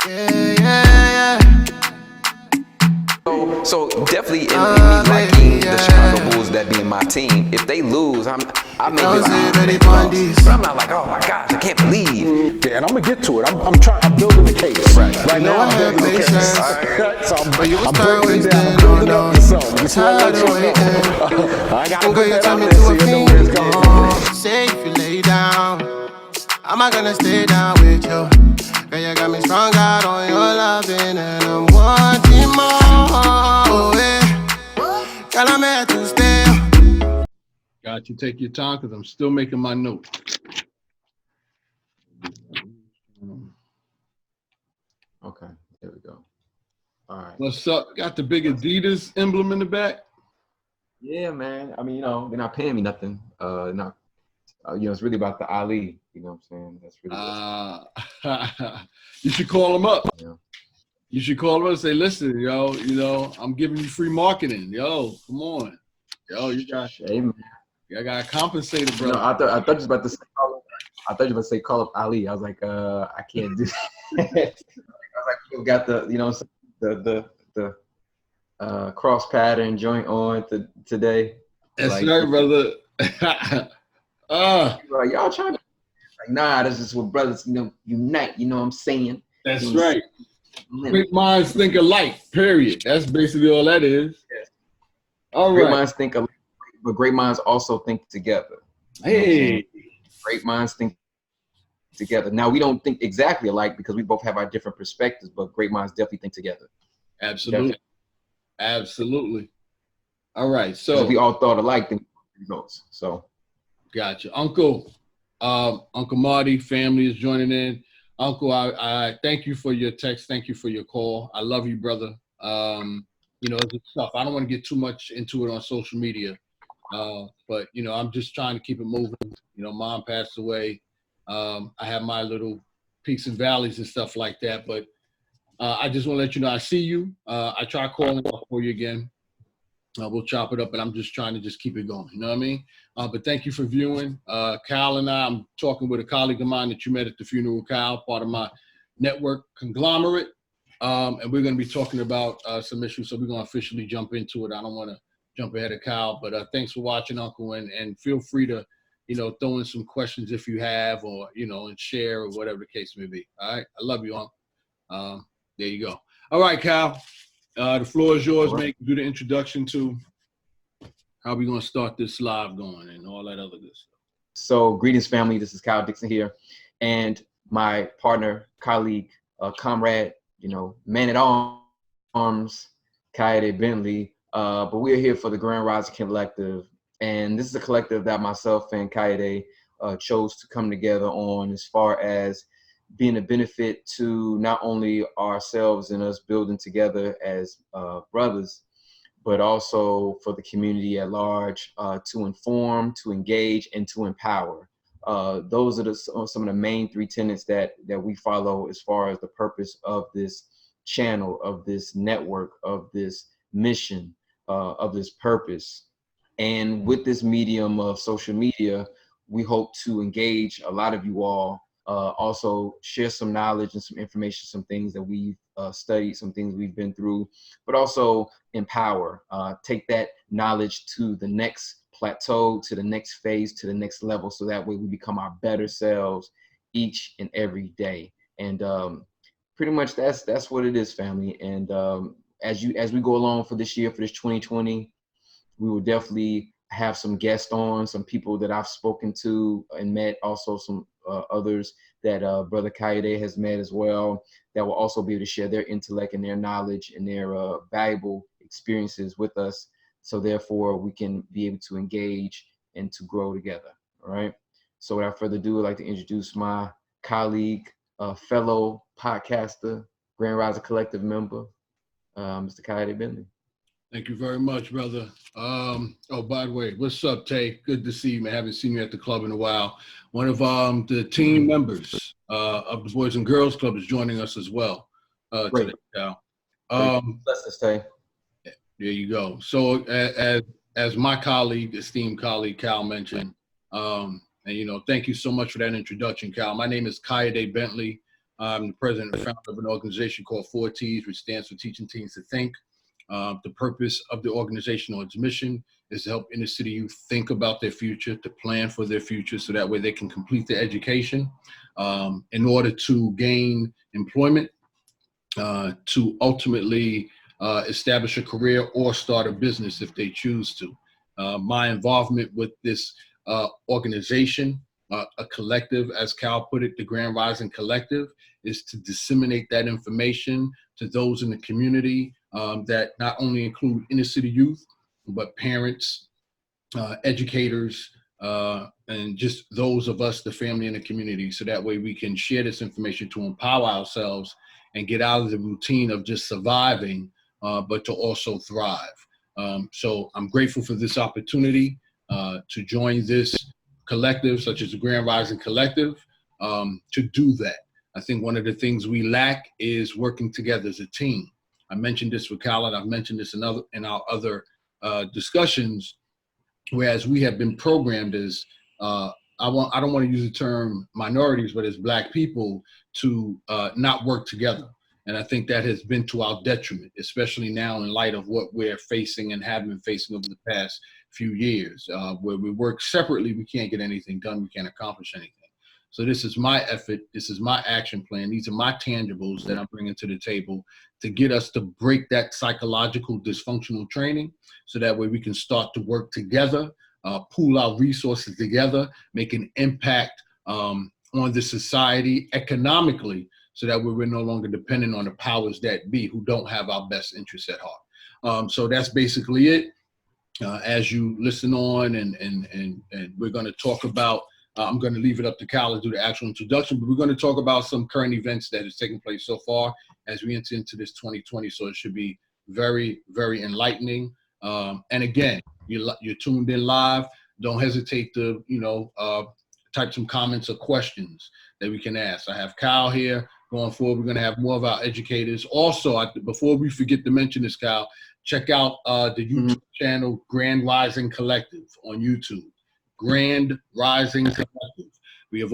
Yeah, yeah, So definitely in me liking the Chicago Bulls, that being my team. If they lose, I may be like, oh, they lost. But I'm not like, oh my gosh, I can't believe. Yeah, and I'm gonna get to it. I'm building the case. Right now, I'm building the case. So I'm breaking it down. I'm building up to something. Just want to let you know. I gotta put that out there so you know where it's coming from. say if you lay down, am I gonna stay down with you? Girl, you got me strung out on your loving, and I'm wanting more. Oh, yeah. Girl, I'm here to stay. Got you. Take your time because I'm still making my notes. Okay, there we go. All right. What's up? Got the big Adidas emblem in the back? Yeah, man. I mean, they're not paying me nothing. It's really about the Ali. You know what I'm saying? That's really. You should call them up. Yeah. You should call them up and say, listen, I'm giving you free marketing. Yo, come on. Yo, you got. Hey, man. I got compensated, bro. I thought you was about to say. I thought you were about to say call up Ali. I was like, I can't do that. I was like, you got the cross pattern joint on today. That's like, right, brother. Like, y'all trying to like, nah, this is what brothers, unite. You know what I'm saying? That's right. Great minds think alike. Period. That's basically all that is. Yes. All great right. Minds think alike, but great minds also think together. Hey. Great minds think together. Now, we don't think exactly alike because we both have our different perspectives, but great minds definitely think together. Absolutely. Absolutely. All right. So if we all thought alike, then results. So gotcha. Uncle Marty family is joining in. Uncle, I thank you for your text. Thank you for your call. I love you, brother. It's tough. I don't want to get too much into it on social media. But I'm just trying to keep it moving. Mom passed away. I have my little peaks and valleys and stuff like that. But I just want to let you know I see you. I try calling for you again. We'll chop it up, but I'm just trying to just keep it going. You know what I mean? But thank you for viewing. Kyle and I'm talking with a colleague of mine that you met at the funeral, Kyle, part of my network conglomerate. And we're going to be talking about some issues. So we're going to officially jump into it. I don't want to jump ahead of Kyle, but thanks for watching, Uncle, and feel free to, throw in some questions if you have, or, and share or whatever the case may be. All right. I love you, Uncle. There you go. All right, Kyle. The floor is yours, man. Do the introduction to how we're going to start this live going and all that other good stuff. So, greetings, family. This is Kyle Dixon here. And my partner, colleague, comrade, man at arms, Kaede Bentley. But we're here for the Grand Rising Collective. And this is a collective that myself and Kaede chose to come together on as far as being a benefit to not only ourselves and us building together as brothers, but also for the community at large, to inform, to engage, and to empower. Those are some of the main three tenets that we follow as far as the purpose of this channel, of this network, of this mission, of this purpose. And with this medium of social media, we hope to engage a lot of you all, also share some knowledge and some information, some things that we've studied, some things we've been through, but also empower, take that knowledge to the next plateau, to the next phase, to the next level, so that way we become our better selves each and every day. And pretty much that's what it is, family. And as we go along for this year, for this 2020, we will definitely have some guests on, some people that I've spoken to and met, also some others that Brother Kaede has met as well, that will also be able to share their intellect and their knowledge and their valuable experiences with us. So therefore, we can be able to engage and to grow together. All right. So without further ado, I'd like to introduce my colleague, fellow podcaster, Grand Rising Collective member, Mr. Kaede Bentley. Thank you very much, brother. By the way, what's up, Tay? Good to see you, man. Haven't seen you at the club in a while. One of the team members of the Boys and Girls Club is joining us as well today, Cal. Bless Tay. There you go. So as my colleague, esteemed colleague, Cal mentioned, and thank you so much for that introduction, Cal. My name is Kaede Bentley. I'm the president and founder of an organization called 4Ts, which stands for Teaching Teens to Think. The purpose of the organization or its mission is to help inner city youth think about their future, to plan for their future, so that way they can complete their education in order to gain employment, to ultimately establish a career or start a business if they choose to. My involvement with this organization, a collective, as Cal put it, the Grand Rising Collective, is to disseminate that information to those in the community that not only include inner city youth, but parents, educators, and just those of us, the family and the community. So that way we can share this information to empower ourselves and get out of the routine of just surviving, but to also thrive. So I'm grateful for this opportunity to join this collective, such as the Grand Rising Collective, to do that. I think one of the things we lack is working together as a team. I mentioned this with Cal, and I've mentioned this in our other discussions, whereas we have been programmed as, I don't want to use the term minorities, but as Black people, to not work together. And I think that has been to our detriment, especially now in light of what we're facing and have been facing over the past few years, where we work separately, we can't get anything done, we can't accomplish anything. So this is my effort, this is my action plan, these are my tangibles that I'm bringing to the table to get us to break that psychological dysfunctional training, so that way we can start to work together, pool our resources together, make an impact on the society economically, so that way we're no longer dependent on the powers that be who don't have our best interests at heart. So that's basically it. As you listen on, and we're going to talk about, I'm going to leave it up to Cal to do the actual introduction, but we're going to talk about some current events that has taken place so far as we enter into this 2020. So it should be very, very enlightening. And again, you're tuned in live. Don't hesitate to, type some comments or questions that we can ask. I have Cal here. Going forward, we're going to have more of our educators. Also, before we forget to mention this, Cal, check out the YouTube channel, Grand Rising Collective on YouTube. Grand Rising Collective. We have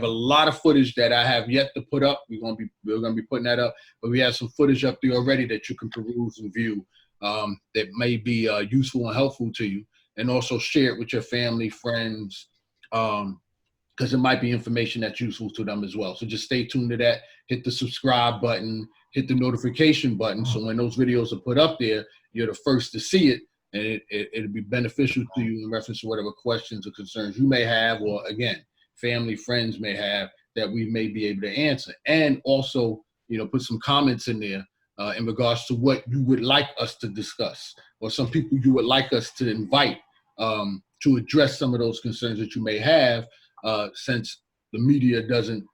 a lot of footage that I have yet to put up. We're going to be putting that up, but we have some footage up there already that you can peruse and view that may be useful and helpful to you, and also share it with your family, friends, because it might be information that's useful to them as well. So just stay tuned to that. Hit the subscribe button, hit the notification button, so when those videos are put up there, you're the first to see it, and it'll be beneficial to you in reference to whatever questions or concerns you may have, or again, family, friends may have, that we may be able to answer. And also, put some comments in there in regards to what you would like us to discuss, or some people you would like us to invite to address some of those concerns that you may have, since the media doesn't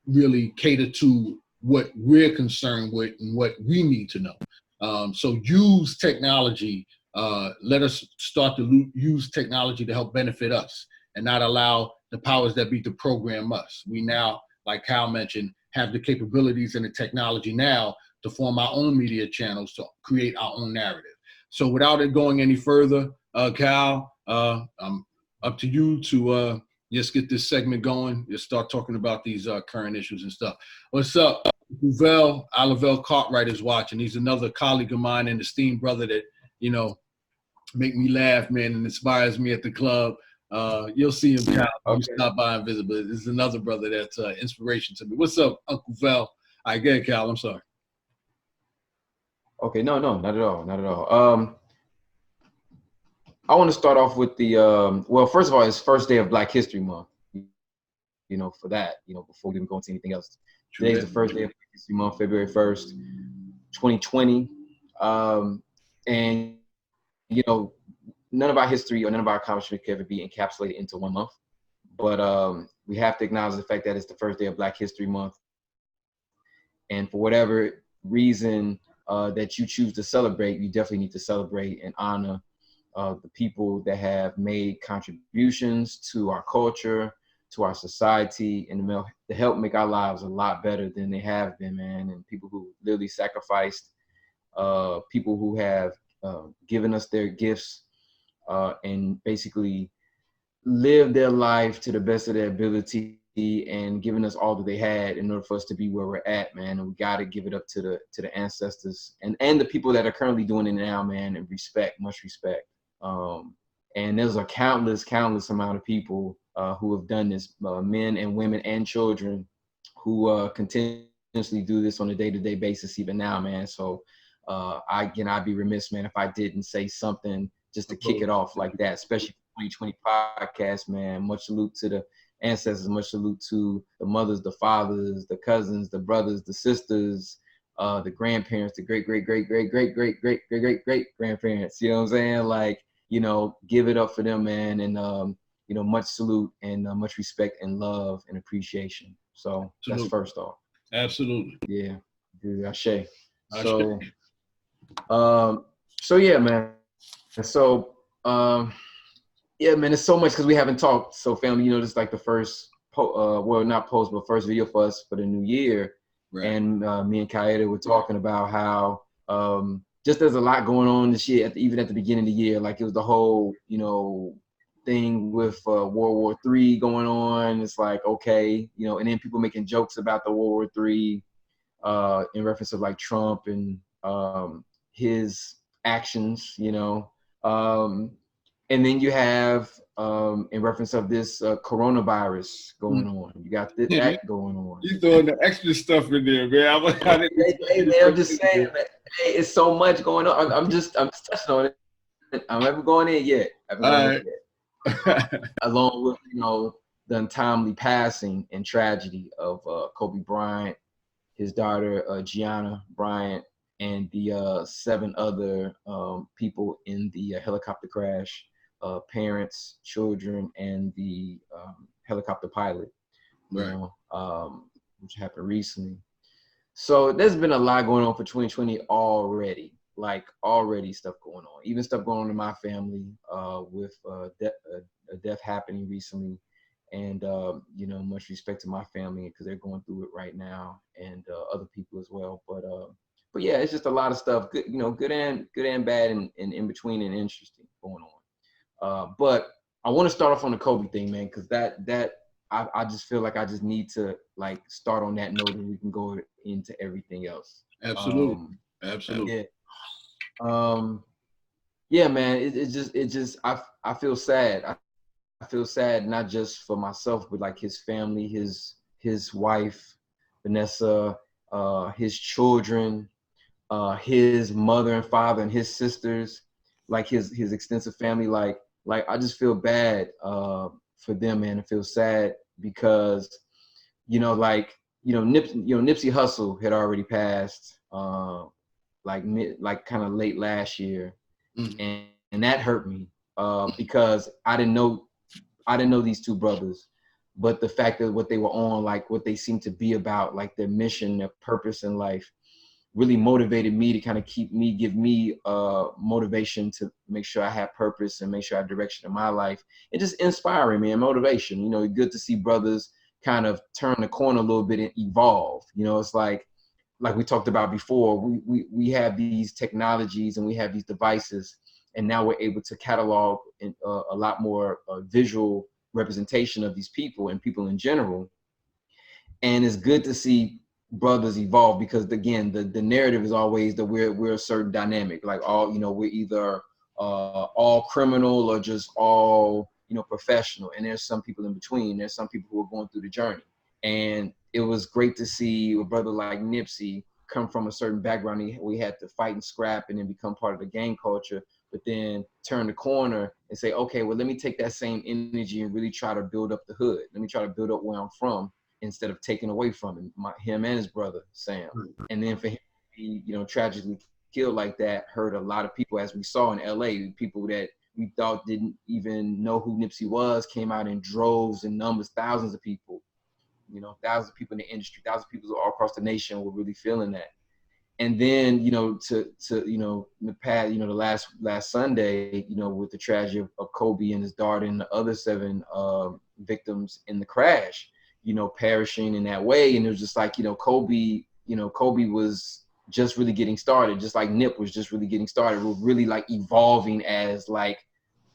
really cater to what we're concerned with and what we need to know. So use technology. Let us start to use technology to help benefit us, and not allow the powers that be to program us. We now, like Cal mentioned, have the capabilities and the technology now to form our own media channels, to create our own narrative. So without it going any further, Cal, I'm up to you to just get this segment going. Just start talking about these current issues and stuff. What's up? Lavelle Cartwright is watching. He's another colleague of mine and esteemed brother that, make me laugh, man, and inspires me at the club. You'll see him, Cal. Okay. You stop by and visit, but this is another brother that's inspiration to me. What's up, Uncle Vel? I get it, Cal. I'm sorry. Okay, no, not at all. I want to start off with the, well, first of all, it's first day of Black History Month, for that, before we even go into anything else. Today's the first day of Black History Month, February 1st, 2020. And, none of our history or none of our accomplishments can ever be encapsulated into 1 month. But we have to acknowledge the fact that it's the first day of Black History Month. And for whatever reason that you choose to celebrate, you definitely need to celebrate and honor the people that have made contributions to our culture, to our society, and to help make our lives a lot better than they have been, man. And people who literally sacrificed, people who have given us their gifts and basically lived their life to the best of their ability and giving us all that they had in order for us to be where we're at, man. And we got to give it up to the ancestors and the people that are currently doing it now, man. And much respect. And there's a countless amount of people who have done this, men and women and children who continuously do this on a day-to-day basis even now, man. So I'd be remiss, man, if I didn't say something just to kick it off like that, especially for 2020 podcast, man. Much salute to the ancestors, much salute to the mothers, the fathers, the cousins, the brothers, the sisters, the grandparents, the great grandparents. You know what I'm saying? Like, you know, give it up for them, man. And you know, much salute and much respect and love and appreciation. So that's first off. Absolutely. Yeah. Dude, Ashe. So yeah, man. So yeah, man, it's so much because we haven't talked. So family, you know, this is like the first first video for us for the new year. Right. And me and Kaede were talking about how just there's a lot going on this year, even at the beginning of the year. Like it was the whole, you know, thing with World War III going on. It's like, okay, you know, and then people making jokes about the World War III in reference to like Trump and his actions, you know. And then you have, in reference of this coronavirus going on, you got that going on. You throwing the extra stuff in there, man. I'm just saying, man, hey, it's so much going on. I'm just touching on it. I'm never going in yet. Along with, you know, the untimely passing and tragedy of Kobe Bryant, his daughter Gianna Bryant, and the 7 other people in the helicopter crash. Parents, children, and the helicopter pilot, you know, which happened recently. So there's been a lot going on for 2020 already, like already stuff going on, even stuff going on in my family with a death happening recently. And, you know, much respect to my family because they're going through it right now, and other people as well. But yeah, it's just a lot of stuff, good, you know, good and bad and in between and interesting going on. But I want to start off on the Kobe thing, man, because I just feel like I just need to like start on that note and we can go into everything else. Absolutely. Absolutely. Yeah. Yeah, man, it just I feel sad. I feel sad not just for myself, but like his family, his wife, Vanessa, his children, his mother and father and his sisters, like his extensive family. Like I just feel bad for them, man. I feel sad because, you know, like, you know, Nipsey Hussle had already passed like kind of late last year. Mm-hmm. and that hurt me because I didn't know these 2 brothers, but the fact that what they were on, like what they seemed to be about, like their mission, their purpose in life, really motivated me to kind of give me motivation to make sure I have purpose and make sure I have direction in my life. It just inspiring me and motivation. You know, good to see brothers kind of turn the corner a little bit and evolve. You know, it's like we talked about before, we have these technologies and we have these devices, and now we're able to catalog a lot more visual representation of these people and people in general. And it's good to see brothers evolve because, again, the narrative is always that we're a certain dynamic, like all, you know, we're either all criminal or just all, you know, professional. And there's some people in between. There's some people who are going through the journey. And it was great to see a brother like Nipsey come from a certain background. We had to fight and scrap and then become part of the gang culture, but then turn the corner and say, okay, well, let me take that same energy and really try to build up the hood. Let me try to build up where I'm from instead of taking away from him and his brother, Sam. And then for him to be, you know, tragically killed like that hurt a lot of people, as we saw in LA. People that we thought didn't even know who Nipsey was came out in droves and numbers, thousands of people. You know, thousands of people in the industry, thousands of people all across the nation were really feeling that. And then, you know, to you know, the past, you know, the last Sunday, you know, with the tragedy of Kobe and his daughter and the other 7 victims in the crash, you know, perishing in that way. And it was just like, you know, Kobe was just really getting started, just like Nip was just really getting started. We're really like evolving as like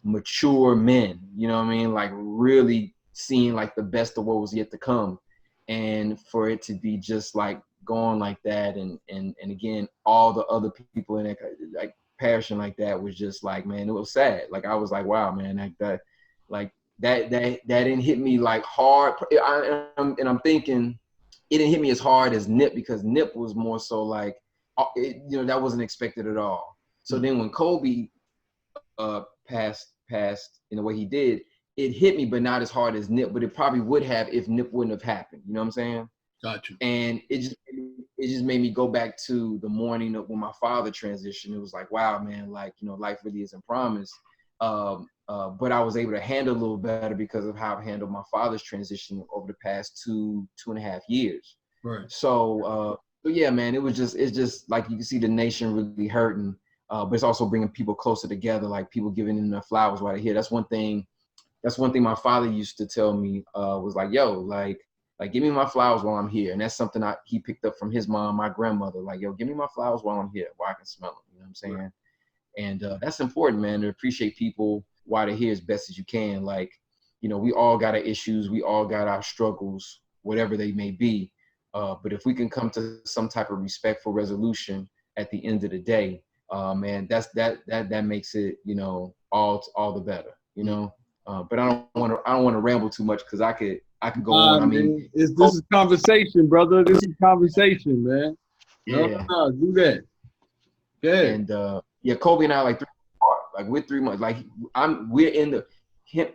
mature men, you know what I mean? Like really seeing like the best of what was yet to come, and for it to be just like going like that, and again, all the other people in it like perishing like that was just like, man, it was sad. Like I was like, wow, man, that didn't hit me like hard. I'm thinking it didn't hit me as hard as Nip, because Nip was more so like, that wasn't expected at all. So then when Kobe passed in the way he did, it hit me, but not as hard as Nip, but it probably would have if Nip wouldn't have happened. You know what I'm saying? Gotcha. And it just made me go back to the morning of when my father transitioned. It was like, wow, man, like, life really isn't promised. But I was able to handle a little better because of how I've handled my father's transition over the past two and a half years. Right. So yeah, man, it's just like, you can see the nation really hurting, but it's also bringing people closer together, like people giving them their flowers while they're here. That's one thing my father used to tell me, was like, yo, like give me my flowers while I'm here. And that's something he picked up from his mom, my grandmother, like, yo, give me my flowers while I'm here, while I can smell them. You know what I'm saying? Right. And that's important, man, to appreciate people while they're here as best as you can. Like, we all got our issues. We all got our struggles, whatever they may be. But if we can come to some type of respectful resolution at the end of the day, man, that makes it, all the better, But I don't want to ramble too much, because I could go on. I mean, this is conversation, brother. This is conversation, man. Yeah. No, do that. Okay. And yeah, Kobe and I like 3 months apart. Like we're 3 months. Like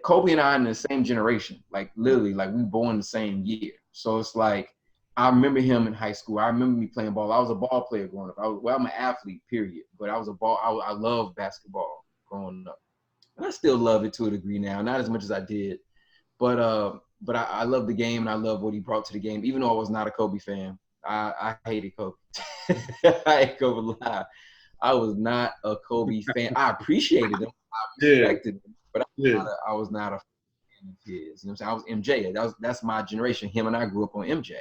Kobe and I in the same generation. Like literally, like we born the same year. So it's like, I remember him in high school. I remember me playing ball. I was a ball player growing up. I'm an athlete, period. But I love basketball growing up. And I still love it to a degree now, not as much as I did. But I love the game, and I love what he brought to the game. Even though I was not a Kobe fan, I hated Kobe. I ain't gonna lie. I was not a Kobe fan. I appreciated him. I respected him, but I was not a fan of his. You know what I'm saying? I was MJ. That's my generation. Him and I grew up on MJ.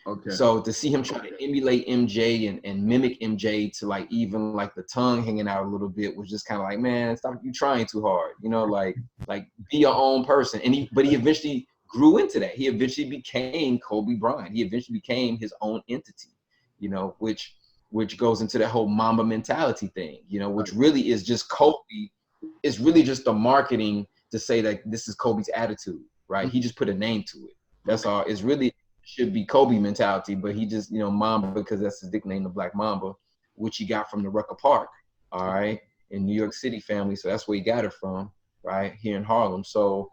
Okay. So to see him try to emulate MJ and mimic MJ to like even like the tongue hanging out a little bit was just kind of like, man, stop, you trying too hard, like be your own person. But he eventually grew into that. He eventually became Kobe Bryant. He eventually became his own entity, which goes into that whole Mamba mentality thing, which really is just Kobe. It's really just the marketing to say that this is Kobe's attitude, right? He just put a name to it. That's all. It's really should be Kobe mentality, but he just, Mamba, because that's his nickname, the Black Mamba, which he got from the Rucker Park, all right, in New York City family. So that's where he got it from, right, here in Harlem. So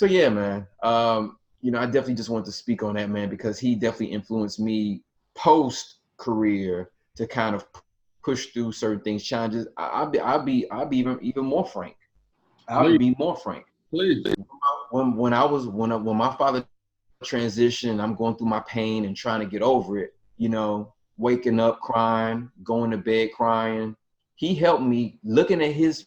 yeah, man. I definitely just wanted to speak on that, man, because he definitely influenced me post-career to kind of push through certain things, challenges. I'll be even more frank. I'll be more frank. Please. When my father transition, I'm going through my pain and trying to get over it, waking up crying, going to bed crying. He helped me looking at his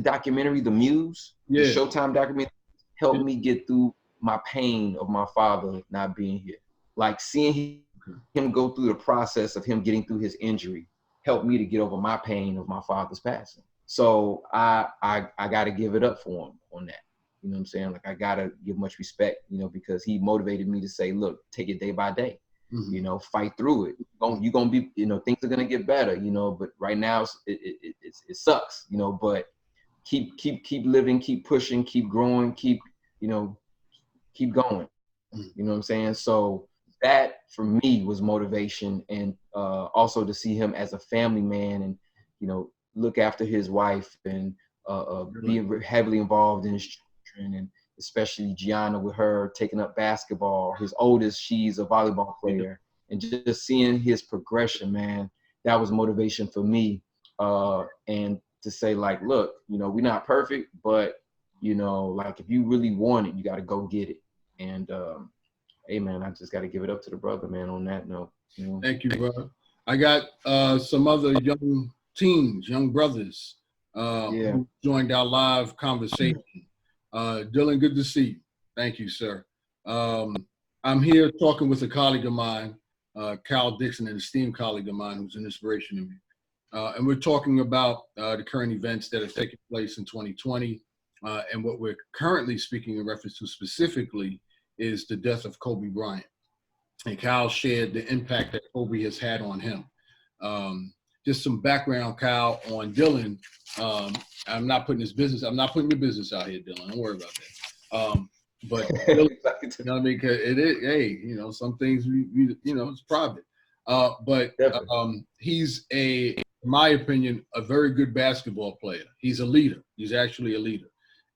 documentary, The Muse, the Showtime documentary, helped me get through my pain of my father not being here. Like seeing him go through the process of him getting through his injury helped me to get over my pain of my father's passing. So I got to give it up for him on that. You know what I'm saying? Like I gotta give much respect, because he motivated me to say, look, take it day by day, fight through it. You're gonna be, things are gonna get better, but right now it sucks, but keep living, keep pushing, keep growing, keep going. You know what I'm saying? So that for me was motivation, and also to see him as a family man and, look after his wife and being heavily involved in his children, and especially Gianna with her taking up basketball. His oldest, she's a volleyball player, and just seeing his progression, man, that was motivation for me. And to say like, look, we're not perfect, but like if you really want it, you got to go get it. And hey, man, I just got to give it up to the brother, man. On that note, Thank you, brother. I got some other young brothers who joined our live conversation. Dylan, good to see you. Thank you, sir. I'm here talking with a colleague of mine, Cal Dixon, an esteemed colleague of mine who's an inspiration to me. And we're talking about the current events that have taken place in 2020 And what we're currently speaking in reference to specifically is the death of Kobe Bryant. And Kyle shared the impact that Kobe has had on him. Just some background, Kyle, on Dylan. I'm not putting your business out here, Dylan. Don't worry about that. But Dylan, you know what I mean? 'Cause it is, hey, you know, some things we you know, it's private. But he's in my opinion, a very good basketball player. He's a leader. He's actually a leader.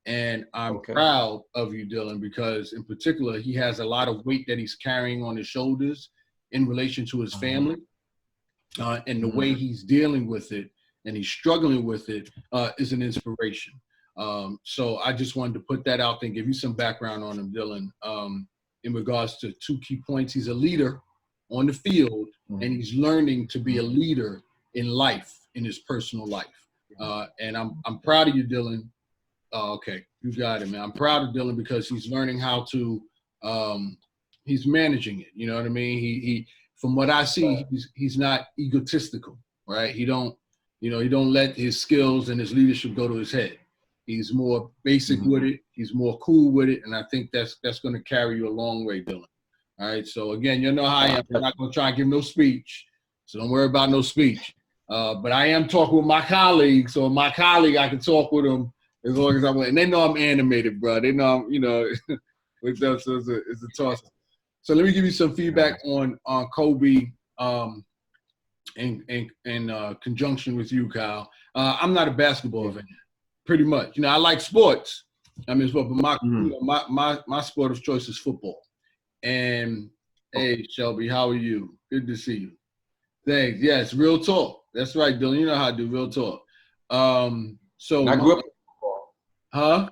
And I'm proud of you, Dylan, because in particular, he has a lot of weight that he's carrying on his shoulders in relation to his family. And the way he's dealing with it and he's struggling with it is an inspiration. So I just wanted to put that out there and give you some background on him, Dylan, in regards to two key points. He's a leader on the field, and he's learning to be a leader in life, in his personal life. And I'm proud of you, Dylan. Okay, you got it, man. I'm proud of Dylan because he's learning how to, he's managing it. You know what I mean? He from what I see, he's not egotistical, right? He don't let his skills and his leadership go to his head. He's more basic with it. He's more cool with it. And I think that's going to carry you a long way, Dylan. All right. So again, you know how I am. I'm not going to try and give no speech. So don't worry about no speech. But I am talking with my colleague. So my colleague, I can talk with him as long as I want. And they know I'm animated, bro. They know I'm, you know, with them. So it's a toss. So let me give you some feedback on Kobe in conjunction with you, Kyle. I'm not a basketball fan, pretty much. You know, I like sports. I mean, but my sport of choice is football. And hey, Shelby, how are you? Good to see you. Thanks. Yes, real talk. That's right, Dylan. You know how I do real talk. So I grew up in football. Huh?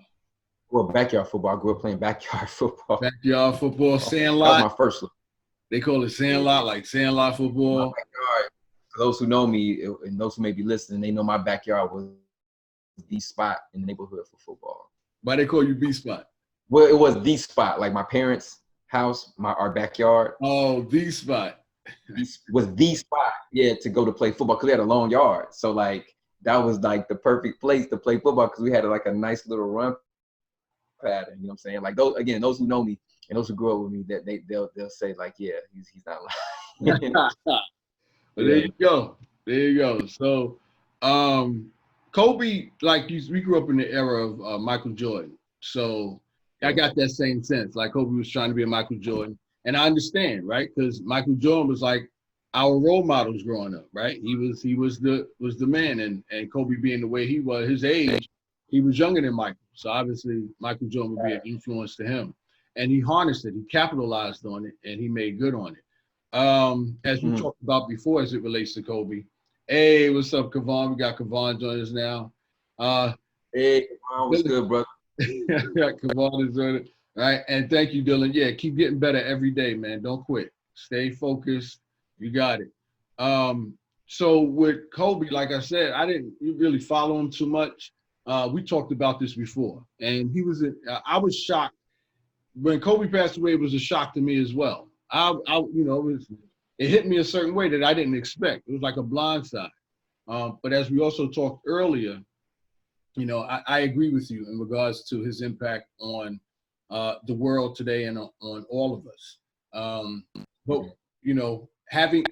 Well, backyard football. I grew up playing backyard football. Backyard football, sandlot. That was my first one. They call it sandlot, like sandlot football. For those who know me and those who may be listening, they know my backyard was the spot in the neighborhood for football. Why they call you B spot? Well, it was the spot, like my parents' house, our backyard. Oh, the spot. Was the spot, yeah, to go to play football because we had a long yard. So like that was like the perfect place to play football because we had like a nice little run pattern. You know what I'm saying? Like those who know me and those who grew up with me, that they'll say like, yeah, he's not lying. Well, there you go. There you go. So, Kobe, we grew up in the era of Michael Jordan. So I got that same sense. Like Kobe was trying to be a Michael Jordan. And I understand, right? Because Michael Jordan was like our role models growing up, right? He was the man. And Kobe being the way he was, his age, he was younger than Michael. So obviously Michael Jordan would be an influence to him. And he harnessed it, he capitalized on it, and he made good on it. As we talked about before, as it relates to Kobe. Hey, what's up, Kavon? We got Kavon joining us now. Hey, Kavon, what's good, brother? Kavon is doing it. All right, and thank you, Dylan. Yeah, keep getting better every day, man. Don't quit. Stay focused. You got it. So with Kobe, like I said, I didn't really follow him too much. We talked about this before, and I was shocked when Kobe passed away. It was a shock to me as well. It hit me a certain way that I didn't expect. It was like a blindside. But as we also talked earlier, you know, I agree with you in regards to his impact on the world today and on all of us. But you know, having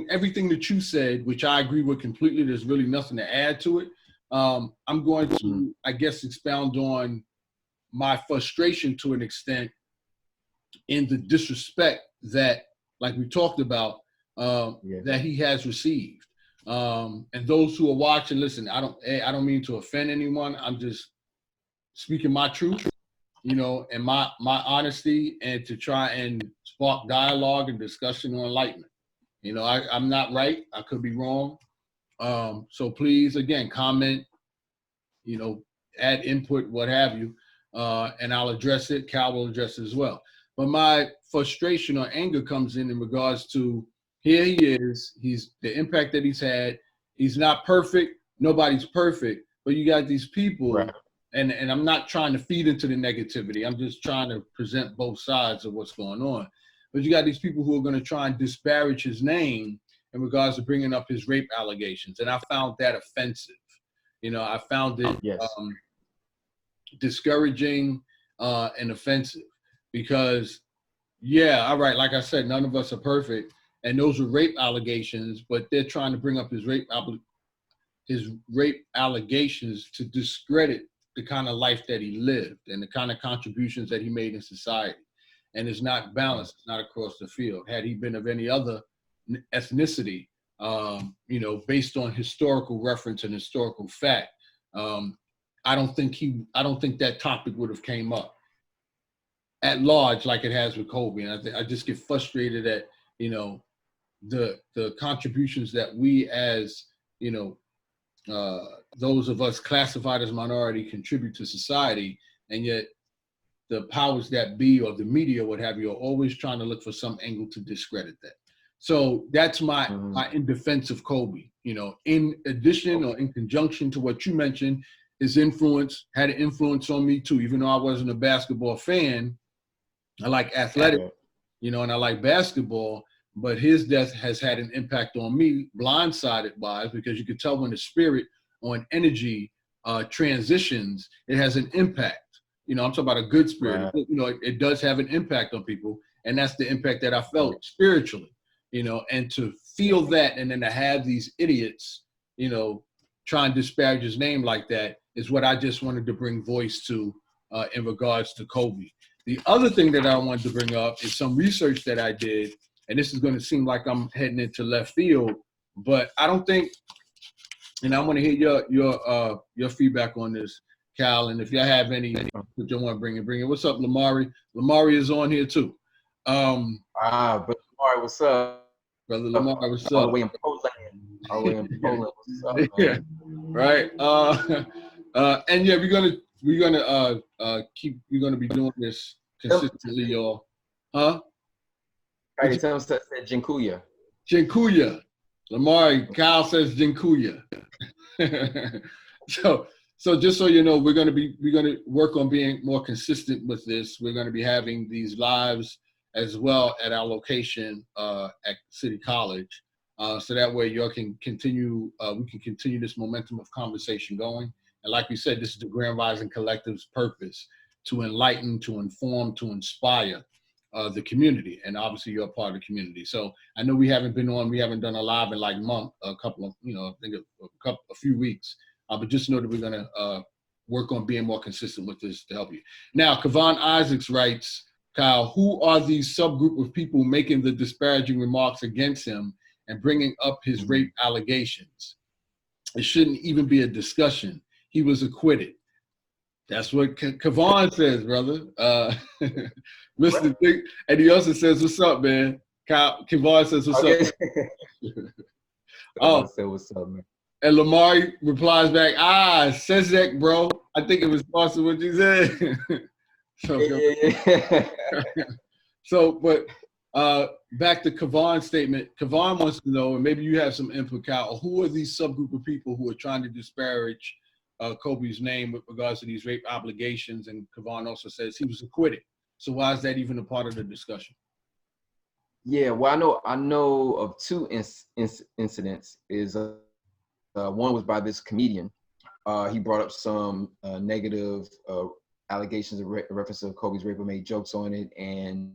everything that you said, which I agree with completely, there's really nothing to add to it. I'm going to, I guess, expound on my frustration to an extent in the disrespect that, like we talked about, that he has received. And those who are watching, listen, I don't mean to offend anyone. I'm just speaking my truth, you know, and my honesty, and to try and spark dialogue and discussion and enlightenment. You know, I'm not right. I could be wrong. So please, again, comment, you know, add input, what have you, and I'll address it. Cal will address it as well. But my frustration or anger comes in regards to, here he is, he's the impact that he's had. He's not perfect. Nobody's perfect. But you got these people, right. and I'm not trying to feed into the negativity. I'm just trying to present both sides of what's going on. But you got these people who are going to try and disparage his name in regards to bringing up his rape allegations. And I found that offensive. You know, I found it, discouraging and offensive because, yeah, all right, like I said, none of us are perfect, and those were rape allegations, but they're trying to bring up his rape allegations to discredit the kind of life that he lived and the kind of contributions that he made in society. And it's not balanced, it's not across the field. Had he been of any other ethnicity, based on historical reference and historical fact, I don't think that topic would have came up at large like it has with Kobe. And I just get frustrated at, the contributions that we as, those of us classified as minority contribute to society, and yet the powers that be or the media, what have you, are always trying to look for some angle to discredit that. So that's my in defense of Kobe. In addition or in conjunction to what you mentioned, his influence had an influence on me too. Even though I wasn't a basketball fan, I like athletics, and I like basketball. But his death has had an impact on me, blindsided wise, because you could tell when the spirit or an energy transitions, it has an impact. I'm talking about a good spirit. Right. It does have an impact on people, and that's the impact that I felt spiritually. And to feel that, and then to have these idiots, try and disparage his name like that is what I just wanted to bring voice to in regards to Kobe. The other thing that I wanted to bring up is some research that I did, and this is going to seem like I'm heading into left field, but I don't think, and I want to hear your feedback on this, Cal, and if y'all have any that you want to bring it. What's up, Lamari? Lamari is on here too. Brother Lamari, what's up? Brother Lamari, what's up? All the way in Poland. What's up, man? Yeah, right. And yeah, we're gonna be doing this consistently, y'all. Huh? Right, tell us that Jinkuya. Jinkuya. Lamari, Kyle says Jinkuya. So just so you know, we're gonna work on being more consistent with this. We're gonna be having these lives as well at our location at City College. So that way y'all can continue, we can continue this momentum of conversation going. And like we said, this is the Grand Rising Collective's purpose, to enlighten, to inform, to inspire the community. And obviously you're a part of the community. So I know we haven't done a live in like a few weeks, but just know that we're gonna work on being more consistent with this to help you. Now, Kevon Isaacs writes, Kyle, who are these subgroup of people making the disparaging remarks against him and bringing up his rape allegations? It shouldn't even be a discussion. He was acquitted. That's what Kevon says, brother. Mr. Dick, and he also says, what's up, man? Kevon says, what's up? Say what's up, man. And Lamar replies back, says that, bro. I think it was part of what you said. But back to Kevon's statement. Kevon wants to know, and maybe you have some input, Cal, who are these subgroup of people who are trying to disparage Kobe's name with regards to these rape obligations? And Kevon also says he was acquitted. So why is that even a part of the discussion? Yeah, well, I know of two incidents. One was by this comedian. He brought up some negative allegations of reference to Kobe's rape, and made jokes on it, and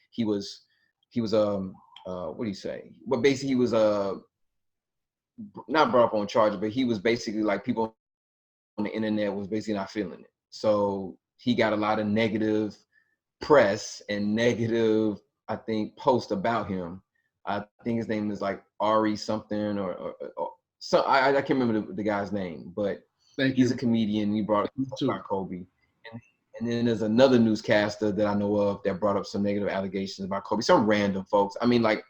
he was what do you say? Well, basically he was not brought up on charges, but he was basically like, people on the internet was basically not feeling it. So he got a lot of negative press and negative, I think, posts about him. I think his name is like Ari something or so. I can't remember the guy's name, but he's a comedian. He brought up about Kobe. And then there's another newscaster that I know of that brought up some negative allegations about Kobe. Some random folks. I mean, like,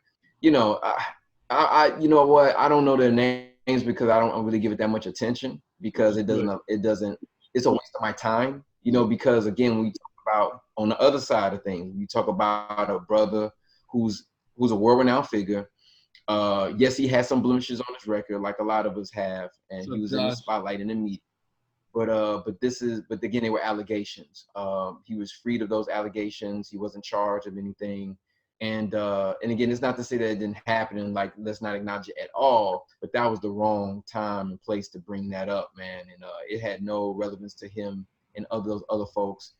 I you know what? I don't know their names because I don't really give it that much attention, because it doesn't. It's a waste of my time. Because again, when we talk about on the other side of things, we talk about a brother who's a world-renowned figure. Yes, he has some blemishes on his record, like a lot of us have, and he was in the spotlight in the media. But again, they were allegations. He was freed of those allegations. He wasn't charged of anything. And again, it's not to say that it didn't happen, and like, let's not acknowledge it at all, but that was the wrong time and place to bring that up, man. And it had no relevance to him and those other folks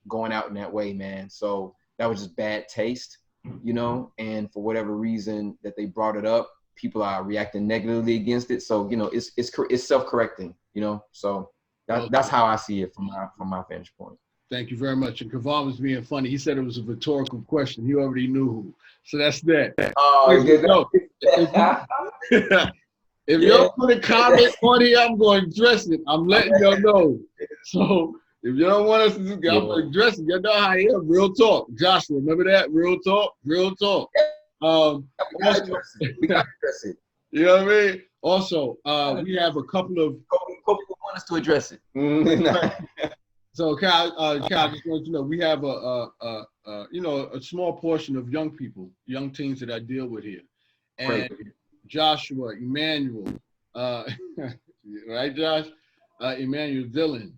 going out in that way, man. So that was just bad taste, you know, and for whatever reason that they brought it up, people are reacting negatively against it. So, you know, it's self-correcting, you know, so that's how I see it from my vantage point. Thank you very much. And Kavon was being funny. He said it was a rhetorical question. He already knew who. So that's that. Oh, if y'all put a comment on here, I'm going to address it. I'm letting y'all know. So if you don't want us to do it, I'm going to address it. Y'all know how I am. Real talk. Joshua, remember that? Real talk. Real talk. We got to address it. You know what I mean? Also, we have a couple of Kobe want us to address it. So, Kyle, I just want you to know we have a small portion of young people, young teens that I deal with here, and Great. Joshua, Emmanuel, right, Josh, Emmanuel, Dylan.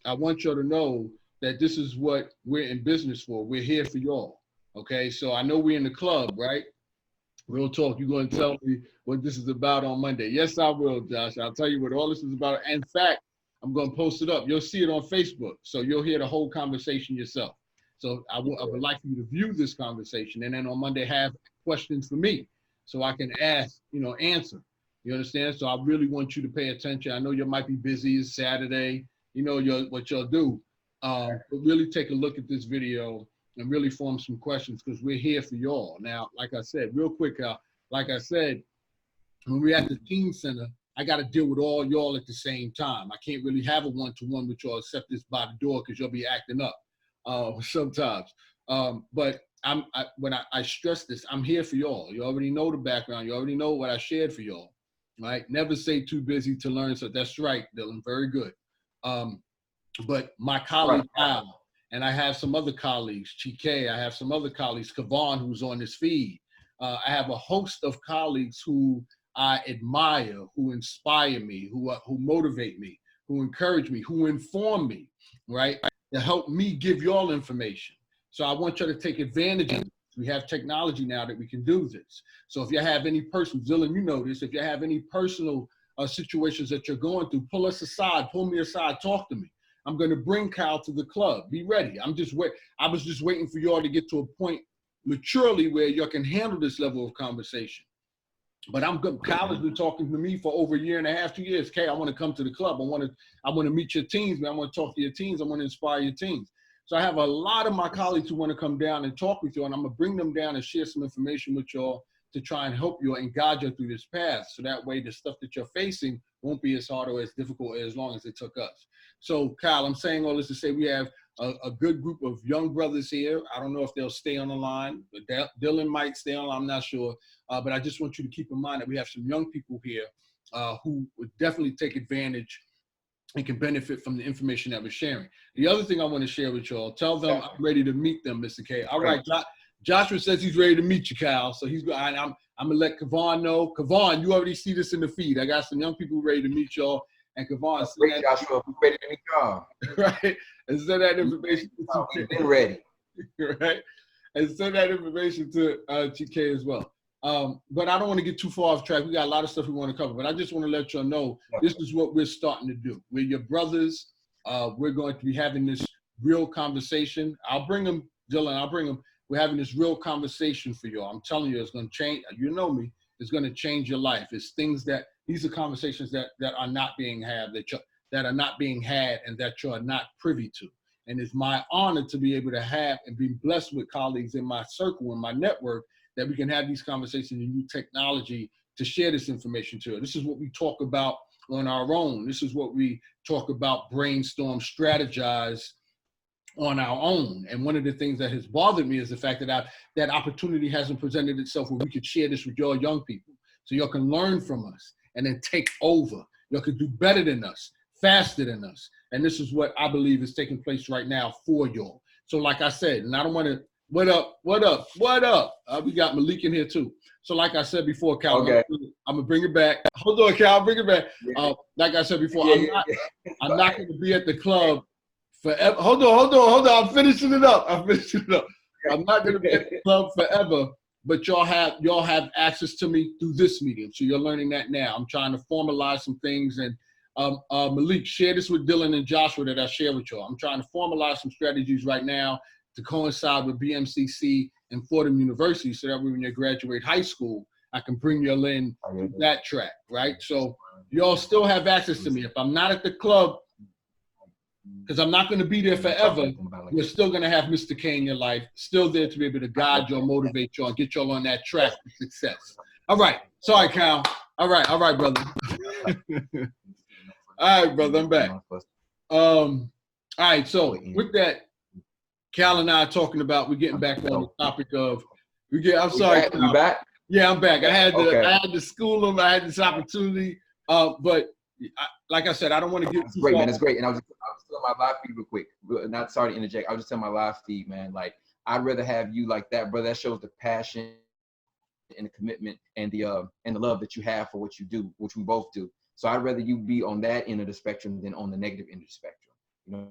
I want y'all to know that this is what we're in business for. We're here for y'all. Okay, so I know we're in the club, right? Real talk. You're going to tell me what this is about on Monday. Yes, I will, Josh. I'll tell you what all this is about. In fact, I'm going to post it up. You'll see it on Facebook, so you'll hear the whole conversation yourself. So I would like for you to view this conversation, and then on Monday have questions for me, so I can ask, answer. You understand? So I really want you to pay attention. I know you might be busy. It's Saturday. You know what you'll do. But really take a look at this video and really form some questions, because we're here for y'all. Now, like I said, real quick, like I said, when we're at the Teen Center, I got to deal with all y'all at the same time. I can't really have a one-to-one with y'all except this by the door, because you'll be acting up sometimes. But when I stress this, I'm here for y'all. You already know the background. You already know what I shared for y'all, right? Never say too busy to learn. So that's right, Dylan. Very good. But my colleague, Kyle, and I have some other colleagues, Chike, I have some other colleagues, Kavon, who's on this feed. I have a host of colleagues who I admire, who inspire me, who motivate me, who encourage me, who inform me, right? To help me give y'all information. So I want you to take advantage of it. We have technology now that we can do this. So if you have any personal, Dylan, you know this, if you have any personal situations that you're going through, pull me aside, talk to me. I'm going to bring Kyle to the club. Be ready. I was just waiting for y'all to get to a point maturely where you can handle this level of conversation. But I'm good. Kyle has been talking to me for over a year and a half, 2 years. Kay, I want to come to the club. I want to meet your teams, man. I want to talk to your teams. I want to inspire your teams. So I have a lot of my colleagues who want to come down and talk with you, and I'm going to bring them down and share some information with y'all to try and help you and guide you through this path. So that way the stuff that you're facing won't be as hard or as difficult as long as it took us. So Kyle, I'm saying all this to say we have a good group of young brothers here. I don't know if they'll stay on the line. Dylan might stay on, I'm not sure. But I just want you to keep in mind that we have some young people here who would definitely take advantage and can benefit from the information that we're sharing. The other thing I want to share with y'all, tell them I'm ready to meet them, Mr. K. All right, Joshua says he's ready to meet you, Kyle. So he's going. I'm going to let Kavon know. Kavon, you already see this in the feed. I got some young people ready to meet y'all. And Kavon, great, Joshua, we're ready to meet y'all. Right? And send that information to We've been ready. Right? And send that information to TK as well. But I don't want to get too far off track. We got a lot of stuff we want to cover. But I just want to let y'all know this is what we're starting to do. We're your brothers. We're going to be having this real conversation. I'll bring them, Dylan. I'll bring them. We're having this real conversation for y'all. I'm telling you, it's going to change. You know me. It's going to change your life. It's things that these are conversations that are not being had, that are not being had, and that you're not privy to. And it's my honor to be able to have and be blessed with colleagues in my circle, in my network, that we can have these conversations and use technology to share this information to. This is what we talk about on our own. This is what we talk about, brainstorm, strategize on our own. And one of the things that has bothered me is the fact that that opportunity hasn't presented itself where we could share this with your young people. So y'all can learn from us and then take over. Y'all can do better than us, faster than us. And this is what I believe is taking place right now for y'all. So like I said, and I don't want to, what up? We got Malik in here too. So like I said before, Cal, okay. I'm gonna bring it back. Hold on, Cal, bring it back. Like I said before, I'm not gonna be at the club forever. Hold on. I'm finishing it up. I'm not gonna be at the club forever, but y'all have access to me through this medium. So you're learning that now. I'm trying to formalize some things, and Malik, share this with Dylan and Joshua that I share with y'all. I'm trying to formalize some strategies right now to coincide with BMCC and Fordham University so that when you graduate high school, I can bring y'all in that track, right? So y'all still have access to me. If I'm not at the club, because I'm not going to be there forever, you're still going to have Mr. K in your life, still there to be able to guide y'all, motivate y'all, and get y'all on that track to success. All right. Sorry, Kyle. All right, brother. All right, brother, I'm back. All right, so with that, Cal and I are talking about, we're getting back on the topic of, I'm sorry. You back? Yeah, I'm back. I had to school him. I had this opportunity. But like I said, I don't want to get too great, man. It's great. And I was still on my live feed real quick. Not sorry to interject. I was just telling my live feed, man. Like, I'd rather have you like that, brother. That shows the passion and the commitment and the love that you have for what you do, which we both do. So I'd rather you be on that end of the spectrum than on the negative end of the spectrum. You know?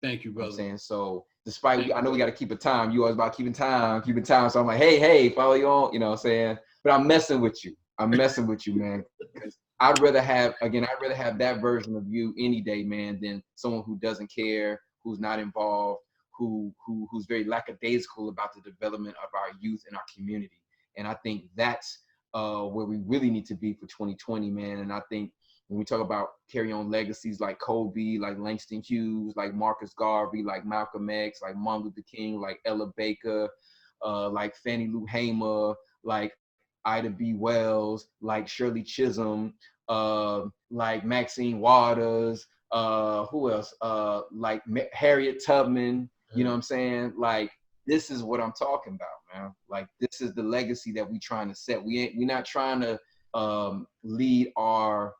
Thank you, brother. I'm saying? So despite, I know we got to keep a time. You always about keeping time. So I'm like, hey, follow you on, you know what I'm saying? But I'm messing with you. Man. Because I'd rather have that version of you any day, man, than someone who doesn't care, who's not involved, who's very lackadaisical about the development of our youth and our community. And I think that's where we really need to be for 2020, man. And I think when we talk about carry on legacies like Kobe, like Langston Hughes, like Marcus Garvey, like Malcolm X, like Martin Luther King, like Ella Baker, like Fannie Lou Hamer, like Ida B. Wells, like Shirley Chisholm, like Maxine Waters, who else? Like Harriet Tubman, you know what I'm saying? Like, this is what I'm talking about, man. Like, this is the legacy that we're trying to set. We're not trying to lead our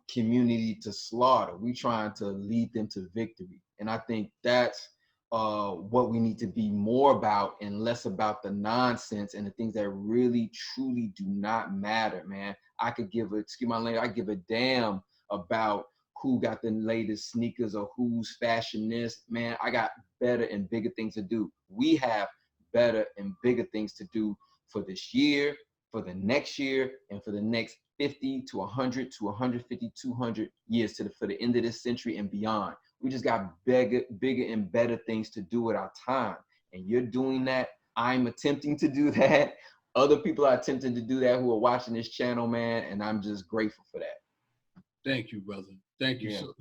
community to slaughter. We're trying to lead them to victory. And I think that's what we need to be more about and less about the nonsense and the things that really, truly do not matter, man. I could give a damn about who got the latest sneakers or who's fashionist, man. I got better and bigger things to do. We have better and bigger things to do for this year, for the next year, and for the next 50 to 100 to 150, 200 years for the end of this century and beyond. We just got bigger and better things to do with our time. And you're doing that. I'm attempting to do that. Other people are attempting to do that who are watching this channel, man. And I'm just grateful for that. Thank you, brother. Thank you. Yeah. So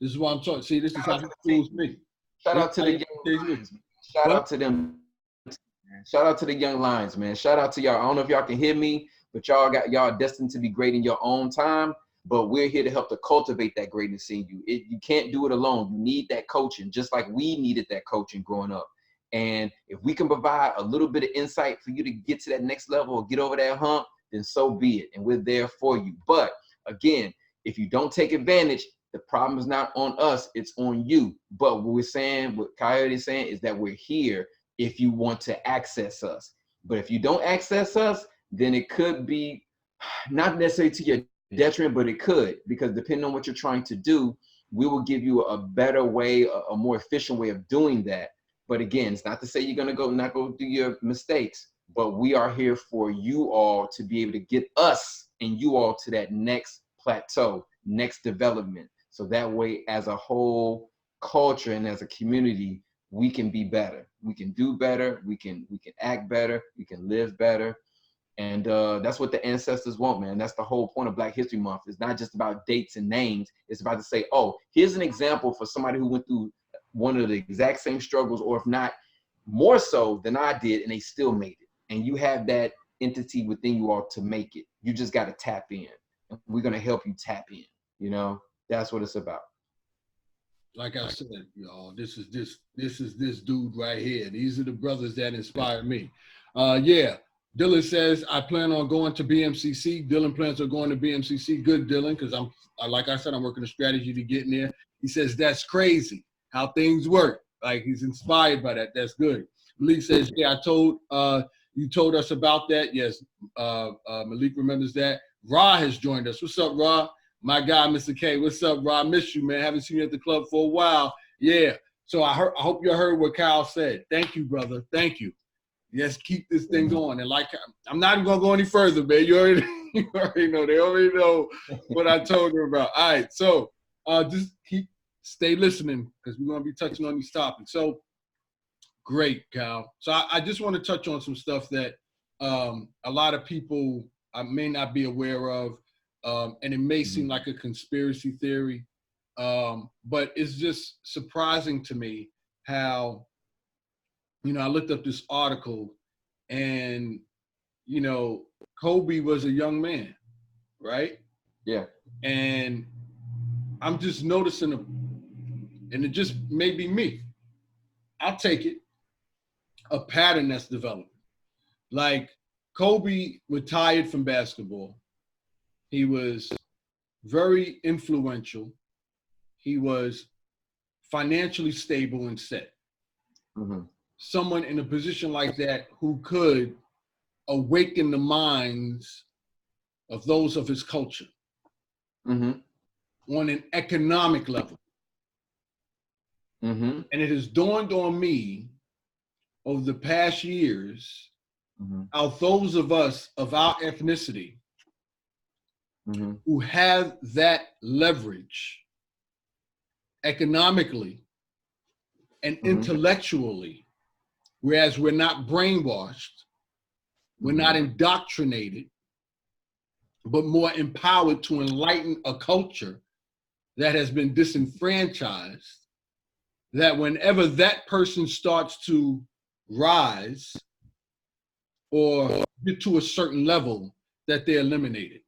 this is what I'm talking. See, this is how it fools me. Shout out to the young lions. Shout out to them. Shout out to the young lions, man. Shout out to y'all. I don't know if y'all can hear me, but y'all are destined to be great in your own time. But we're here to help to cultivate that greatness in you. You can't do it alone. You need that coaching, just like we needed that coaching growing up. And if we can provide a little bit of insight for you to get to that next level or get over that hump, then so be it. And we're there for you. But again, if you don't take advantage, the problem is not on us, it's on you. But what Coyote is saying is that we're here if you want to access us. But if you don't access us, then it could be not necessarily to your detriment, but it could, because depending on what you're trying to do, we will give you a better way, a more efficient way of doing that. But again, it's not to say you're going to not go through your mistakes, but we are here for you all to be able to get us and you all to that next plateau, next development. So that way, as a whole culture and as a community, we can be better. We can do better. We can act better. We can live better. And that's what the ancestors want, man. That's the whole point of Black History Month. It's not just about dates and names. It's about to say, oh, here's an example for somebody who went through one of the exact same struggles, or if not more so than I did, and they still made it. And you have that entity within you all to make it. You just got to tap in. And we're going to help you tap in. You know, that's what it's about. Like I said, y'all, this is this dude right here. These are the brothers that inspired me. Yeah. Dylan says, I plan on going to BMCC. Dylan plans on going to BMCC. Good, Dylan, because like I said, I'm working a strategy to get in there. He says, that's crazy how things work. Like, he's inspired by that. That's good. Malik says, yeah, you told us about that. Yes, Malik remembers that. Ra has joined us. What's up, Ra? My guy, Mr. K. What's up, Ra? I miss you, man. Haven't seen you at the club for a while. Yeah. So I hope you heard what Kyle said. Thank you, brother. Thank you. Yes, keep this thing going. And like, I'm not even gonna go any further, man. You already know. They already know what I told them about. All right, so just stay listening because we're going to be touching on these topics. So great, Cal. So I just want to touch on some stuff that a lot of people may not be aware of, and it may seem like a conspiracy theory, but it's just surprising to me how, I looked up this article and, Kobe was a young man, right? Yeah. And I'm just noticing, and it just may be me, I'll take it, a pattern that's developing. Like Kobe retired from basketball. He was very influential. He was financially stable and set. Mm-hmm. Someone in a position like that who could awaken the minds of those of his culture on an economic level. And it has dawned on me over the past years how those of us of our ethnicity who have that leverage economically and intellectually, whereas we're not brainwashed, we're not indoctrinated, but more empowered to enlighten a culture that has been disenfranchised, that whenever that person starts to rise or get to a certain level, that they're eliminated.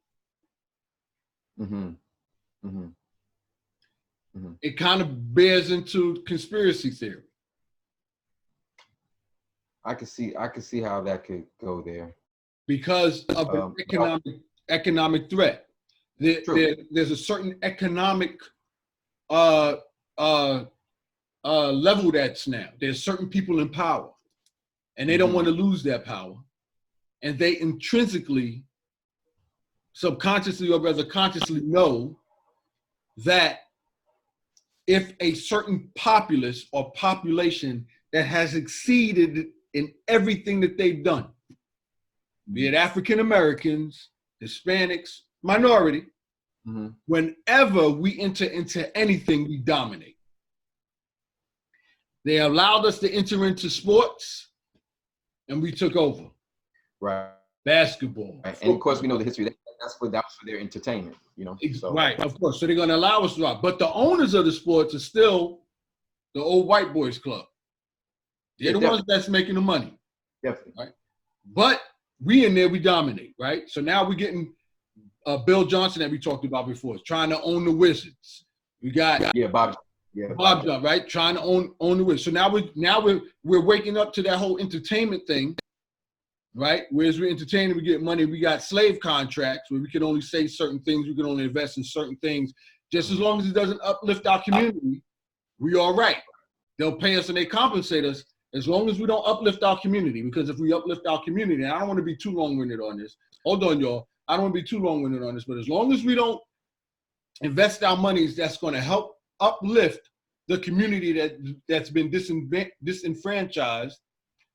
It kind of bears into conspiracy theory. I could see how that could go there. Because of the economic threat. There's a certain economic level that's now. There's certain people in power, and they don't want to lose their power. And they intrinsically, subconsciously or rather consciously know that if a certain populace or population that has exceeded in everything that they've done, be it African Americans, Hispanics, minority, whenever we enter into anything, we dominate. They allowed us to enter into sports, and we took over. Right. Basketball. Right. And of course, we know the history. That was for their entertainment, So. Right, of course. So they're going to allow us to rock. But the owners of the sports are still the old white boys club. They're the ones that's making the money. Definitely. Right. But we in there, we dominate, right? So now we're getting Bill Johnson that we talked about before, trying to own the Wizards. We got Bob Johnson, right? Trying to own the Wizards. So now we're waking up to that whole entertainment thing, right? Whereas we're entertaining, we get money. We got slave contracts where we can only say certain things, we can only invest in certain things. Just as long as it doesn't uplift our community, we all right. They'll pay us and they compensate us as long as we don't uplift our community. Because if we uplift our community, and I don't want to be too long-winded on this. Hold on, y'all. I don't want to be too long-winded on this, but as long as we don't invest our monies, that's going to help uplift the community that's been disenfranchised.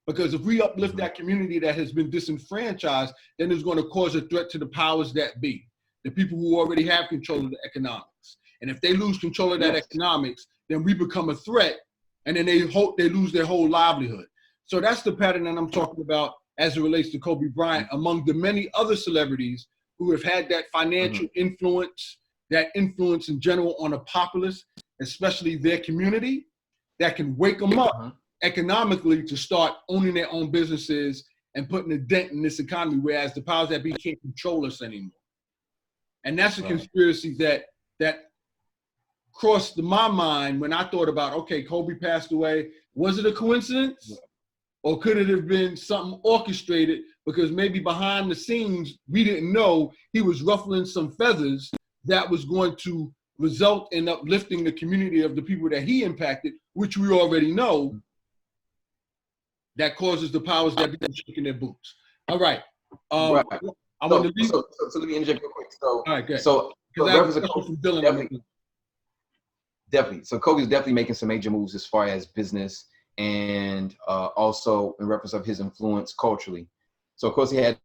Because if we uplift that community that has been disenfranchised, then it's going to cause a threat to the powers that be, the people who already have control of the economics. And if they lose control of that economics, then we become a threat, and then they lose their whole livelihood. So that's the pattern that I'm talking about as it relates to Kobe Bryant, among the many other celebrities who have had that financial influence, that influence in general on a populace, especially their community, that can wake them up economically to start owning their own businesses and putting a dent in this economy, whereas the powers that be can't control us anymore. And that's a conspiracy that crossed my mind when I thought about, okay, Kobe passed away. Was it a coincidence? Or could it have been something orchestrated because maybe behind the scenes, we didn't know he was ruffling some feathers that was going to result in uplifting the community of the people that he impacted, which we already know that causes the powers that be shaking their boots. All right. I want to leave. So let me interject real quick. So, all right, good. So definitely. So Kobe's definitely making some major moves as far as business and also in reference of his influence culturally. So of course he had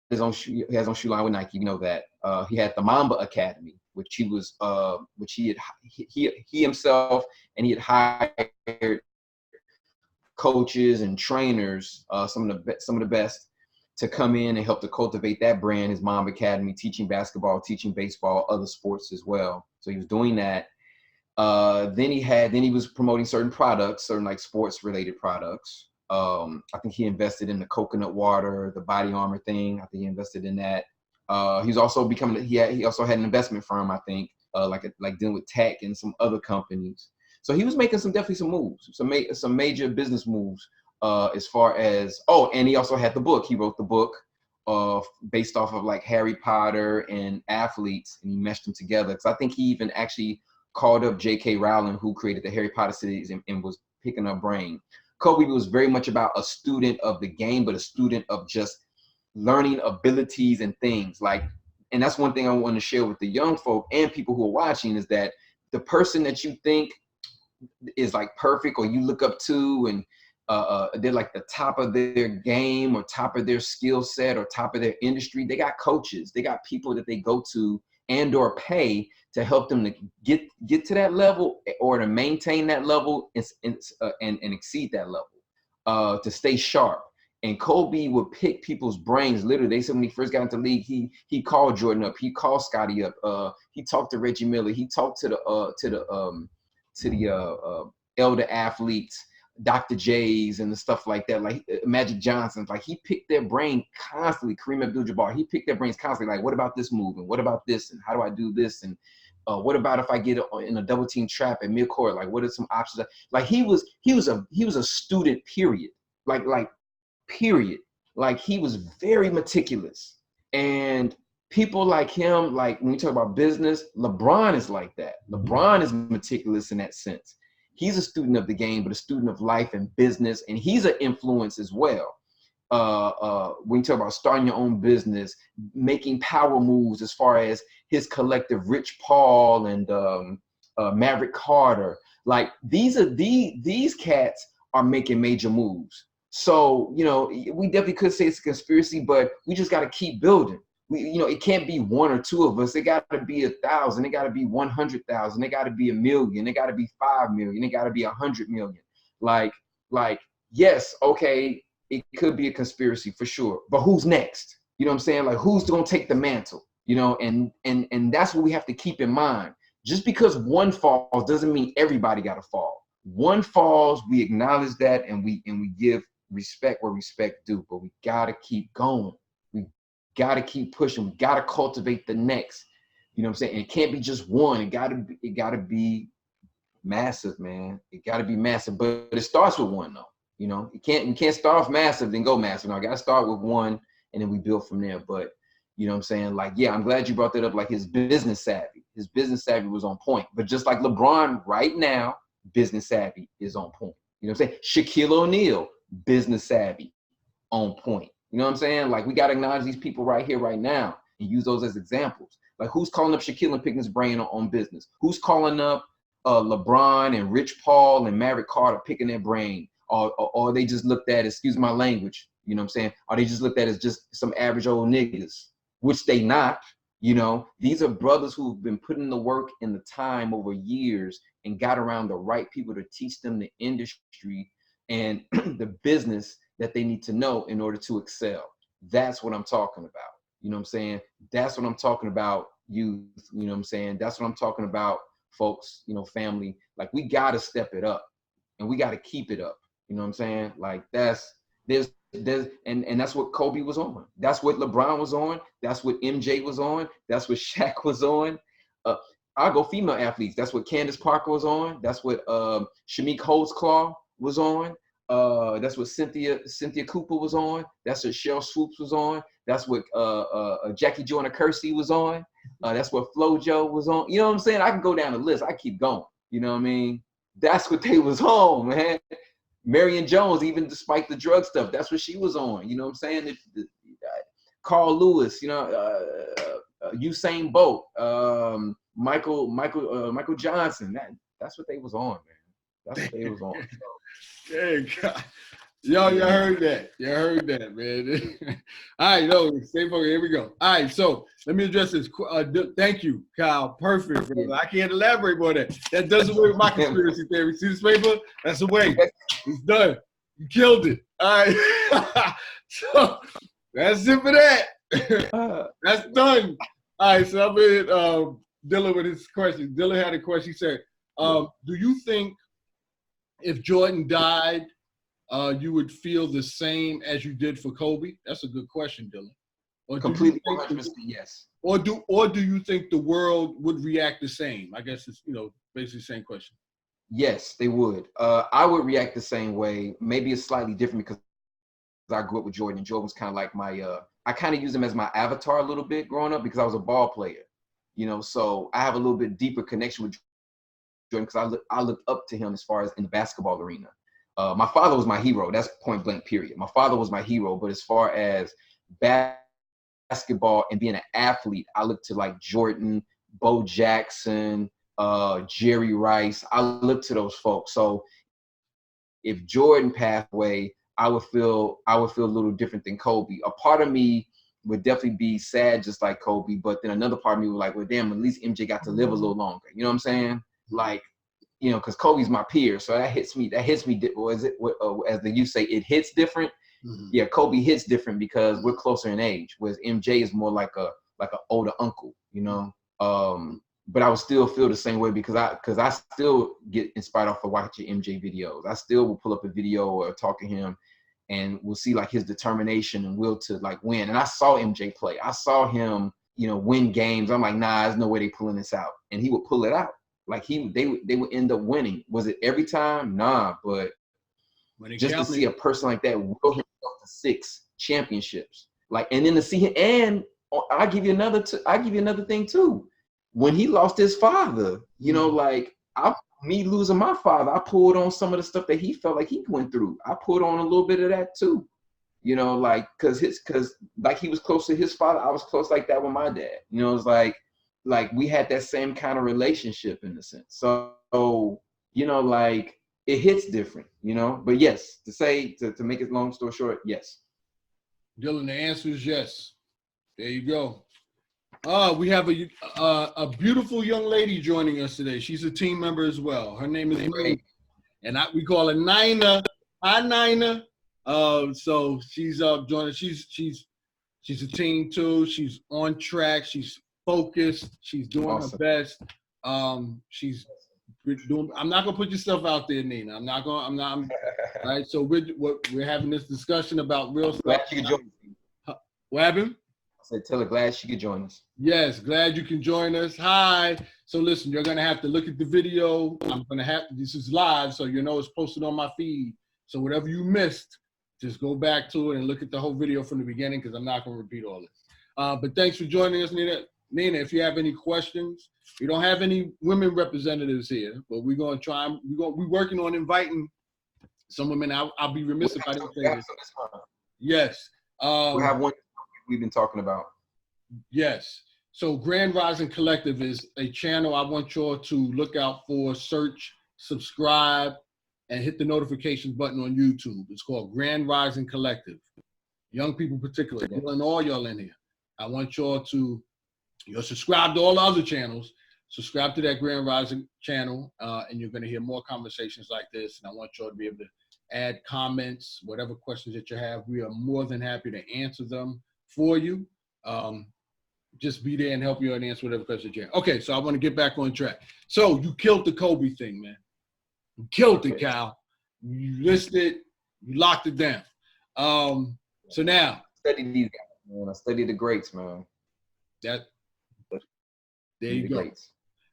his own shoe line with Nike. You know that. He had the Mamba Academy, which he himself, and he had hired coaches and trainers, some of the best, to come in and help to cultivate that brand, his Mom Academy, teaching basketball, teaching baseball, other sports as well. So he was doing that. Then he was promoting certain products, certain like sports related products. I think he invested in the coconut water, the body armor thing. I think he invested in that. He's also he also had an investment firm, I think, like dealing with tech and some other companies. So he was making definitely some moves, some major business moves, as far as, and he also had the book. He wrote the book based off of like Harry Potter and athletes, and he meshed them together. Because I think he even actually called up J.K. Rowling, who created the Harry Potter series, and was picking her brain. Kobe was very much about a student of the game, but a student of just learning abilities and things. And that's one thing I want to share with the young folk and people who are watching, is that the person that you think is like perfect, or you look up to, and they're like the top of their game, or top of their skill set, or top of their industry, they got coaches, they got people that they go to and or pay to help them to get to that level, or to maintain that level and exceed that level, to stay sharp. And Kobe would pick people's brains. Literally, they said when he first got into the league, he called Jordan up, he called Scottie up, he talked to Reggie Miller, he talked to the elder athletes, Dr. J's and the stuff like that, like Magic Johnson. Like, he picked their brain constantly. Kareem Abdul-Jabbar, he picked their brains constantly. Like, what about this move? And what about this? And how do I do this? And what about if I get in a double team trap at midcourt? Like, what are some options? Like, he was a student, period. Like period. Like, he was very meticulous. And people like him, like when we talk about business, LeBron is like that. LeBron is meticulous in that sense. He's a student of the game, but a student of life and business, and he's an influence as well. When you talk about starting your own business, making power moves, as far as his collective, Rich Paul and Maverick Carter, like these cats are making major moves. So, we definitely could say it's a conspiracy, but we just got to keep building. It can't be one or two of us. It got to be 1,000. It got to be 100,000. It got to be 1 million. It got to be 5 million. It got to be 100 million. Like, yes, okay, it could be a conspiracy for sure. But who's next? You know what I'm saying? Like, who's going to take the mantle? And that's what we have to keep in mind. Just because one falls doesn't mean everybody got to fall. One falls, we acknowledge that, and we give respect where respect due. But we got to keep going. Got to keep pushing. We got to cultivate the next. You know what I'm saying? And it can't be just one. It got to be massive, man. It got to be massive. But it starts with one, though. We can't start off massive then go massive. No, I got to start with one, and then we build from there. But you know what I'm saying? Like, yeah, I'm glad you brought that up. Like, his business savvy was on point. But just like LeBron right now, business savvy is on point. You know what I'm saying? Shaquille O'Neal, business savvy, on point. You know what I'm saying? Like, we got to acknowledge these people right here, right now, and use those as examples. Like, who's calling up Shaquille and picking his brain on business? Who's calling up LeBron and Rich Paul and Maverick Carter picking their brain? Or they just looked at, excuse my language, you know what I'm saying? Or they just looked at as just some average old niggas, which they not. These are brothers who've been putting the work and the time over years and got around the right people to teach them the industry and the business that they need to know in order to excel. That's what I'm talking about. You know what I'm saying? That's what I'm talking about, youth. You know what I'm saying? That's what I'm talking about, folks, family. Like, we got to step it up, and we got to keep it up. You know what I'm saying? Like, and that's what Kobe was on. That's what LeBron was on. That's what MJ was on. That's what Shaq was on. I'll go female athletes. That's what Candace Parker was on. That's what Shamik Holdsclaw was on. That's what Cynthia Cooper was on. That's what Cheryl Swoops was on. That's what Jackie Joyner Kersey was on. That's what FloJo was on. You know what I'm saying? I can go down the list. I keep going. You know what I mean? That's what they was on, man. Marion Jones, even despite the drug stuff, that's what she was on. You know what I'm saying? Carl Lewis, Usain Bolt, Michael Johnson. That's what they was on, man. That's what they was on. Hey, God. Yo, you heard that. You heard that, man. All right, no, stay focused. Here we go. All right, so let me address this. Thank you, Kyle. Perfect. Brother. I can't elaborate more than that. That does away with my conspiracy theory. See this paper? That's away. It's done. You killed it. All right. So that's it for that. That's done. All right, so I'm in Dylan with his question. Dylan had a question. He said, do you think if Jordan died, you would feel the same as you did for Kobe? That's a good question, Dylan. Or Completely 100% yes. Or do you think the world would react the same? I guess it's basically the same question. Yes, they would. I would react the same way. Maybe it's slightly different because I grew up with Jordan, and Jordan was kind of like my. I kind of used him as my avatar a little bit growing up because I was a ball player, So I have a little bit deeper connection with Jordan because I looked up to him as far as in the basketball arena. My father was my hero. That's point blank, period. My father was my hero. But as far as basketball and being an athlete, I look to like Jordan, Bo Jackson, Jerry Rice. I look to those folks. So if Jordan passed away, I would feel a little different than Kobe. A part of me would definitely be sad, just like Kobe. But then another part of me was like, well, damn, at least MJ got to live a little longer. You know what I'm saying? Like, because Kobe's my peer, so that hits me. As the youth say, it hits different. Mm-hmm. Yeah, Kobe hits different because we're closer in age, whereas MJ is more like an older uncle, But I would still feel the same way because I still get inspired off of watching MJ videos. I still will pull up a video or talk to him, and we'll see like his determination and will to like win. And I saw MJ play. I saw him, win games. I'm like, nah, there's no way they pulling this out, and he would pull it out. Like they would end up winning. Was it every time? Nah, but just to see a person like that will himself to 6 championships, like, and then to see him, and I'll give you another thing too. When he lost his father, me losing my father, I pulled on some of the stuff that he felt like he went through. I pulled on a little bit of that too, because he was close to his father, I was close like that with my dad. It's like we had that same kind of relationship in a sense. So, it hits different, But yes, to make it long story short, yes. Dylan, the answer is yes. There you go. We have a beautiful young lady joining us today. She's a team member as well. Her name is Nina, and we call her Nina. Hi, Nina. So she's joining. She's a team too. She's on track. She's focused. She's doing her best. She's doing. I'm not gonna put yourself out there, Nina. I'm not. All right. So we're having this discussion about real stuff. Glad you could join us. What happened? I said, tell her glad she could join us. Yes, glad you can join us. Hi. So listen, you're gonna have to look at the video. This is live, so it's posted on my feed. So whatever you missed, just go back to it and look at the whole video from the beginning because I'm not gonna repeat all this. But thanks for joining us, Nina. Nina, if you have any questions, we don't have any women representatives here, but we're gonna try. We're working on inviting some women. I'll be remiss if I didn't say this. Yes. We have one we've been talking about. Yes. So Grand Rising Collective is a channel I want y'all to look out for, search, subscribe, and hit the notifications button on YouTube. It's called Grand Rising Collective. Young people particularly, and all y'all in here. I want y'all to subscribe to all the other channels. Subscribe to that Grand Rising channel, and you're going to hear more conversations like this. And I want y'all to be able to add comments, whatever questions that you have. We are more than happy to answer them for you. Just be there and help you and answer whatever questions you have. Okay, so I want to get back on track. So you killed the Kobe thing, man. You killed it, Cal. You listed, you locked it down. So now. Study these guys, man. I study the greats, man. There you go. Greats.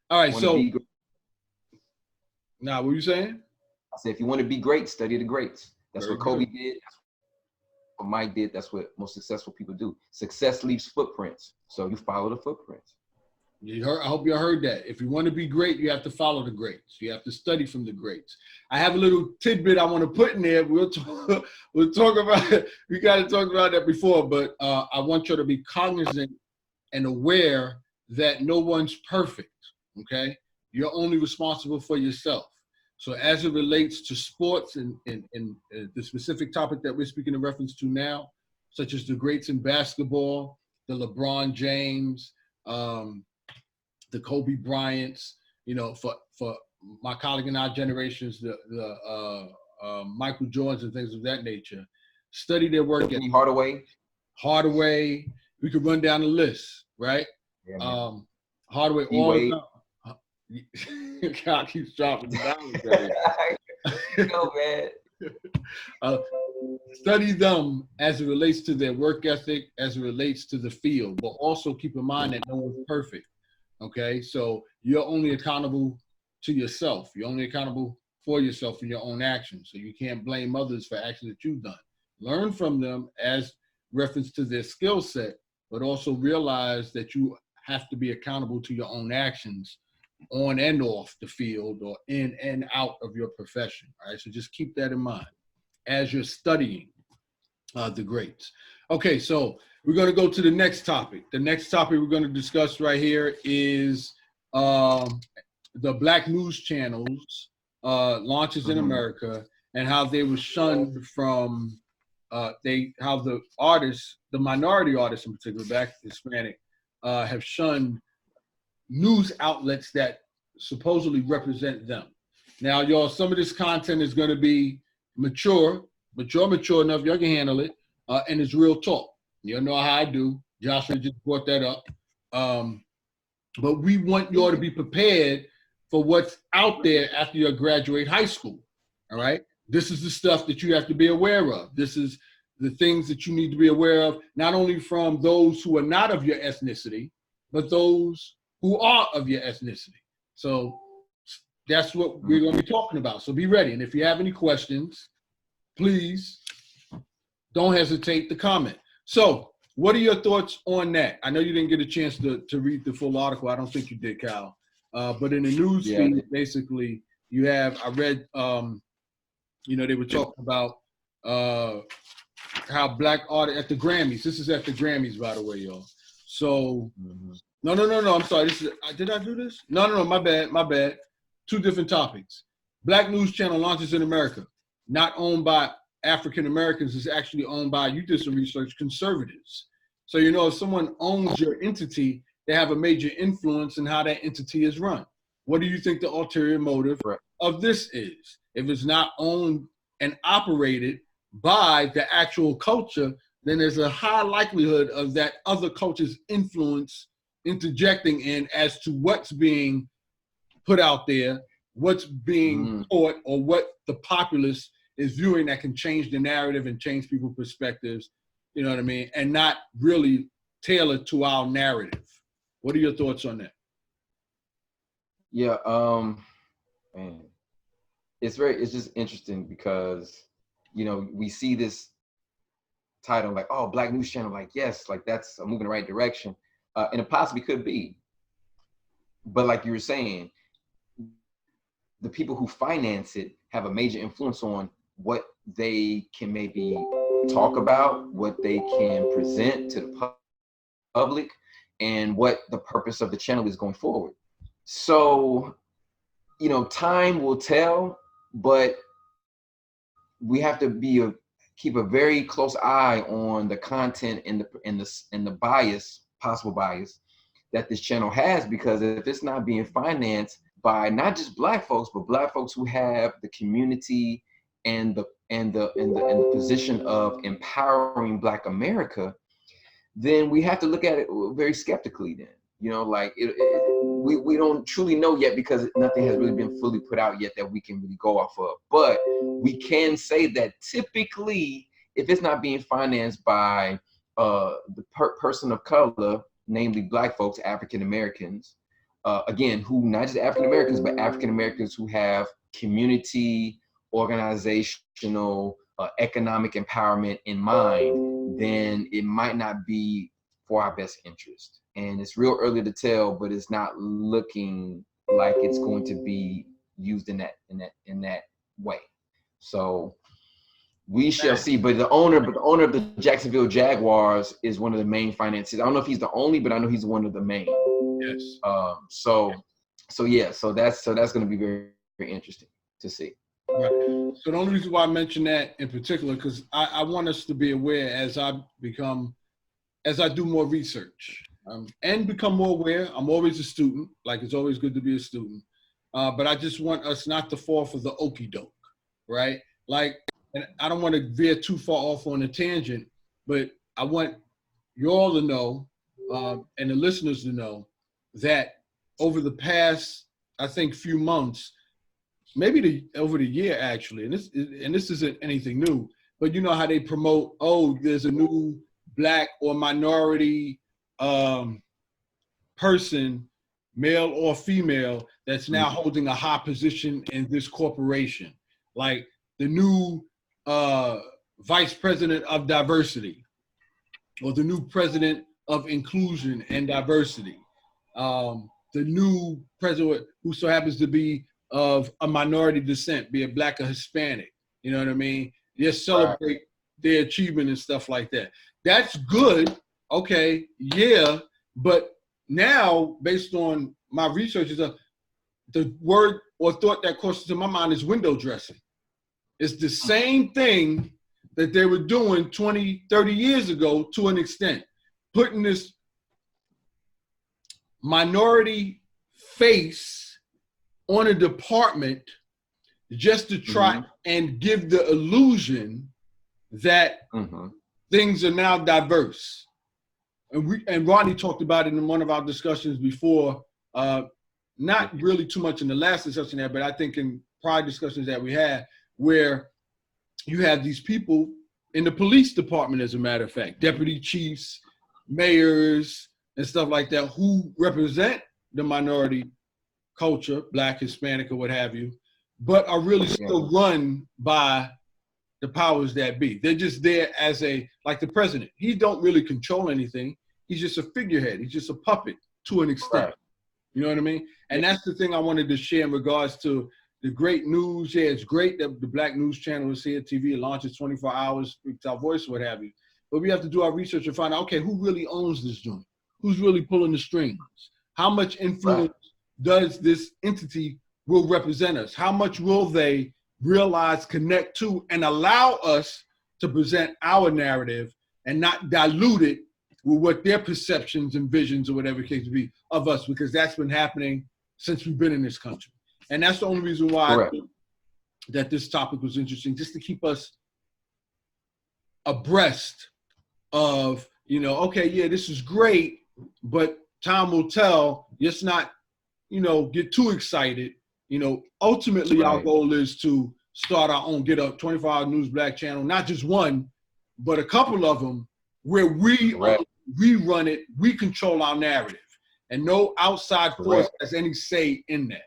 All right, so. Now, what were you saying? I said, if you want to be great, study the greats. That's what Kobe did. That's what Mike did. That's what most successful people do. Success leaves footprints. So you follow the footprints. I hope you heard that. If you want to be great, you have to follow the greats. You have to study from the greats. I have a little tidbit I want to put in there. We'll talk about it. We got to talk about that before, but I want you to be cognizant and aware that no one's perfect, okay? You're only responsible for yourself. So as it relates to sports and the specific topic that we're speaking in reference to now, such as the greats in basketball, the LeBron James, the Kobe Bryants, you know, for my colleague in our generations, the Michael Jordans and things of that nature, study their work. Hardaway, we could run down the list, right? Yeah, Hardaway, all the time. God keeps dropping the dollars. Man. Study them as it relates to their work ethic, as it relates to the field, but also keep in mind that no one's perfect. Okay, so you're only accountable to yourself. You're only accountable for yourself and your own actions. So you can't blame others for actions that you've done. Learn from them as reference to their skill set, but also realize that you have to be accountable to your own actions on and off the field or in and out of your profession. All right, so just keep that in mind as you're studying the greats. Okay, so we're going to go to the next topic. The next topic we're going to discuss right here is the Black news channels launches in America and how they were shunned from how the artists, the minority artists in particular, Black, Hispanic, have shunned news outlets that supposedly represent them. Now, y'all, some of this content is going to be mature enough, y'all can handle it, and it's real talk. You know how I do. Joshua just brought that up. But we want y'all to be prepared for what's out there after you graduate high school, all right? This is the stuff that you have to be aware of. This is the things that you need to be aware of, not only from those who are not of your ethnicity, but those who are of your ethnicity. So that's what we're going to be talking about. So be ready. And if you have any questions, please don't hesitate to comment. So what are your thoughts on that? I know you didn't get a chance to read the full article. I don't think you did, Kyle. But in the news feed, basically, you have, I read, you know, they were talking about how Black artists at the Grammys. This is at the Grammys, by the way, y'all. So, no, I'm sorry. This is, did I do this? No, my bad. Two different topics. Black news channel launches in America, not owned by African Americans, is actually owned by, you did some research, conservatives. So, you know, if someone owns your entity, they have a major influence in how that entity is run. What do you think the ulterior motive of this is? If it's not owned and operated by the actual culture, then there's a high likelihood of that other culture's influence interjecting in as to what's being put out there, what's being taught, or what the populace is viewing that can change the narrative and change people's perspectives, you know what I mean, and not really tailored to our narrative. What are your thoughts on that? Yeah, man, it's just interesting because, you know, we see this title like, oh, Black news channel, like, yes, like that's a move in the right direction, and it possibly could be, but like you were saying, the people who finance it have a major influence on what they can maybe talk about, what they can present to the public, and what the purpose of the channel is going forward. So, you know, time will tell, but we have to keep a very close eye on the content and the bias, possible bias, that this channel has, because if it's not being financed by not just Black folks, but Black folks who have the community and the position of empowering Black America, then we have to look at it very skeptically. Then, you know, like we don't truly know yet because nothing has really been fully put out yet that we can really go off of. But we can say that typically, if it's not being financed by the person of color, namely Black folks, African Americans, again, who not just African Americans, but African Americans who have community, organizational, economic empowerment in mind, then it might not be for our best interest. And it's real early to tell, but it's not looking like it's going to be used in that way. So we shall see. But the owner of the Jacksonville Jaguars is one of the main financiers. I don't know if he's the only, but I know he's one of the main. Yes. So that's going to be very, very interesting. to see. Right. So the only reason why I mention that in particular, because I want us to be aware as I do more research and become more aware. I'm always a student. Like, it's always good to be a student. But I just want us not to fall for the okie doke, right? Like, and I don't want to veer too far off on a tangent, but I want you all to know, and the listeners to know, that over the past, I think, few months, maybe over the year actually, and this isn't anything new, but you know how they promote, oh, there's a new Black or minority person, male or female, that's now holding a high position in this corporation, like the new vice president of diversity, or the new president of inclusion and diversity, the new president who so happens to be of a minority descent, be it Black or Hispanic, you know what I mean? Just celebrate their achievement and stuff like that. That's good, okay, yeah, but now, based on my research, the word or thought that crosses to my mind is window dressing. It's the same thing that they were doing 20, 30 years ago to an extent, putting this minority face on a department just to try and give the illusion that things are now diverse. And Rodney talked about it in one of our discussions before, not really too much in the last discussion there, but I think in prior discussions that we had, where you have these people in the police department, as a matter of fact, deputy chiefs, mayors, and stuff like that, who represent the minority culture, Black, Hispanic, or what have you, but are really still run by the powers that be. They're just there as like the president. He don't really control anything. He's just a figurehead. He's just a puppet to an extent. Right. You know what I mean? And that's the thing I wanted to share in regards to the great news. Yeah, it's great that the Black News Channel is here, TV. It launches 24 hours, speaks our voice, what have you. But we have to do our research and find out, okay, who really owns this joint? Who's really pulling the strings? How much influence does this entity will represent us? How much will they realize, connect to, and allow us to present our narrative and not dilute it with what their perceptions and visions or whatever the case may be of us, because that's been happening since we've been in this country. And that's the only reason why I think that this topic was interesting, just to keep us abreast of, you know, okay, yeah, this is great, but time will tell. Let's not, you know, get too excited. You know, ultimately our goal is to start our own Get Up 24-hour News Black channel, not just one, but a couple of them, where we run it, we control our narrative, and no outside force has any say in that.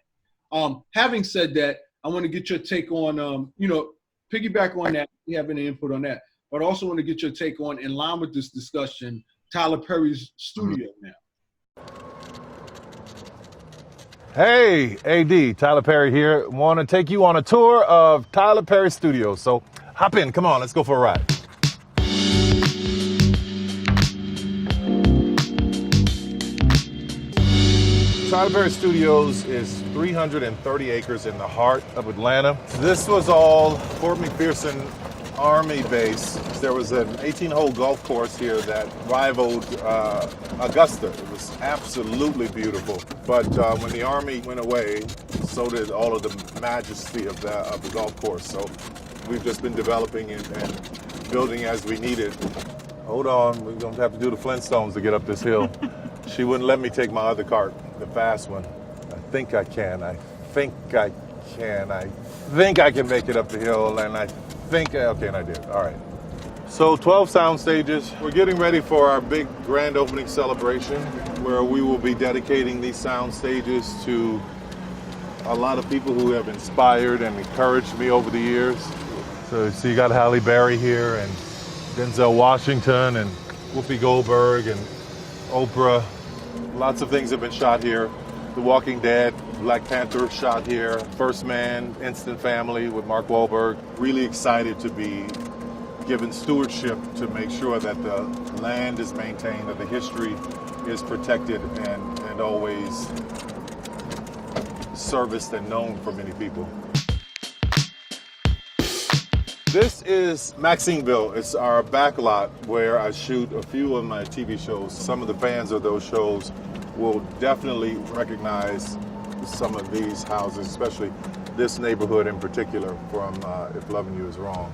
Having said that, I want to get your take on, you know, piggyback on that, you have any input on that, but I also want to get your take on, in line with this discussion, Tyler Perry's studio now. Hey, AD, Tyler Perry here. Want to take you on a tour of Tyler Perry Studios. So hop in, come on, let's go for a ride. Tyler Perry Studios is 330 acres in the heart of Atlanta. This was all Fort McPherson Army base. There was an 18-hole golf course here that rivaled Augusta. It was absolutely beautiful. But when the Army went away, so did all of the majesty of the golf course. So we've just been developing and building as we need it. Hold on, we're gonna have to do the Flintstones to get up this hill. She wouldn't let me take my other cart, the fast one. I think I can make it up the hill, and okay, and I did, all right. So 12 sound stages. We're getting ready for our big grand opening celebration, where we will be dedicating these sound stages to a lot of people who have inspired and encouraged me over the years. So you got Halle Berry here, and Denzel Washington, and Whoopi Goldberg, and Oprah. Lots of things have been shot here. The Walking Dead, Black Panther shot here. First Man, Instant Family with Mark Wahlberg. Really excited to be given stewardship to make sure that the land is maintained, that the history is protected and always serviced and known for many people. This is Maximeville. It's our back lot where I shoot a few of my TV shows. Some of the fans of those shows will definitely recognize some of these houses, especially this neighborhood in particular from If Loving You Is Wrong.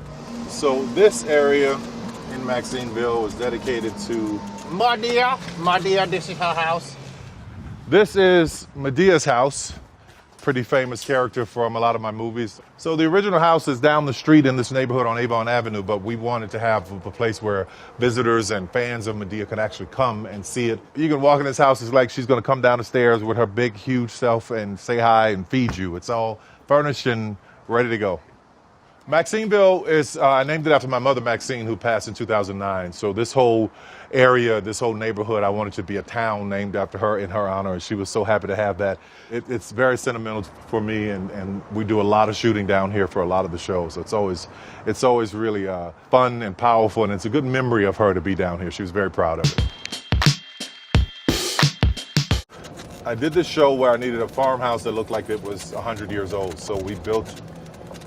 So this area in Maximeville is dedicated to Madea. Madea, this is her house. This is Medea's house, pretty famous character from a lot of my movies. So the original house is down the street in this neighborhood on Avon Avenue, but we wanted to have a place where visitors and fans of Medea could actually come and see it. You can walk in this house, it's like she's gonna come down the stairs with her big, huge self and say hi and feed you. It's all furnished and ready to go. Maximeville is, I named it after my mother, Maxine, who passed in 2009. So this whole area, this whole neighborhood, I wanted to be a town named after her in her honor. And she was so happy to have that. It's very sentimental for me, and we do a lot of shooting down here for a lot of the shows. So it's always really fun and powerful, and it's a good memory of her to be down here. She was very proud of it. I did this show where I needed a farmhouse that looked like it was 100 years old. So we built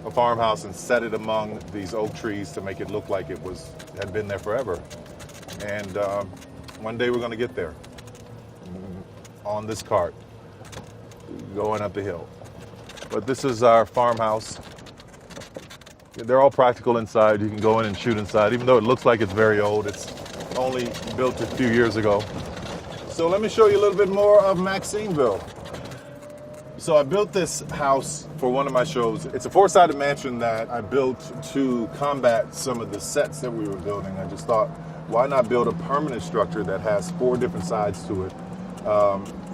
a farmhouse and set it among these oak trees to make it look like it had been there forever. And one day we're gonna get there on this cart, going up the hill. But this is our farmhouse. They're all practical inside. You can go in and shoot inside, even though it looks like it's very old. It's only built a few years ago. So let me show you a little bit more of Maximeville. So I built this house for one of my shows. It's a four-sided mansion that I built to combat some of the sets that we were building. I just thought, why not build a permanent structure that has 4 different sides to it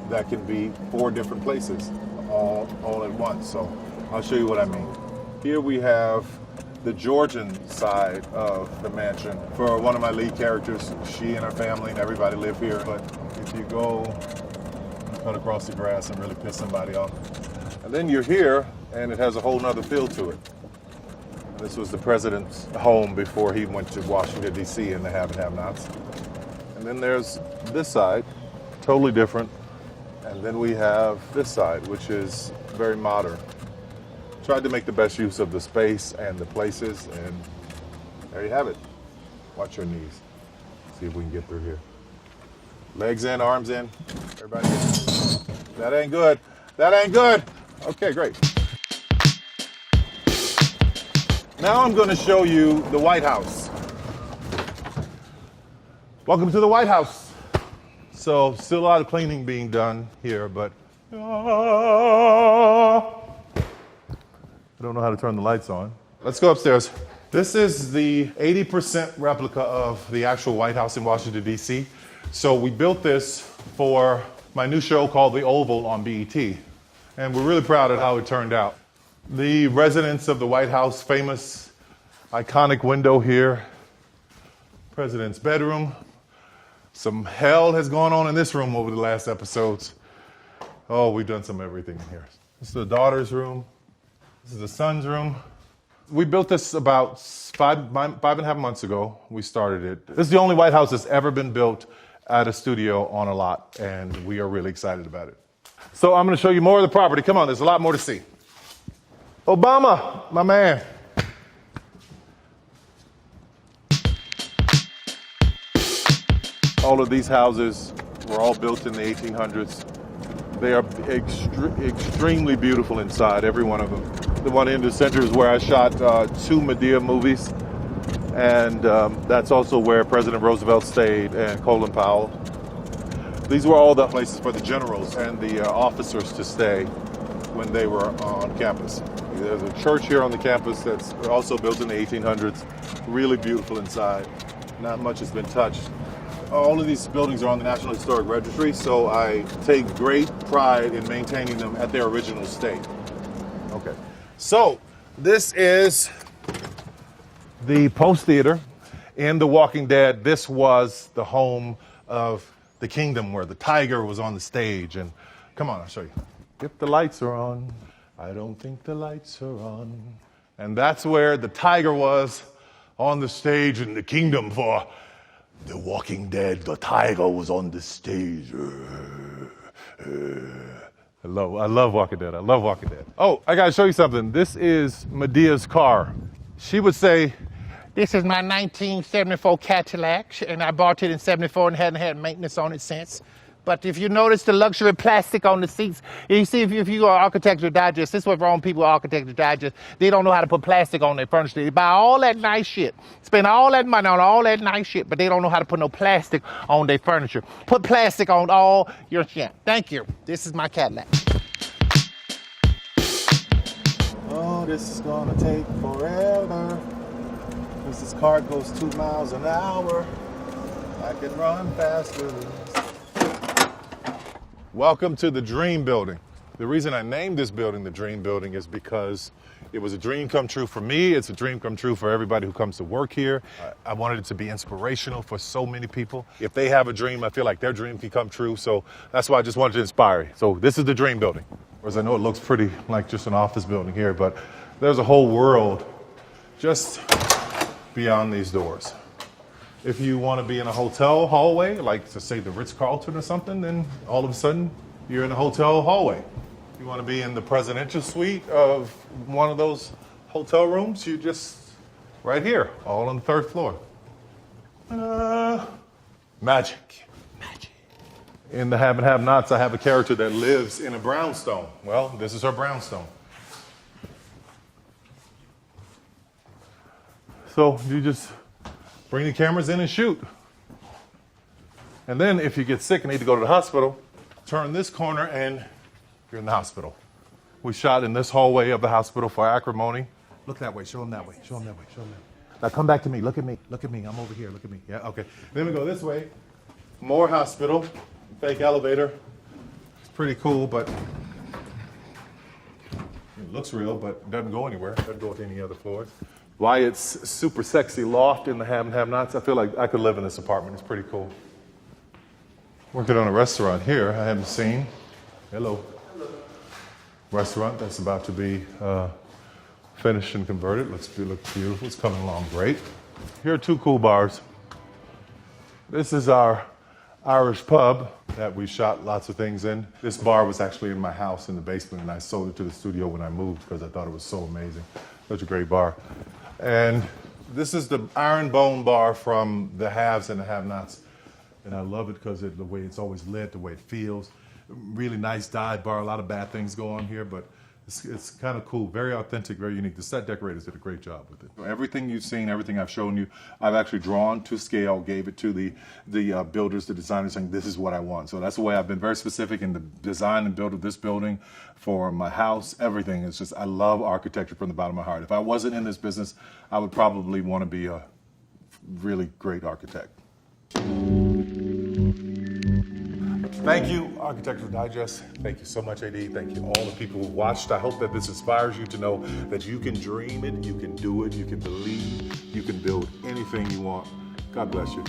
that can be 4 different places all at once. So I'll show you what I mean. Here we have the Georgian side of the mansion. For one of my lead characters, she and her family and everybody live here. But if you go cut across the grass and really piss somebody off. And then you're here, and it has a whole nother feel to it. And this was the president's home before he went to Washington, D.C. and the have and have-nots. And then there's this side, totally different. And then we have this side, which is very modern. Tried to make the best use of the space and the places, and there you have it. Watch your knees. See if we can get through here. Legs in, arms in. Everybody get it. That ain't good. That ain't good. Okay, great. Now I'm going to show you the White House. Welcome to the White House. So still a lot of cleaning being done here, but I don't know how to turn the lights on. Let's go upstairs. This is the 80% replica of the actual White House in Washington, D.C. So we built this for my new show called The Oval on BET. And we're really proud of how it turned out. The residents of the White House, famous, iconic window here. President's bedroom. Some hell has gone on in this room over the last episodes. Oh, we've done some everything in here. This is the daughter's room. This is the son's room. We built this about five and a half months ago. We started it. This is the only White House that's ever been built at a studio on a lot, and we are really excited about it. So I'm going to show you more of the property. Come on, there's a lot more to see. Obama, my man. All of these houses were all built in the 1800s. They are extremely beautiful inside, every one of them. The one in the center is where I shot 2 Medea movies. And that's also where President Roosevelt stayed and Colin Powell. These were all the places for the generals and the officers to stay when they were on campus. There's a church here on the campus that's also built in the 1800s. Really beautiful inside. Not much has been touched. All of these buildings are on the National Historic Registry, so I take great pride in maintaining them at their original state. Okay, so this is the Post Theater. In The Walking Dead, this was the home of the kingdom where the tiger was on the stage. And come on, I'll show you. If the lights are on, I don't think the lights are on. And that's where the tiger was on the stage in the kingdom for The Walking Dead. The tiger was on the stage. I love Walking Dead. I love Walking Dead. Oh, I gotta show you something. This is Medea's car. she would say, This is my 1974 Cadillac, and I bought it in 74 and hadn't had maintenance on it since. But if you notice the luxury plastic on the seats, you see if you go to Architectural Digest, this is what's wrong with people with Architectural Digest. They don't know how to put plastic on their furniture. They buy all that nice shit, spend all that money on all that nice shit, but they don't know how to put no plastic on their furniture. Put plastic on all your shit. Thank you. This is my Cadillac. oh, this is gonna take forever. Because this car goes 2 miles an hour. I can run faster. Welcome to the Dream Building. The reason I named this building the Dream Building is because it was a dream come true for me. It's a dream come true for everybody who comes to work here. I wanted it to be inspirational for so many people. If they have a dream, I feel like their dream can come true. So that's why I just wanted to inspire you. So this is the Dream Building. Whereas I know it looks pretty like just an office building here, but there's a whole world just beyond these doors. If you want to be in a hotel hallway, like to say the Ritz-Carlton or something, then all of a sudden you're in a hotel hallway. You want to be in the presidential suite of one of those hotel rooms, you just right here, all on the 3rd floor. Magic. In the Have and Have Nots, I have a character that lives in a brownstone. Well, this is her brownstone. So you just bring the cameras in and shoot. And then if you get sick and need to go to the hospital, turn this corner and you're in the hospital. We shot in this hallway of the hospital for acrimony. Look that way, show them that way, show them that way, show them that way. Now come back to me, look at me, I'm over here, look at me. Yeah, okay. Then we go this way, more hospital, fake elevator. It's pretty cool, but it looks real, but doesn't go anywhere. Doesn't go to any other floors. Wyatt's super sexy loft in the Have and Have Nots. I feel like I could live in this apartment. It's pretty cool. Working on a restaurant here I haven't seen. Hello. Restaurant that's about to be finished and converted. Looks beautiful. It's coming along great. Here are 2 cool bars. This is our Irish pub that we shot lots of things in. This bar was actually in my house in the basement, and I sold it to the studio when I moved because I thought it was so amazing. Such a great bar. And this is the Iron Bone bar from the Haves and the Have-Nots. And I love it because the way it's always lit, the way it feels. Really nice dive bar. A lot of bad things go on here, but it's kind of cool. Very authentic, very unique. The set decorators did a great job with it. Everything you've seen, everything I've shown you, I've actually drawn to scale, gave it to the builders, the designers, saying this is what I want. So that's the way I've been very specific in the design and build of this building for my house. Everything is just, I love architecture from the bottom of my heart. If I wasn't in this business, I would probably want to be a really great architect. Thank you, Architectural Digest. Thank you so much, AD. Thank you all the people who watched. I hope that this inspires you to know that you can dream it, you can do it, you can believe, you can build anything you want. God bless you.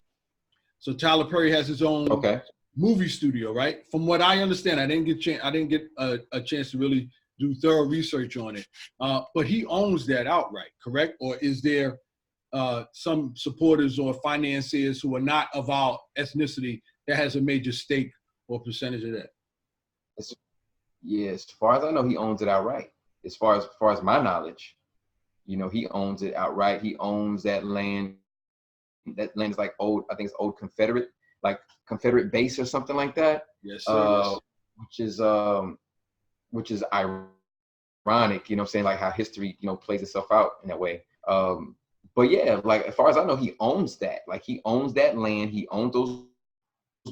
So Tyler Perry has his own movie studio, right? From what I understand, I didn't get a chance to really do thorough research on it, but he owns that outright, correct? Or is there some supporters or financiers who are not of our ethnicity that has a major stake or percentage of that? Yeah, as far as I know, he owns it outright. As far as my knowledge, he owns it outright. He owns that land. That land is like old, I think it's old Confederate base or something like that. Yes, sir. Which is ironic, saying like how history, plays itself out in that way. But yeah, like as far as I know, he owns that. Like he owns that land. He owns those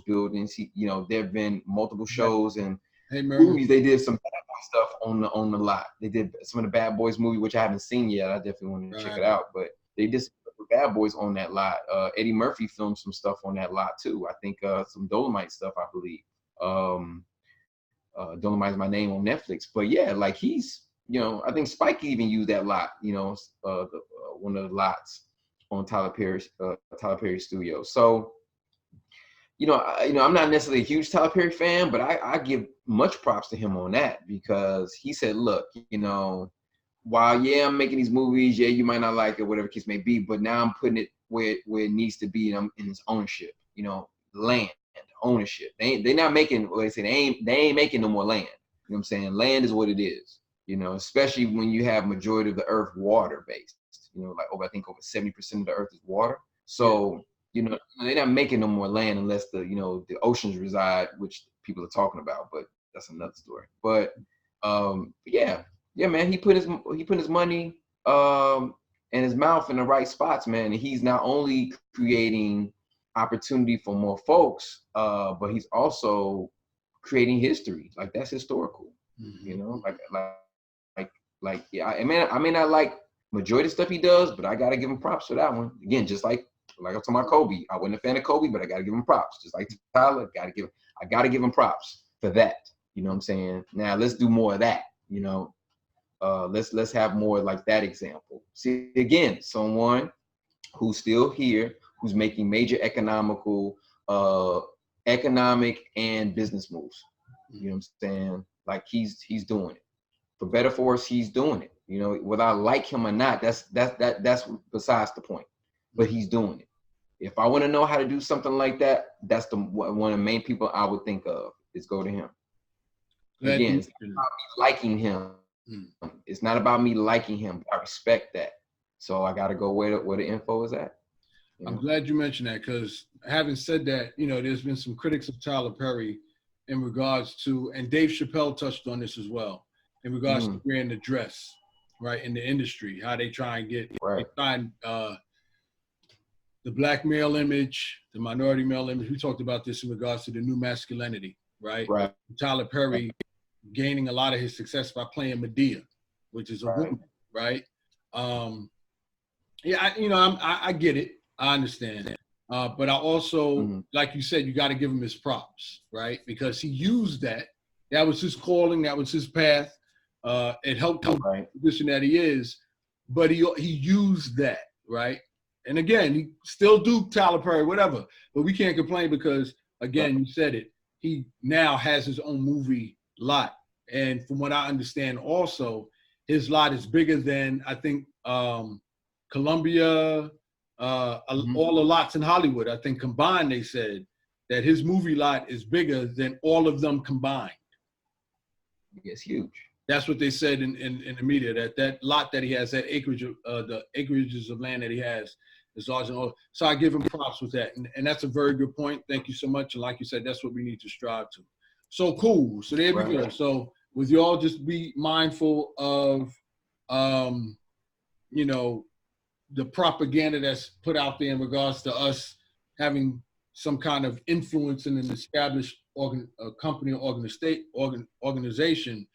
buildings. There have been multiple shows and movies. They did some bad boy stuff on the lot. They did some of the Bad Boys movie, which I haven't seen yet. I definitely want to check it out. But they did some Bad Boys on that lot. Eddie Murphy filmed some stuff on that lot too. I think some Dolomite stuff, I believe. Dolomite's My Name on Netflix. But yeah, like he's, I think Spike even used that lot. One of the lots on Tyler Perry studio. So. I'm not necessarily a huge Tyler Perry fan, but I give much props to him on that because he said, look, while, I'm making these movies, you might not like it, whatever the case may be, but now I'm putting it where it needs to be in its ownership, land, ownership. They're not making, they ain't making no more land. You know what I'm saying? Land is what it is, especially when you have majority of the earth water based. You know, like I think over 70% of the earth is water. So, you know, they're not making no more land unless the oceans reside, which people are talking about, but that's another story. But yeah, man, he put his money and his mouth in the right spots, man. And he's not only creating opportunity for more folks, but he's also creating history. Like, that's historical. You know, like yeah, I may not like majority of stuff he does, but I gotta give him props for that one. Again, just like I was talking about Kobe. I wasn't a fan of Kobe, but I gotta give him props. Just like Tyler, I gotta give him props for that. You know what I'm saying? Now let's do more of that. You know, let's have more like that example. See, again, someone who's still here, who's making major economic and business moves. You know what I'm saying? Like, he's doing it. For better for worse, he's doing it. You know, whether I like him or not, that's besides the point. But he's doing it. If I want to know how to do something like that, that's one of the main people I would think of is go to him. Again, it's not about me liking him. It's not about me liking him. I respect that. So I got to go where the info is at. I'm glad you mentioned that, because having said that, you know, there's been some critics of Tyler Perry in regards to, and Dave Chappelle touched on this as well, in regards to wearing the dress, right, in the industry, how they try and get the black male image, the minority male image. We talked about this in regards to the new masculinity, right? Right. Tyler Perry gaining a lot of his success by playing Medea, which is a woman, right? Yeah, I get it. I understand. But I also, like you said, you got to give him his props, right? Because he used that. That was his calling. That was his path. It helped him in the position that he is. But he used that, right? And again, he still do Tyler Perry, whatever. But we can't complain because, again, you said it. He now has his own movie lot. And from what I understand also, his lot is bigger than, I think, Columbia, all the lots in Hollywood. I think combined, they said that his movie lot is bigger than all of them combined. It's huge. That's what they said in the media, that lot that he has, that acreage, the acreages of land that he has is large. So I give him props with that. And that's a very good point. Thank you so much. And like you said, that's what we need to strive to. So cool. So there we go. So with y'all, just be mindful of, you know, the propaganda that's put out there in regards to us having some kind of influence in an established company or organization.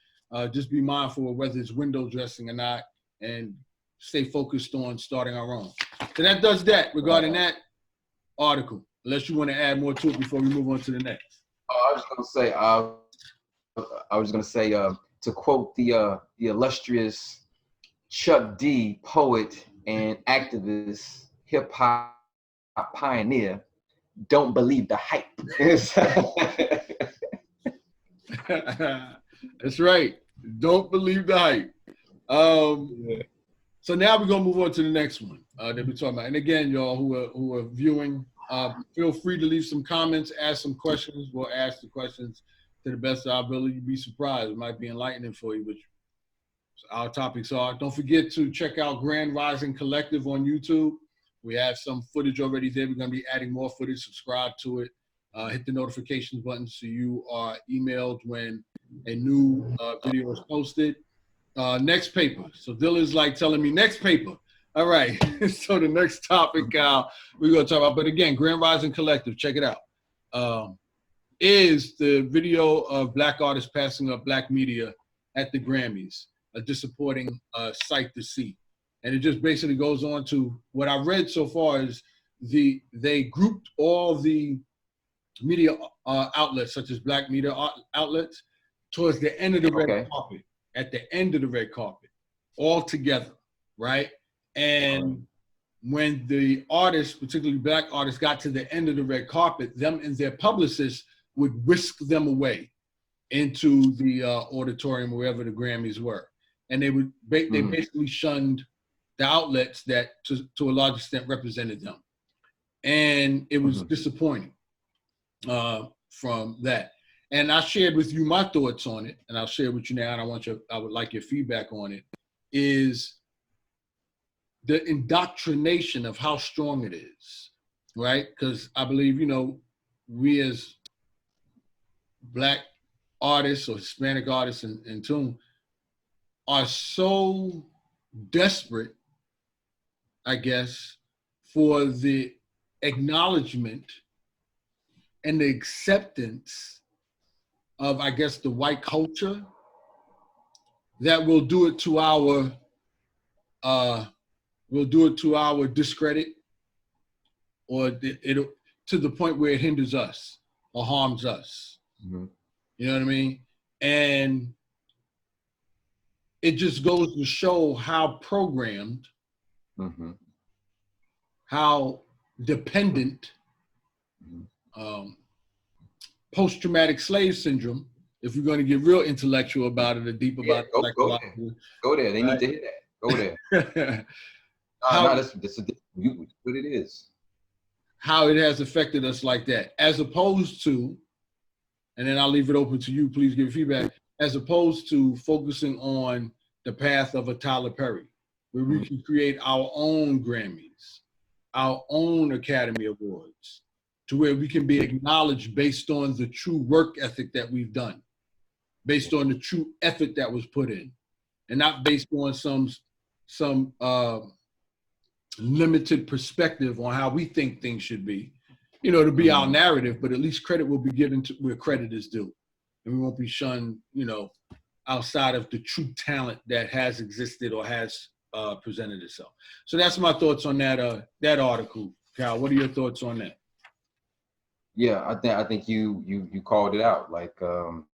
Just be mindful of whether it's window dressing or not, and stay focused on starting our own. So that does that regarding that article, unless you want to add more to it before we move on to the next. I was going to say, to quote the illustrious Chuck D, poet and activist, hip hop pioneer, don't believe the hype. That's right. Don't believe the hype. So now we're gonna move on to the next one that we're talking about. And again, y'all who are viewing, feel free to leave some comments, ask some questions. We'll ask the questions to the best of our ability. You'd be surprised. It might be enlightening for you, which our topics are. Don't forget to check out Grand Rising Collective on YouTube. We have some footage already there. We're gonna be adding more footage. Subscribe to it. Hit the notifications button so you are emailed when a new video is posted. Next paper. So Dylan's like telling me next paper. All right. So the next topic we're going to talk about, but again, Grand Rising Collective, check it out, is the video of Black artists passing up Black media at the Grammys, a disappointing sight to see. And it just basically goes on to what I read so far is they grouped all the media outlets, such as Black media outlets, towards the end of the red carpet, at the end of the red carpet, all together, right? And when the artists, particularly Black artists, got to the end of the red carpet, them and their publicists would whisk them away into the auditorium, wherever the Grammys were. And they would they basically shunned the outlets that, to a large extent, represented them. And it was disappointing from that. And I shared with you my thoughts on it, and I'll share with you now, and I would like your feedback on it, is the indoctrination of how strong it is, right? Because I believe, you know, we as Black artists or Hispanic artists in tune are so desperate, I guess, for the acknowledgement and the acceptance of, I guess, the white culture that will do it to our discredit, or it'll to the point where it hinders us or harms us. Mm-hmm. You know what I mean? And it just goes to show how programmed, Mm-hmm. how dependent post-traumatic slave syndrome, if we're going to get real intellectual about it or deep about it. Go there. They need to hear that. Go there. That's what it is. How it has affected us like that, as opposed to, and then I'll leave it open to you, please give feedback, as opposed to focusing on the path of a Tyler Perry, where we can create our own Grammys, our own Academy Awards, to where we can be acknowledged based on the true work ethic that we've done, based on the true effort that was put in, and not based on some limited perspective on how we think things should be. You know, to be our narrative, but at least credit will be given to where credit is due. And we won't be shunned, you know, outside of the true talent that has existed or has presented itself. So that's my thoughts on that article. Cal, what are your thoughts on that? Yeah, I think you called it out. Like, you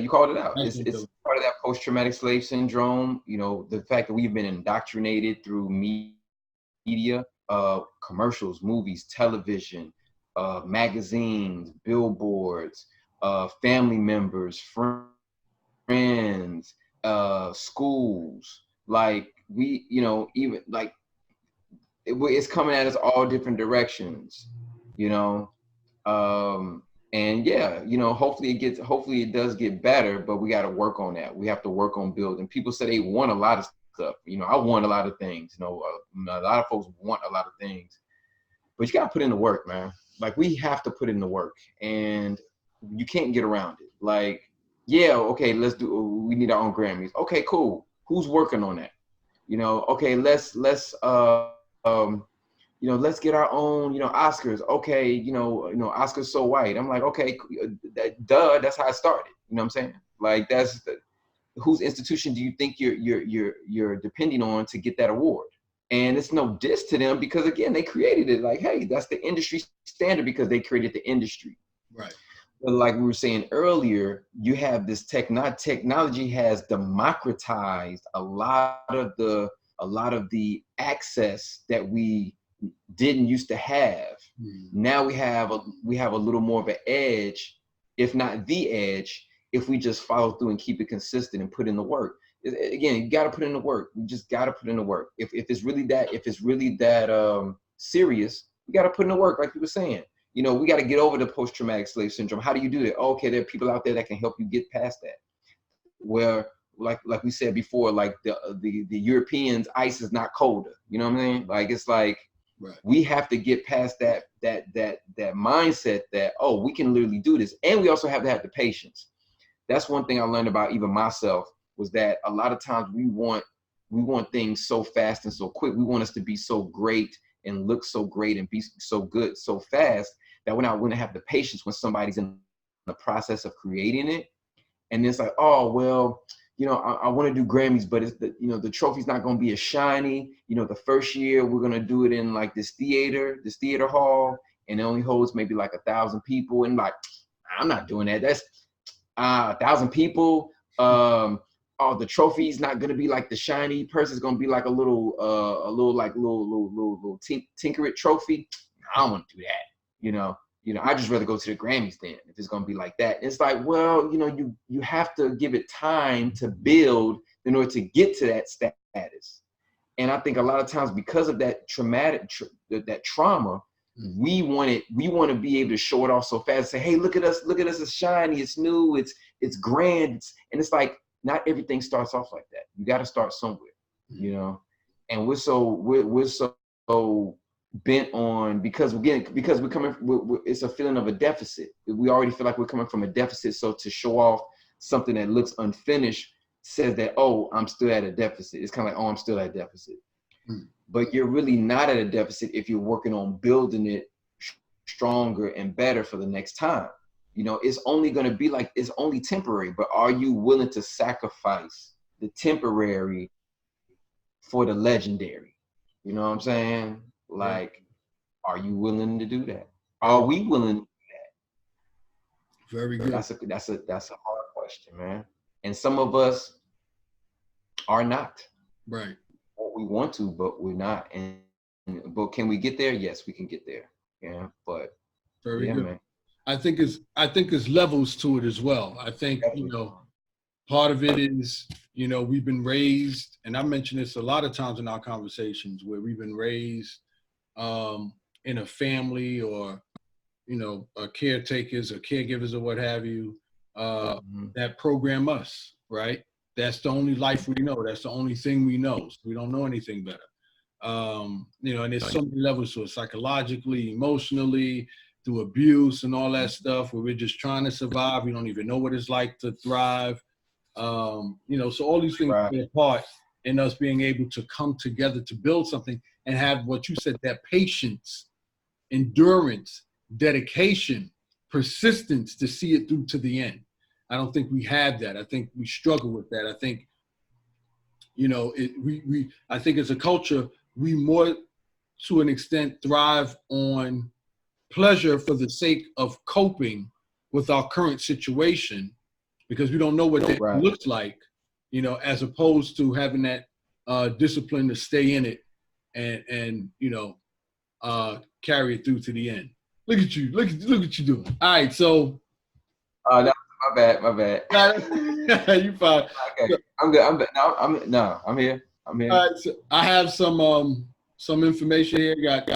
called it out. It's part of that post-traumatic slave syndrome. You know, the fact that we've been indoctrinated through media, commercials, movies, television, magazines, billboards, family members, friends, schools. Like, we, you know, even like it's coming at us all different directions, you know. And yeah, you know, hopefully it does get better, but we got to work on that. We have to work on building. People say they want a lot of stuff. You know, I want a lot of things. You know, a lot of folks want a lot of things, but you got to put in the work, man. Like, we have to put in the work, and you can't get around it. Like, yeah, okay, we need our own Grammys. Okay, cool. Who's working on that? You know, okay, let's you know, let's get our own, you know, Oscars. Okay, you know, Oscars so white. I'm like, okay, that's how it started. You know what I'm saying? Like, whose institution do you think you're depending on to get that award? And it's no diss to them, because again, they created it. Like, hey, that's the industry standard because they created the industry. Right. But like we were saying earlier, you have this technology has democratized a lot of the access that we didn't used to have. Now we have a little more of an edge, if not the edge, if we just follow through and keep it consistent and put in the work. Again, you got to put in the work. You just got to put in the work. If it's really that serious, we got to put in the work. Like you were saying, you know, we got to get over the post-traumatic slave syndrome. How do you do that? Oh, okay, there are people out there that can help you get past that. Where, like we said before, like the Europeans, ice is not colder. You know what I mean? Like, it's like, right, we have to get past that mindset that, oh, we can literally do this. And we also have to have the patience. That's one thing I learned about even myself, was that a lot of times we want things so fast and so quick. We want us to be so great and look so great and be so good so fast that we're not going to have the patience when somebody's in the process of creating it. And it's like, oh, well, you know, I want to do Grammys, but it's the trophy's not going to be as shiny. You know, the first year we're going to do it in like this theater hall, and it only holds maybe like 1,000 people. And like, I'm not doing that. That's 1,000 people. Oh, the trophy's not going to be like the shiny person. It's going to be like a little tinker it trophy. I don't want to do that. You know, I'd just rather go to the Grammys then, if it's going to be like that. It's like, well, you know, you have to give it time to build in order to get to that status. And I think a lot of times, because of that that trauma, we want to be able to show it off so fast and say, hey, look at us, it's shiny, it's new, it's grand. And it's like, not everything starts off like that. You got to start somewhere, you know. And we're so bent on because we're coming. It's a feeling of a deficit. We already feel like we're coming from a deficit. So to show off something that looks unfinished says that, oh, I'm still at a deficit. It's kind of like, oh, I'm still at a deficit. But you're really not at a deficit if you're working on building it stronger and better for the next time. You know, it's only going to be like, it's only temporary, but are you willing to sacrifice the temporary for the legendary? You know what I'm saying? Like, are you willing to do that? Are we willing to do that? Very good. That's a hard question, man. And some of us are not. Right. We want to, but we're not. But can we get there? Yes, we can get there. Yeah, but very good. Man. I think it's levels to it as well. I think, you know, part of it is, you know, we've been raised, and I mention this a lot of times in our conversations, where we've been raised in a family or, you know, caretakers or caregivers or what have you, that program us, right? That's the only life we know. That's the only thing we know. So we don't know anything better. You know, and there's so many levels to it, psychologically, emotionally, through abuse and all that stuff, where we're just trying to survive. We don't even know what it's like to thrive. You know, so all these things play a part in us being able to come together to build something and have what you said, that patience, endurance, dedication, persistence to see it through to the end. I don't think we have that. I think we struggle with that. I think, you know, I think as a culture, we more to an extent thrive on pleasure for the sake of coping with our current situation, because we don't know what that looks like, you know, as opposed to having that discipline to stay in it and you know, carry it through to the end. Look at you doing. All right, so. No, my bad. You fine. Okay, I'm good. I'm here. All right, so I have some information here. Got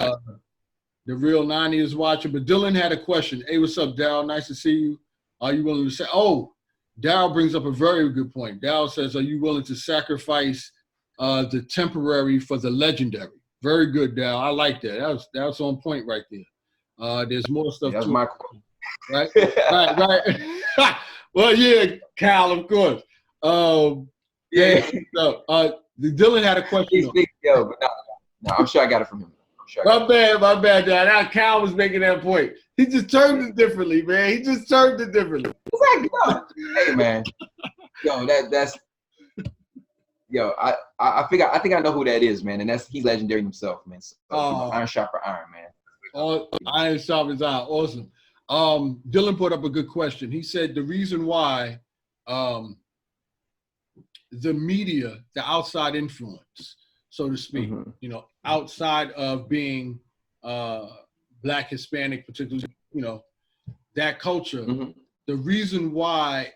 the real 90s watcher, but Dylan had a question. Hey, what's up, Darryl? Nice to see you. Are you willing to say? Oh, Darryl brings up a very good point. Darryl says, "Are you willing to sacrifice the temporary for the legendary?" Very good, Darryl. I like that. That's on point right there. There's more stuff. That's my quote. Right. Right. Well, yeah, Cal, of course. Yeah. So, Dylan had a question. But no, I'm sure I got it from him. My bad, Dad. Now Cal was making that point. He just termed it differently, man. He just termed it differently. Hey, man. Yo, that's. Yo, I think I know who that is, man, and he's legendary himself, man. So, iron sharper iron, man. Oh, iron sharpens iron. Awesome. Dylan put up a good question. He said the reason why the media, the outside influence, so to speak, you know, outside of being Black, Hispanic, particularly, you know, that culture, the reason why,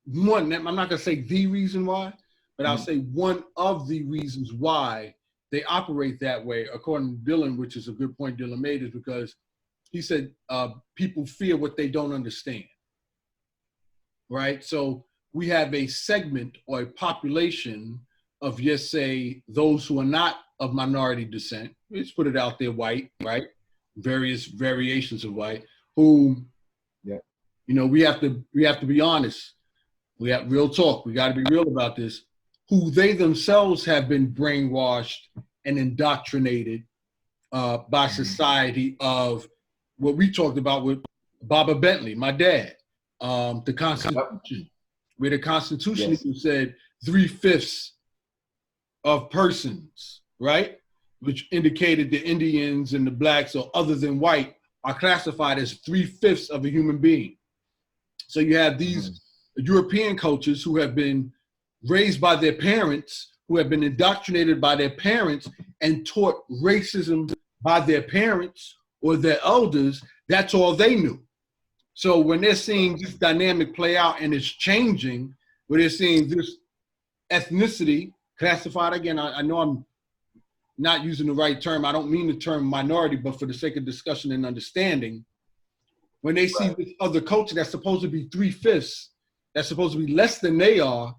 I'm not going to say the reason why, but I'll say one of the reasons why they operate that way, according to Dylan, which is a good point Dylan made, is because he said people fear what they don't understand, right? So we have a segment or a population of, just say, those who are not of minority descent, let's put it out there, white, right? Various variations of white, who, you know, we have to be honest. We have real talk. We got to be real about this. Who they themselves have been brainwashed and indoctrinated by society of what we talked about with Baba Bentley, my dad, the Constitution, where the Constitution even said 3/5 of persons, right? Which indicated the Indians and the Blacks, or other than white, are classified as 3/5 of a human being. So you have these European cultures who have been raised by their parents, who have been indoctrinated by their parents and taught racism by their parents or their elders. That's all they knew. So when they're seeing this dynamic play out and it's changing, where they're seeing this ethnicity classified, again, I know I'm not using the right term. I don't mean the term minority, but for the sake of discussion and understanding, when they see this other culture that's supposed to be 3/5, that's supposed to be less than they are,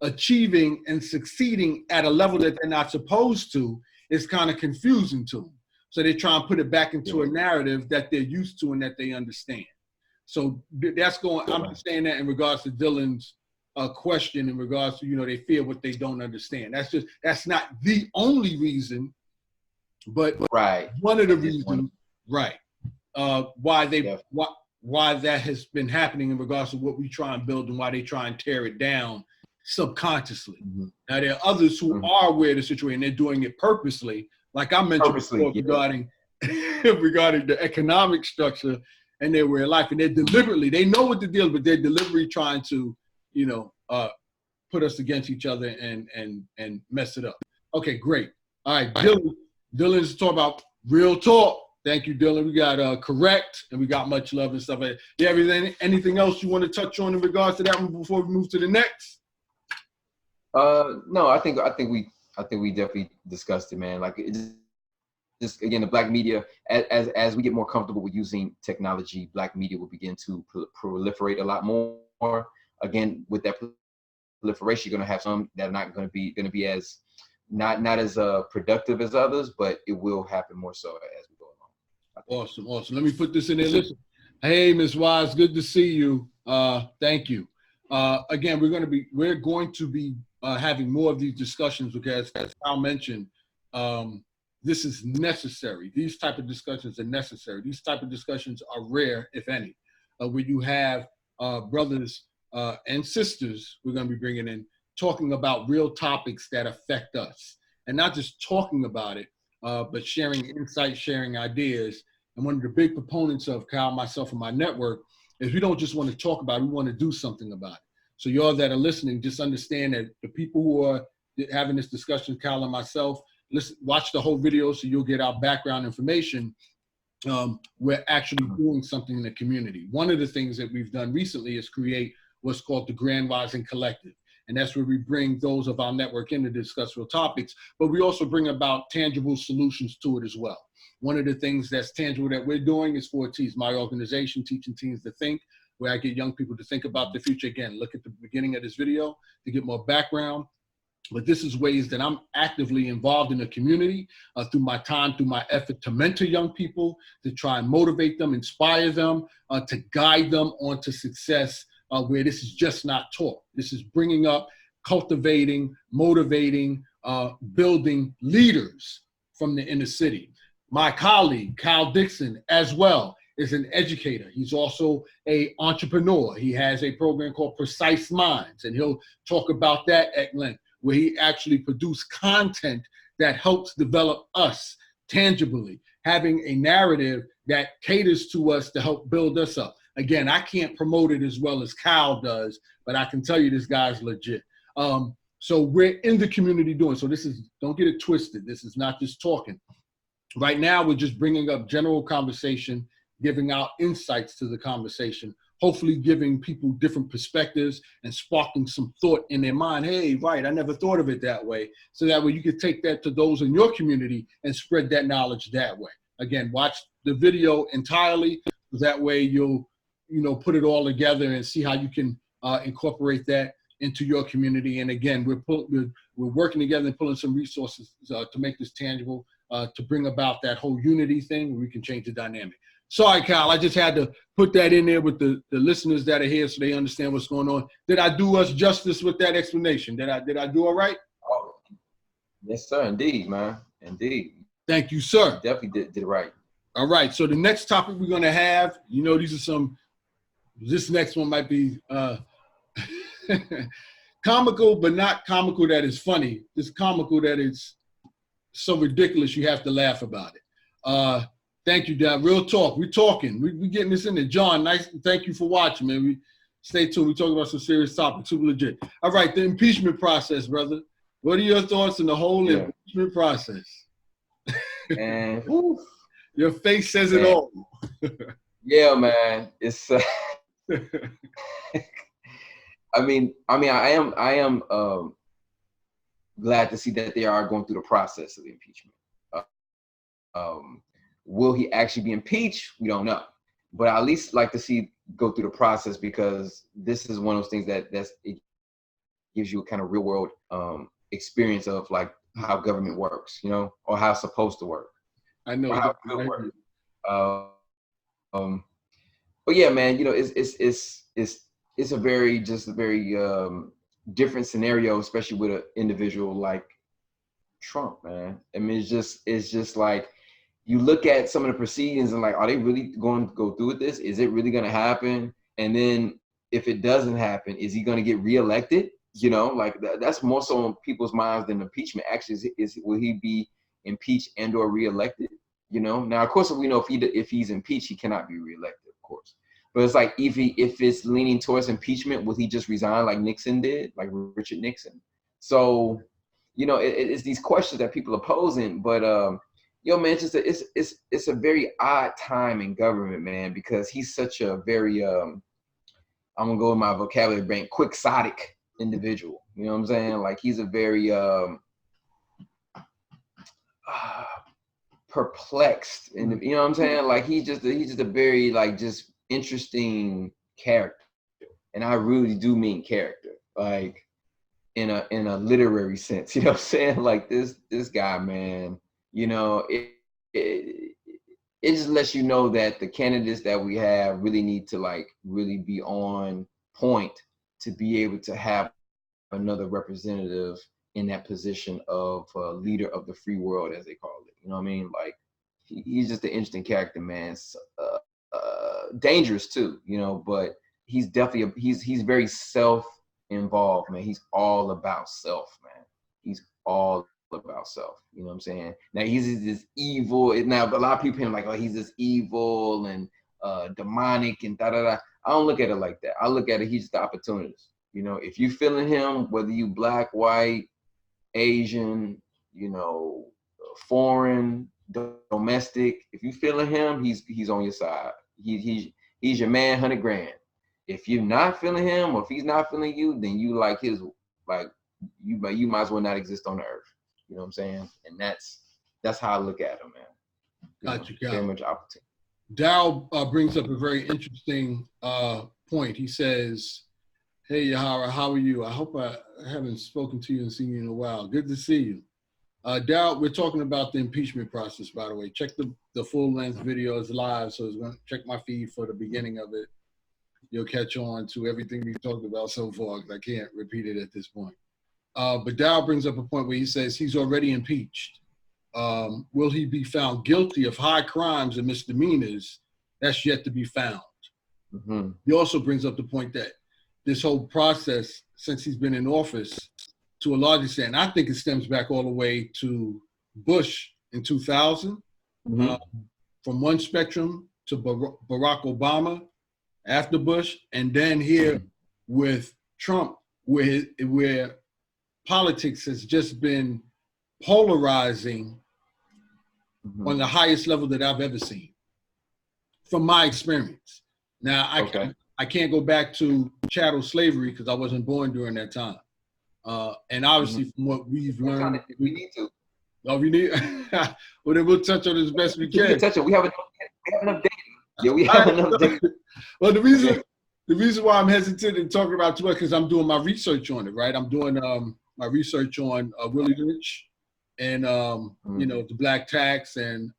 achieving and succeeding at a level that they're not supposed to is kind of confusing to them. So they try and put it back into a narrative that they're used to and that they understand. So that's going, I'm just saying that in regards to Dylan's question in regards to, you know, they fear what they don't understand. That's not the only reason, but one of the reasons, why that has been happening in regards to what we try and build and why they try and tear it down subconsciously. Now there are others who are aware of the situation, they're doing it purposely, like I mentioned before, regarding the economic structure and their way of life, and they're deliberately, they know what the deal is, but they're deliberately trying to, you know, put us against each other and mess it up. Okay, great. All right, Dylan's talking about real talk. Thank you, Dylan. We got correct, and we got much love and stuff like that. Do you have anything else you want to touch on in regards to that one before we move to the next? No, I think we definitely discussed it, man. Like it just again, the black media, as we get more comfortable with using technology, black media will begin to proliferate a lot more. Again, with that proliferation, you're going to have some that are not going to be as not as productive as others, but it will happen more so as we go along. Awesome. Let me put this in there. Listen. Hey, Ms. Wise, good to see you. Thank you. Again, we're going to be having more of these discussions because, as Al mentioned, this is necessary. These type of discussions are necessary. These type of discussions are rare, if any, where you have brothers and sisters we're going to be bringing in, talking about real topics that affect us. And not just talking about it, but sharing insights, sharing ideas. And one of the big proponents of Kyle, myself, and my network is we don't just want to talk about it, we want to do something about it. So y'all that are listening, just understand that the people who are having this discussion, Kyle and myself, watch the whole video so you'll get our background information. We're actually doing something in the community. One of the things that we've done recently is create what's called the Grand Rising Collective. And that's where we bring those of our network in to discuss real topics, but we also bring about tangible solutions to it as well. One of the things that's tangible that we're doing is 4Ts, my organization, Teaching Teens to Think, where I get young people to think about the future. Again, look at the beginning of this video to get more background. But this is ways that I'm actively involved in the community through my time, through my effort to mentor young people, to try and motivate them, inspire them, to guide them onto success, where this is just not taught. This is bringing up, cultivating, motivating, building leaders from the inner city. My colleague, Kyle Dixon, as well, is an educator. He's also an entrepreneur. He has a program called Precise Minds, and he'll talk about that at length, where he actually produces content that helps develop us tangibly, having a narrative that caters to us to help build us up. Again, I can't promote it as well as Kyle does, but I can tell you this guy's legit. So we're in the community doing, so this is, don't get it twisted. This is not just talking. Right now, we're just bringing up general conversation, giving out insights to the conversation, hopefully giving people different perspectives and sparking some thought in their mind. Hey, right, I never thought of it that way. So that way you can take that to those in your community and spread that knowledge that way. Again, watch the video entirely. That way you'll, put it all together and see how you can incorporate that into your community. And again, we're working together and pulling some resources to make this tangible, to bring about that whole unity thing where we can change the dynamic. Sorry, Kyle, I just had to put that in there with the listeners that are here so they understand what's going on. Did I do us justice with that explanation? Did I do all right? Oh, yes, sir. Indeed, man. Indeed. Thank you, sir. Definitely did right. All right. So the next topic we're going to have, this next one might be comical, but not comical that is funny. It's comical that it's so ridiculous you have to laugh about it. Thank you, Dad. Real talk. We're talking. We getting this in there. John, nice. Thank you for watching, man. We stay tuned. We talking about some serious topics. Super legit. All right, the impeachment process, brother. What are your thoughts on the whole impeachment process? And your face says it all. Yeah, man. It's. I am glad to see that they are going through the process of the impeachment. Will he actually be impeached? We don't know, but I at least like to see go through the process, because this is one of those things that's gives you a kind of real world experience of like how government works, you know, or how it's supposed to work. I know. Or how it could work. But yeah, man, you know, it's a very different scenario, especially with an individual like Trump, man. I mean, it's just like you look at some of the proceedings and like, are they really going to go through with this? Is it really going to happen? And then if it doesn't happen, is he going to get reelected? You know, like that's more so on people's minds than impeachment. Actually, will he be impeached and or reelected? You know, now of course we know if he's impeached, he cannot be reelected, of course. But it's like if it's leaning towards impeachment, will he just resign like Nixon did, like Richard Nixon? So, you know, it's these questions that people are posing. But yo, man, it's a very odd time in government, man, because he's such a very I'm gonna go with my vocabulary bank, quixotic individual. You know what I'm saying? Like he's a very perplexed, and you know what I'm saying? Like he's just a very like just interesting character, and I really do mean character, like in a literary sense. You know what I'm saying? Like this guy, man. You know, it just lets you know that the candidates that we have really need to like really be on point to be able to have another representative in that position of leader of the free world, as they call it. You know what I mean? Like he's just an interesting character, man. Dangerous too, you know, but he's definitely he's very self-involved, man. He's all about self, man. He's all about self. You know what I'm saying? Now he's this evil. Now a lot of people are like, oh, he's this evil and demonic and da da da. I don't look at it like that. I look at it, he's just the opportunist. You know, if you feeling him, whether you black, white, Asian, you know, foreign, domestic, if you feeling him, he's on your side. He's your man, 100 grand. If you're not feeling him, or if he's not feeling you, then you like his, like you might as well not exist on the earth. You know what I'm saying? And that's how I look at him, man. Gotcha. Very much opportunity. Dow brings up a very interesting point. He says, "Hey, Yahara, how are you? I hope I haven't spoken to you and seen you in a while. Good to see you." Dow, we're talking about the impeachment process, by the way. Check the full-length video is live, so check my feed for the beginning of it. You'll catch on to everything we've talked about so far, because I can't repeat it at this point. But Dow brings up a point where he says he's already impeached. Will he be found guilty of high crimes and misdemeanors? That's yet to be found. Mm-hmm. He also brings up the point that this whole process, since he's been in office, to a large extent, I think it stems back all the way to Bush in 2000, mm-hmm. From one spectrum to Barack Obama after Bush, and then here with Trump, where politics has just been polarizing mm-hmm. on the highest level that I've ever seen, from my experience. Now, I can't go back to chattel slavery because I wasn't born during that time. And obviously, mm-hmm. from what we've learned, we need to. Oh, we need. Well, then we'll touch on it as best we can. We can touch it. We have enough data. Yeah, we have enough data. Well, the reason why I'm hesitant in talking about too much because I'm doing my research on it. Right, I'm doing my research on Willie Lynch and mm-hmm. you know, the black tax and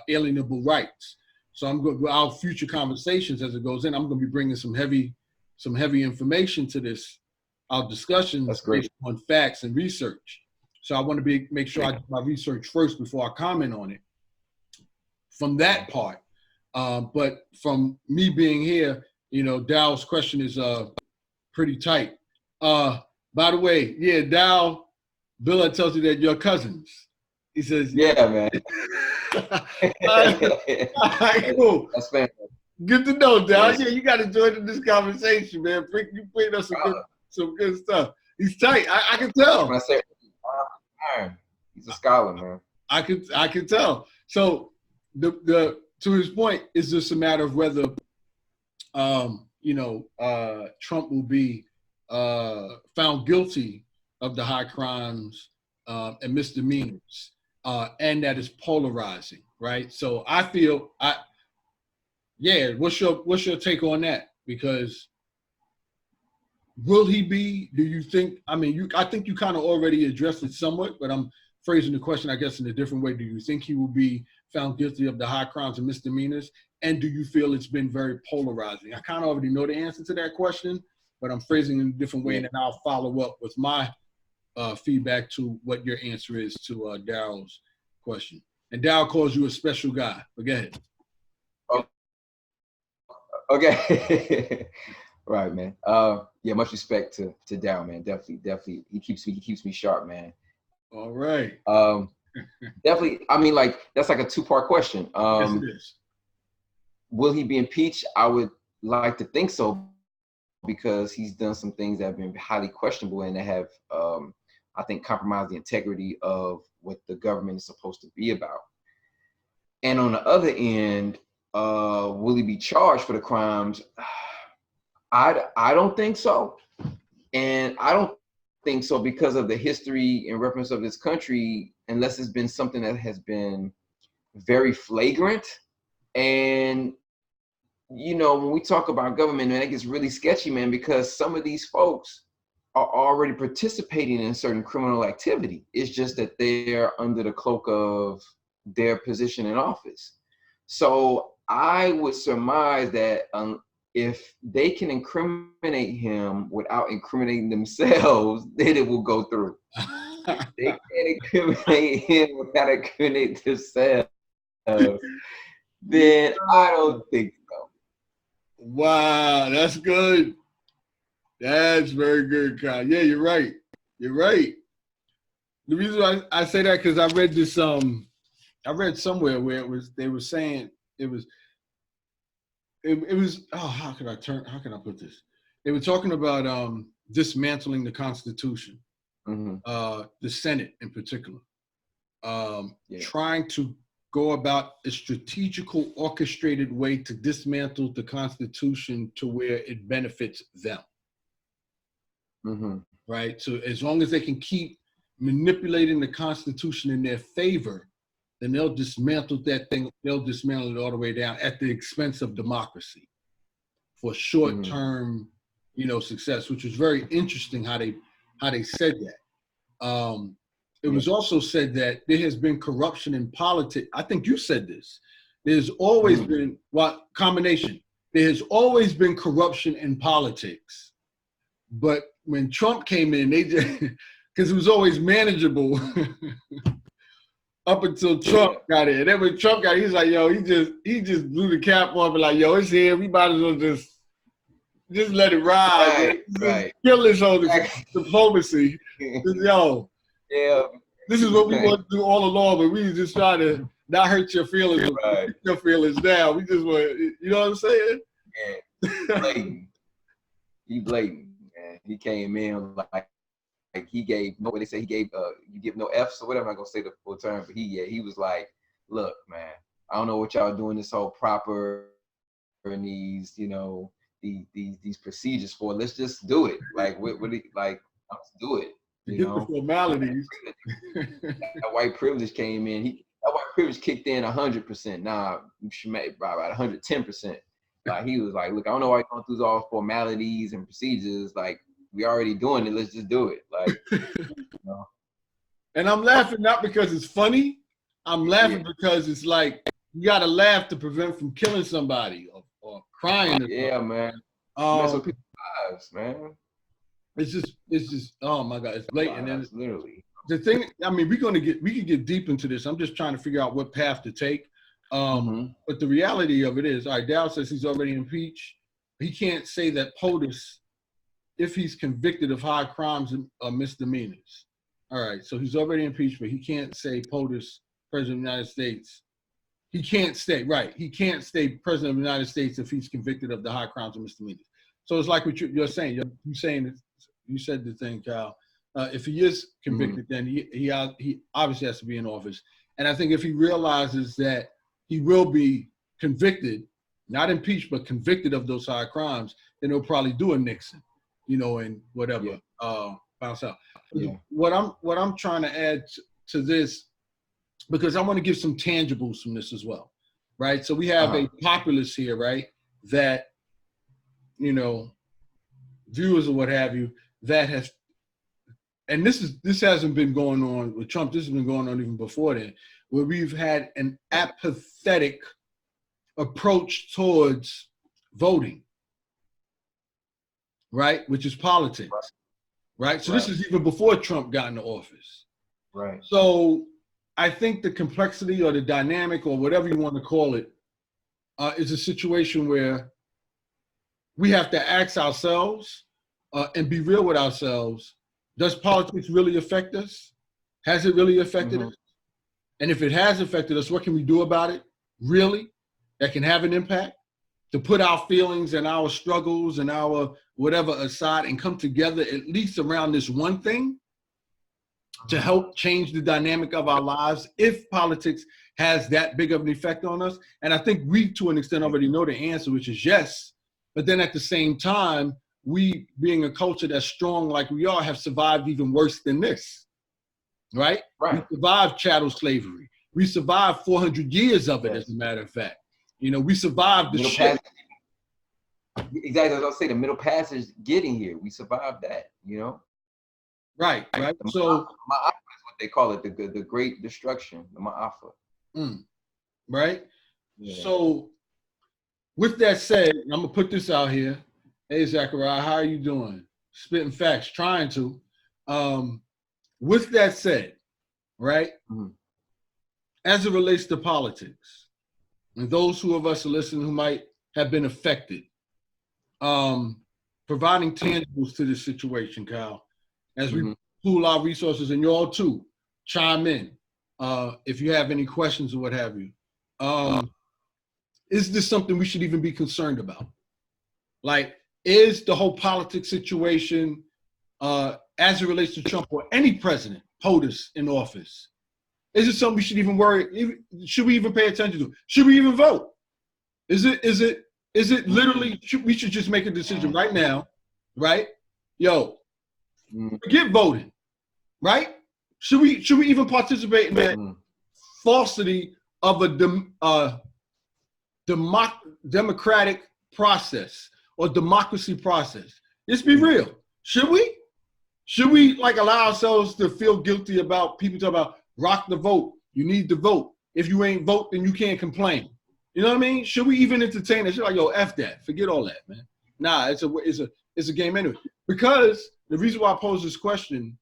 alienable rights. So I'm going our future conversations as it goes in. I'm going to be bringing some heavy information to this. Our discussions based on facts and research. So I want to make sure I do my research first before I comment on it. From that part, but from me being here, you know, Dow's question is pretty tight. By the way, yeah, Dow, Bill tells you that you're cousins. He says, yeah, man. Cool. That's fantastic. Good to know, Dow. Yeah, you got to join in this conversation, man. You bring us some good stuff. He's tight. I can tell. When I say he's a scholar, man. I can tell. So the to his point, is just a matter of whether you know, Trump will be found guilty of the high crimes and misdemeanors, and that is polarizing, right? So I feel what's your take on that? Because Will he be? Do you think? I mean, I think you kind of already addressed it somewhat, but I'm phrasing the question, I guess, in a different way. Do you think he will be found guilty of the high crimes and misdemeanors? And do you feel it's been very polarizing? I kind of already know the answer to that question, but I'm phrasing it in a different way, and then I'll follow up with my feedback to what your answer is to Daryl's question. And Daryl calls you a special guy. But go ahead. Oh, okay. Right, man. Yeah, much respect to Daryl, man. Definitely. He keeps me sharp, man. All right. Definitely. I mean, like, that's like a two-part question. Yes, it is. Will he be impeached? I would like to think so, because he's done some things that have been highly questionable and that have, I think, compromised the integrity of what the government is supposed to be about. And on the other end, will he be charged for the crimes? I don't think so. And I don't think so because of the history and reference of this country, unless it's been something that has been very flagrant. And, you know, when we talk about government, man, it gets really sketchy, man, because some of these folks are already participating in certain criminal activity. It's just that they're under the cloak of their position in office. So I would surmise that if they can incriminate him without incriminating themselves, then it will go through. They can't incriminate him without incriminating themselves, then I don't think so. Wow, that's good. That's very good, Kyle. Yeah, you're right. You're right. The reason why I say that, because I read this, I read somewhere where they were saying it was, how can I put this? They were talking about dismantling the Constitution, the Senate in particular, trying to go about a strategical, orchestrated way to dismantle the Constitution to where it benefits them. Right? So as long as they can keep manipulating the Constitution in their favor, then they'll dismantle that thing. They'll dismantle it all the way down at the expense of democracy for short-term, success, which was very interesting how they said that. It was also said that there has been corruption in politics. I think you said this. There's always been combination. There has always been corruption in politics, but when Trump came in, they just because it was always manageable. Up until Trump got in. And then when Trump got in, he's like, yo, he just blew the cap off and like, yo, it's here. We might as well just let it ride. Right. Kill this whole diplomacy. Yo, this is what we want to do all along, but we just try to not hurt your feelings, hurt your feelings down. We just want, you know what I'm saying? Yeah. Blatant. He blatant, man. He came in like he gave no, what they say, he gave you give no F's or whatever. I'm not gonna say the full term, but he was like, look, man, I don't know what y'all doing this whole proper and these, these procedures for. Let's just do it. Like what let's do it. You know, the formalities. That white privilege came in. That white privilege kicked in 100%. Nah, about 110%. Like he was like, look, I don't know why you're going through all formalities and procedures. Like, we already doing it. Let's just do it. Like, And I'm laughing not because it's funny. I'm laughing because it's like you got to laugh to prevent from killing somebody or crying. Man. Mess with people's lives, man. It's just. Oh my God, it's blatant. And literally. The thing. I mean, we can get deep into this. I'm just trying to figure out what path to take. But the reality of it is, all right, Dow says he's already impeached. He can't say that POTUS, if he's convicted of high crimes and misdemeanors. All right, so he's already impeached, but he can't say POTUS, President of the United States. He can't stay, right. He can't stay President of the United States if he's convicted of the high crimes and misdemeanors. So it's like what you're saying. You're saying, you said the thing, Kyle. If he is convicted, then he obviously has to be in office. And I think if he realizes that he will be convicted, not impeached, but convicted of those high crimes, then he'll probably do a Nixon, and whatever, bounce out. Yeah. What I'm trying to add to this, because I want to give some tangibles from this as well, right? So we have a populace here, right, that, viewers or what have you, that has, and this hasn't been going on with Trump, this has been going on even before then, where we've had an apathetic approach towards voting, right? Which is politics, right? So this is even before Trump got into office. Right. So I think the complexity or the dynamic or whatever you want to call it is a situation where we have to ask ourselves and be real with ourselves. Does politics really affect us? Has it really affected us? And if it has affected us, what can we do about it? Really? That can have an impact? To put our feelings and our struggles and our whatever aside and come together at least around this one thing to help change the dynamic of our lives if politics has that big of an effect on us. And I think we, to an extent, already know the answer, which is yes. But then at the same time, we, being a culture that's strong like we are, have survived even worse than this, right? We survived chattel slavery. We survived 400 years of it, as a matter of fact. You know, we survived the shit. Exactly, as I was saying, the middle passage getting here, we survived that, you know? Right. So Ma'afa is what they call it, the great destruction, the Ma'afa. Right? Yeah. So with that said, I'm gonna put this out here. Hey, Zachariah, how are you doing? Spitting facts, trying to. With that said, right? As it relates to politics, and those of us who are listening who might have been affected, providing tangibles to this situation, Kyle, as we pool our resources, and you all too, chime in if you have any questions or what have you. Is this something we should even be concerned about? Like, is the whole politics situation, as it relates to Trump or any president, POTUS in office, is it something we should even worry? Should we even pay attention to? Should we even vote? Is it literally, we should just make a decision right now, right? Yo, forget voting, right? Should we even participate in that falsity of a democratic process or democracy process? Let's be real. Should we? Should we like allow ourselves to feel guilty about people talking about rock the vote? You need to vote. If you ain't vote, then you can't complain. You know what I mean? Should we even entertain it? Should like, yo, F that. Forget all that, man. Nah, it's a game anyway. Because the reason why I pose this question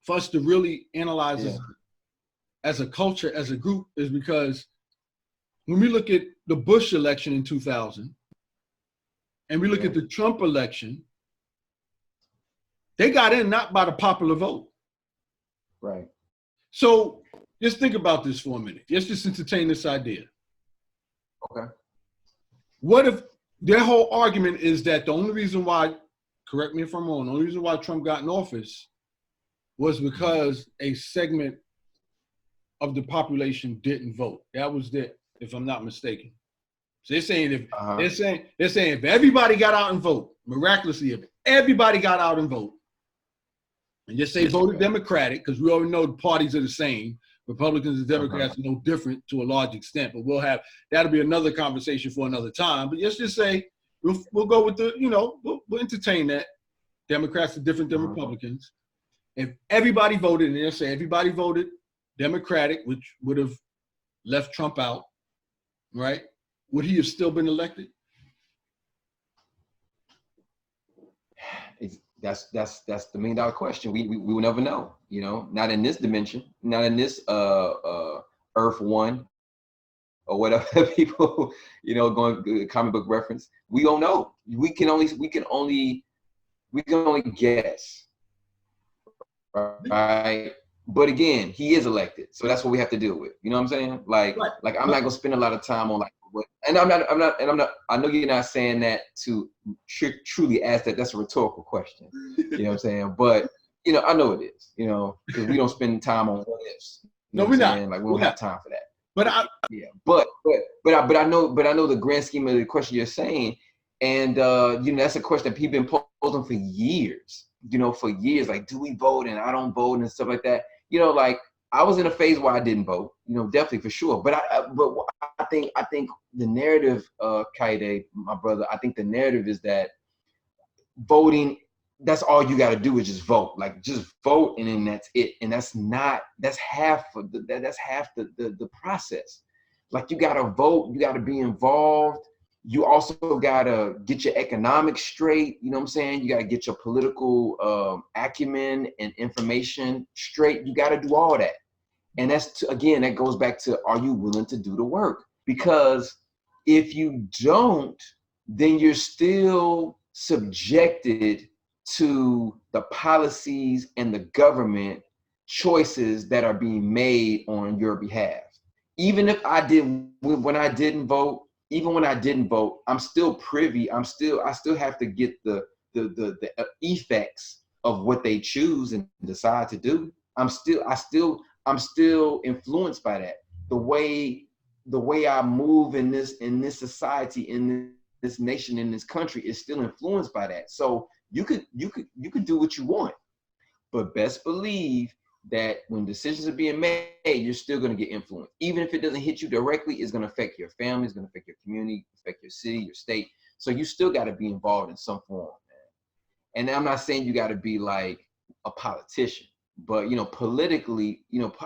for us to really analyze this as a culture, as a group, is because when we look at the Bush election in 2000 and we look at the Trump election, they got in not by the popular vote. Right. So just think about this for a minute. Let's just entertain this idea. Okay. What if their whole argument is that the only reason why, correct me if I'm wrong, the only reason why Trump got in office was because a segment of the population didn't vote. That was it, if I'm not mistaken. So they're saying if everybody got out and vote, miraculously, if everybody got out and vote, and just say voted Democratic, because we already know the parties are the same. Republicans and Democrats are no different to a large extent, but that'll be another conversation for another time. But let's just say we'll go with we'll entertain that. Democrats are different than Republicans. If everybody voted, and they'll say everybody voted Democratic, which would have left Trump out, right? Would he have still been elected? That's the $1 million question. We will never know, not in this dimension, not in this Earth one or whatever people, going comic book reference. We don't know. We can only guess. Right. But again, he is elected. So that's what we have to deal with. You know what I'm saying? Like I'm not gonna spend a lot of time on I know you're not saying that to truly ask that. That's a rhetorical question. You know what I'm saying? But I know it is, because we don't spend time on what ifs. No, we're not. Like we don't have time for that. But I know the grand scheme of the question you're saying, and that's a question that people have been posing for years. Like, do we vote and I don't vote and stuff like that. Like I was in a phase where I didn't vote, definitely for sure. But I think the narrative, Kaide, my brother, I think the narrative is that voting, that's all you got to do is just vote. Like just vote, and then that's it. And that's half of the process. Like you got to vote, you got to be involved. You also got to get your economics straight. You know what I'm saying? You got to get your political acumen and information straight. You got to do all that. And that's, again, that goes back to, are you willing to do the work? Because if you don't, then you're still subjected to the policies and the government choices that are being made on your behalf. Even if when I didn't vote, I'm still privy. I still have to get the effects of what they choose and decide to do. I'm still influenced by that. The way I move in this society, in this nation, in this country is still influenced by that. So you could do what you want, but best believe that when decisions are being made, you're still going to get influenced. Even if it doesn't hit you directly, it's going to affect your family, it's going to affect your community, affect your city, your state. So you still got to be involved in some form, man. And I'm not saying you got to be like a politician, but politically,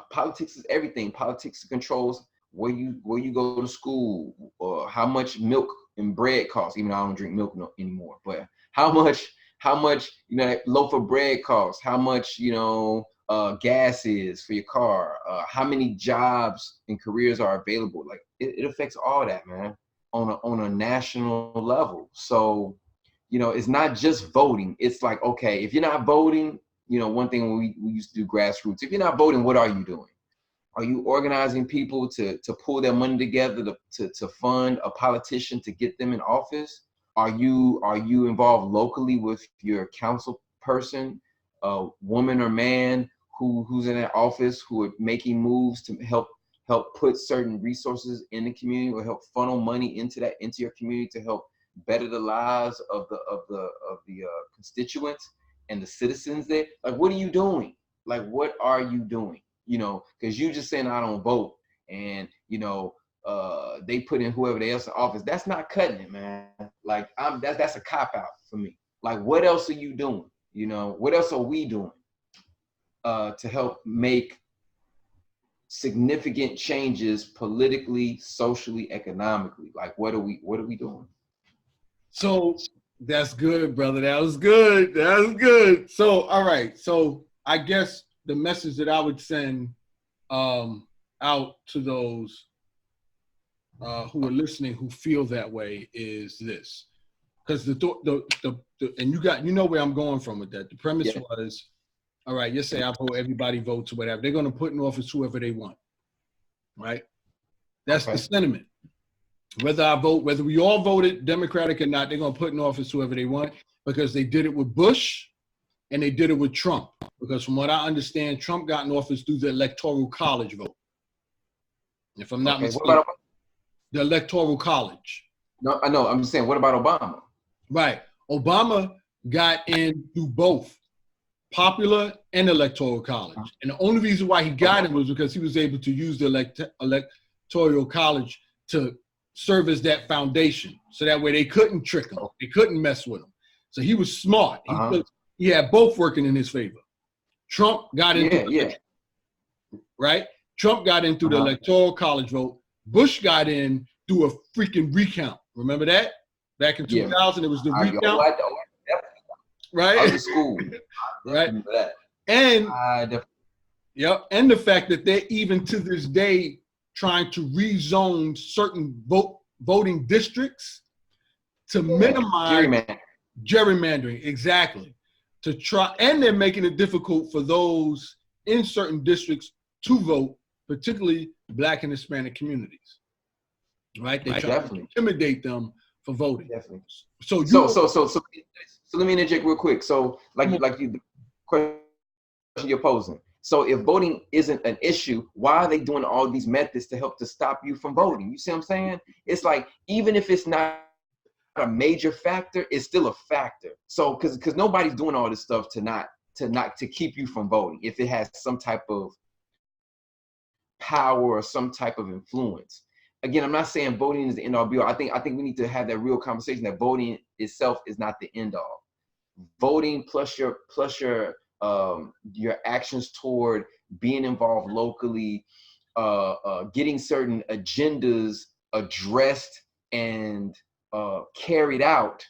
politics is everything. Politics controls where you go to school, or how much milk and bread costs. Even though I don't drink milk anymore, but how much that loaf of bread costs, how much gas is for your car, how many jobs and careers are available. Like it affects all that, man, on a national level. So it's not just voting. It's like, okay, if you're not voting, one thing when we used to do grassroots, if you're not voting, what are you doing? Are you organizing people to pull their money together to fund a politician to get them in office? Are you involved locally with your council person, woman or man who's in that office, who are making moves to help put certain resources in the community, or help funnel money into your community to help better the lives of the constituents and the citizens there? Like, what are you doing? Like, what are you doing? Because you just saying I don't vote, and they put in whoever they else in office. That's not cutting it, man. Like that's a cop out for me. Like, what else are you doing? What else are we doing to help make significant changes politically, socially, economically? Like, what are we doing? So that's good, brother. That was good. So, all right. So I guess the message that I would send out to those who are listening, who feel that way, is this. Because and you know where I'm going from with that. The premise was, all right, you say I vote, everybody votes or whatever. They're going to put in office whoever they want, right? That's the sentiment. Whether I vote, whether we all voted Democratic or not, they're going to put in office whoever they want, because they did it with Bush and they did it with Trump. Because from what I understand, Trump got in office through the Electoral College vote. If I'm not mistaken, the Electoral College. No, I know. I'm just saying, what about Obama? Right. Obama got in through both popular and Electoral College. And the only reason why he got it was because he was able to use the Electoral College to serve as that foundation. So that way they couldn't trick him. They couldn't mess with him. So he was smart. He had both working in his favor. Trump got in right? Trump got in through the Electoral College vote. Bush got in through a freaking recount. Remember that? Back in 2000, it was the recount. Right? I was in school. Right? And and the fact that they're even to this day trying to rezone certain voting districts to minimize gerrymandering, exactly. To try, and they're making it difficult for those in certain districts to vote, particularly Black and Hispanic communities. Right? They try to intimidate them for voting. Definitely. So let me interject real quick. So like you, the question you're posing. So if voting isn't an issue, why are they doing all these methods to help to stop you from voting? You see what I'm saying? It's like, even if it's not a major factor, it's still a factor. So because nobody's doing all this stuff to keep you from voting if it has some type of power or some type of influence. Again, I'm not saying voting is the end all be all. I think we need to have that real conversation that voting itself is not the end all. voting plus your actions toward being involved locally, getting certain agendas addressed and carried out,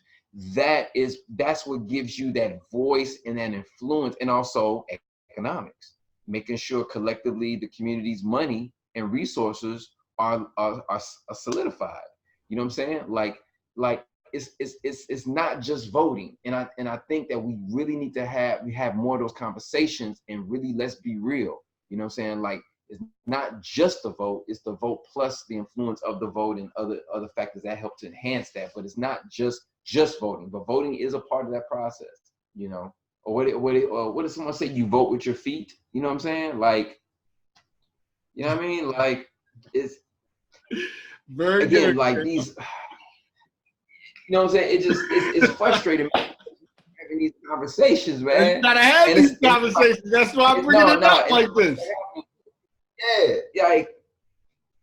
that's what gives you that voice and that influence, and also economics, making sure collectively the community's money and resources are solidified. You know what I'm saying? Like it's not just voting, and I think that we really need to have more of those conversations, and really, let's be real. You know what I'm saying? Like, it's not just the vote, it's the vote plus the influence of the vote and other factors that help to enhance that. But it's not just voting, but voting is a part of that process, you know. Or what does someone say? You vote with your feet. You know what I'm saying? Like, you know what I mean? Like, it's very again good. like these. You know what I'm saying? It's frustrating having these conversations, man. You gotta have these conversations. That's why I'm bringing it up like this. Yeah,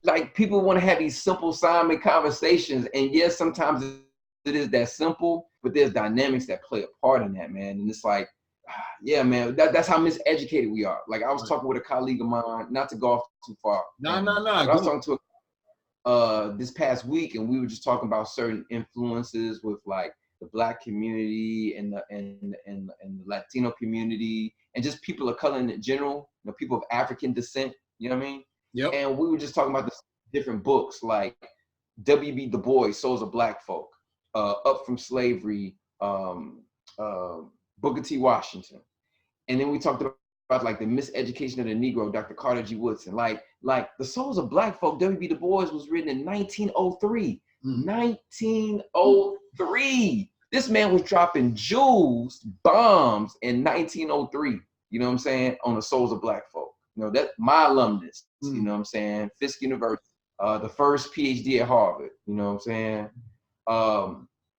like people want to have these simple Simon conversations, and yes, sometimes it is that simple, but there's dynamics that play a part in that, man. And it's like, yeah, man, that's how miseducated we are. Like, I was talking with a colleague of mine, not to go off too far. No. I was talking to this past week, and we were just talking about certain influences with like the Black community and the Latino community, and just people of color in general, you know, people of African descent. You know what I mean? Yep. And we were just talking about the different books like W.B. Du Bois, Souls of Black Folk, Up from Slavery, Booker T. Washington. And then we talked about like the miseducation of the Negro, Dr. Carter G. Woodson. Like the Souls of Black Folk, W.B. Du Bois was written in 1903. 1903. This man was dropping jewels, bombs in 1903. You know what I'm saying? On the Souls of Black Folk. You know, that's my alumnus, you know what I'm saying? Fisk University, the first PhD at Harvard, you know what I'm saying?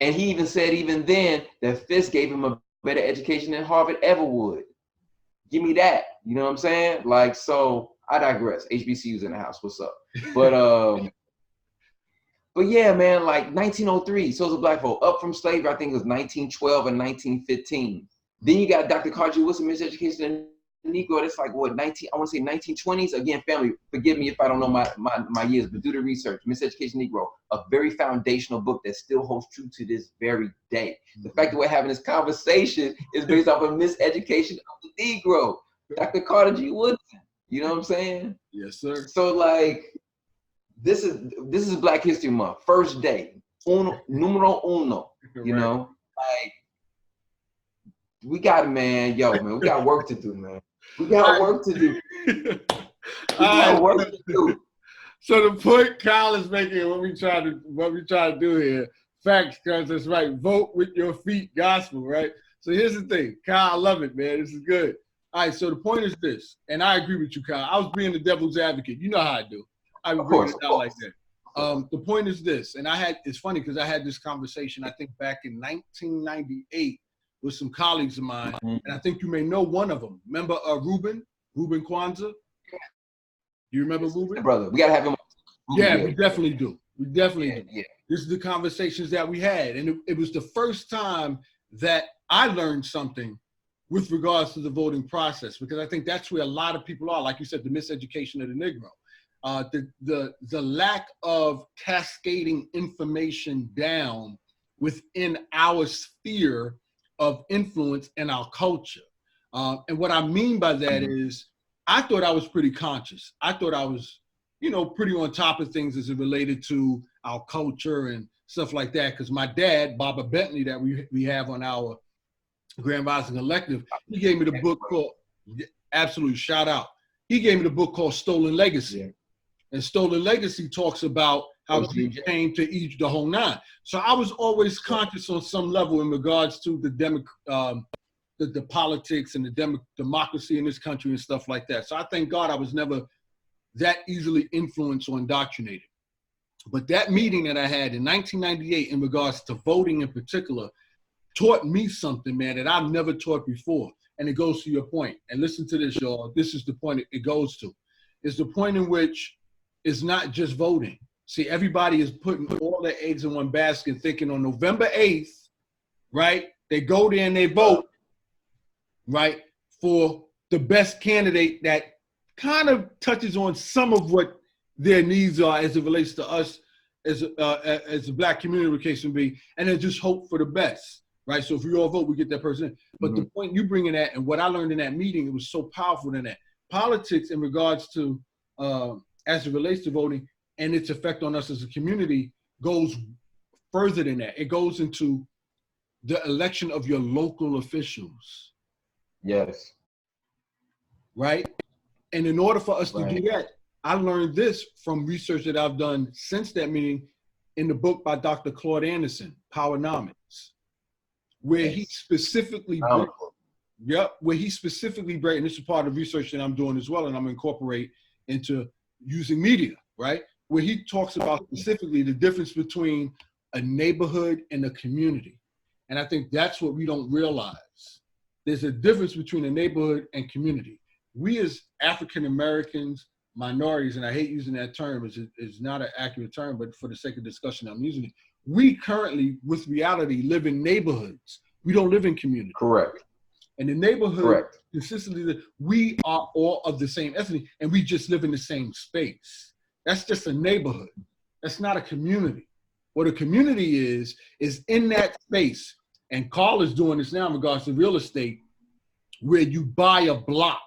And he even said even then that Fisk gave him a better education than Harvard ever would. Give me that, you know what I'm saying? Like, so I digress. HBCU's in the house, what's up? But yeah, man, like 1903, Souls of Black Folk, Up from Slavery, I think it was 1912 and 1915. Then you got Dr. Carter G. Woodson, Miseducation and Negro, that's like what, I want to say 1920s. Again, family, forgive me if I don't know my years, but do the research. Miseducation Negro, a very foundational book that still holds true to this very day. The fact that we're having this conversation is based off of miseducation of the Negro, Dr. Carter G. Woodson. You know what I'm saying? Yes, sir. So like, this is Black History Month, first day, numero uno. You know, like, we got we got work to do, man. We got work to do. So the point Kyle is making, what we try to do here, facts, because it's right. Vote with your feet, gospel, right? So here's the thing, Kyle, I love it, man. This is good. All right, so the point is this, and I agree with you, Kyle. I was being the devil's advocate. You know how I do. I would bring it down like that. The point is this, and it's funny because I had this conversation, I think back in 1998 with some colleagues of mine, and I think you may know one of them. Remember Ruben Kwanzaa? You remember Ruben? Brother, we gotta have him. Yeah, we definitely do. We definitely do. Yeah. This is the conversations that we had, and it was the first time that I learned something with regards to the voting process, because I think that's where a lot of people are. Like you said, the miseducation of the Negro. The lack of cascading information down within our sphere of influence in our culture. And what I mean by that is, I thought I was pretty conscious. I thought I was, pretty on top of things as it related to our culture and stuff like that. Because my dad, Baba Bentley, that we have on our Grand Rising Collective, he gave me the book called, absolutely, shout out. He gave me the book called Stolen Legacy. Yeah. And Stolen Legacy talks about how he came to Egypt, the whole nine. So I was always conscious on some level in regards to the politics and the democracy in this country and stuff like that. So I thank God I was never that easily influenced or indoctrinated. But that meeting that I had in 1998 in regards to voting in particular taught me something, man, that I've never taught before. And it goes to your point. And listen to this, y'all. This is the point it goes to. It's the point in which it's not just voting. See, everybody is putting all their eggs in one basket thinking on November 8th, right, They go there and they vote, right, for the best candidate that kind of touches on some of what their needs are as it relates to us as a black community, case may be, and then just hope for the best, right? So if we all vote, we get that person in. But the point you bring in that, and what I learned in that meeting, it was so powerful in that politics in regards to, as it relates to voting and its effect on us as a community goes further than that. It goes into the election of your local officials. Yes. Right? And in order for us to do that, I learned this from research that I've done since that meeting in the book by Dr. Claude Anderson, Powernomics, where he specifically, where he specifically, and this is part of research that I'm doing as well, and I'm incorporate into using media, right? Where he talks about specifically the difference between a neighborhood and a community. And I think that's what we don't realize. There's a difference between a neighborhood and community. We as African Americans, minorities, and I hate using that term, it's not an accurate term, but for the sake of discussion, I'm using it. We currently, with reality, live in neighborhoods. We don't live in communities. Correct. And the neighborhood, consistently, we are all of the same ethnicity, and we just live in the same space. That's just a neighborhood. That's not a community. What a community is in that space, and Carl is doing this now in regards to real estate, where you buy a block,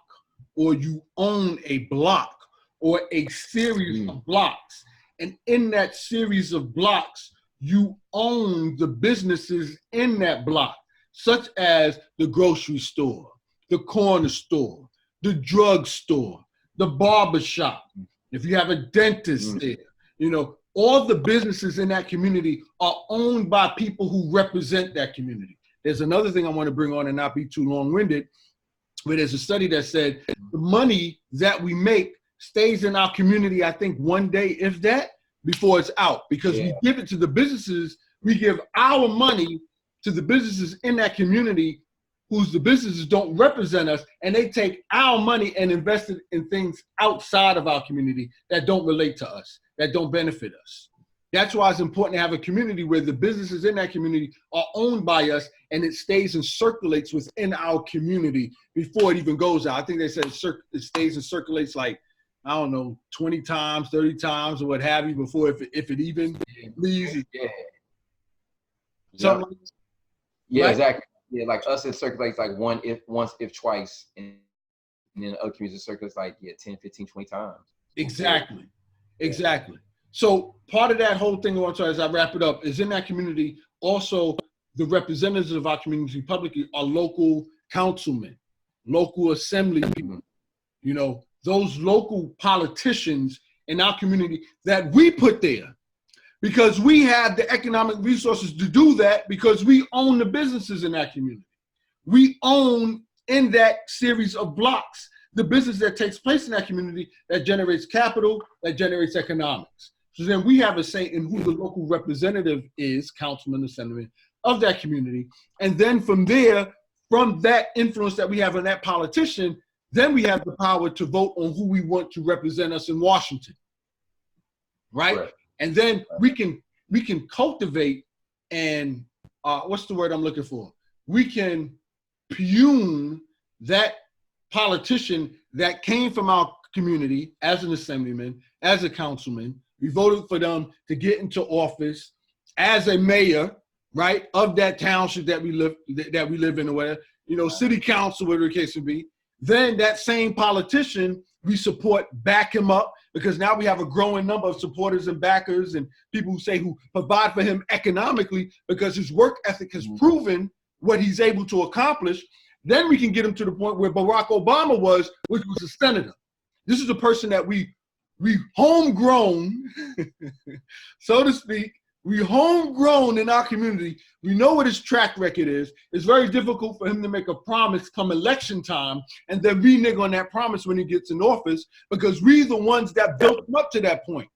or you own a block, or a series of blocks. And in that series of blocks, you own the businesses in that block, such as the grocery store, the corner store, the drug store, the barber shop. If you have a dentist there, you know, all the businesses in that community are owned by people who represent that community. There's another thing I want to bring on and not be too long-winded, but there's a study that said the money that we make stays in our community, I think one day, if that, before it's out, because we give it to the businesses, we give our money to the businesses in that community whose the businesses don't represent us, and they take our money and invest it in things outside of our community that don't relate to us, that don't benefit us. That's why it's important to have a community where the businesses in that community are owned by us, and it stays and circulates within our community before it even goes out. I think they said it stays and circulates like, I don't know, 20 times, 30 times, or what have you, before if it even leaves. Yeah, exactly. Yeah, like us, it circulates like once, if twice, and then other communities, it circulates like 10, 15, 20 times. Exactly. So part of that whole thing, also, as I wrap it up, is in that community, also the representatives of our community publicly are local councilmen, local assembly people, you know, those local politicians in our community that we put there. Because we have the economic resources to do that, because we own the businesses in that community. We own, in that series of blocks, the business that takes place in that community that generates capital, that generates economics. So then we have a say in who the local representative is, councilman, assemblyman of that community. And then from there, from that influence that we have on that politician, then we have the power to vote on who we want to represent us in Washington, right? And then we can cultivate and what's the word I'm looking for? We can pune that politician that came from our community as an assemblyman, as a councilman. We voted for them to get into office as a mayor, right, of that township that we live in, or whatever, you know, city council, whatever the case may be. Then that same politician, we support, back him up, because now we have a growing number of supporters and backers and people who provide for him economically because his work ethic has proven what he's able to accomplish. Then we can get him to the point where Barack Obama was, which was a senator. This is a person that we homegrown, so to speak. We homegrown in our community. We know what his track record is. It's very difficult for him to make a promise come election time and then renege on that promise when he gets in office, because we're the ones that built him up to that point,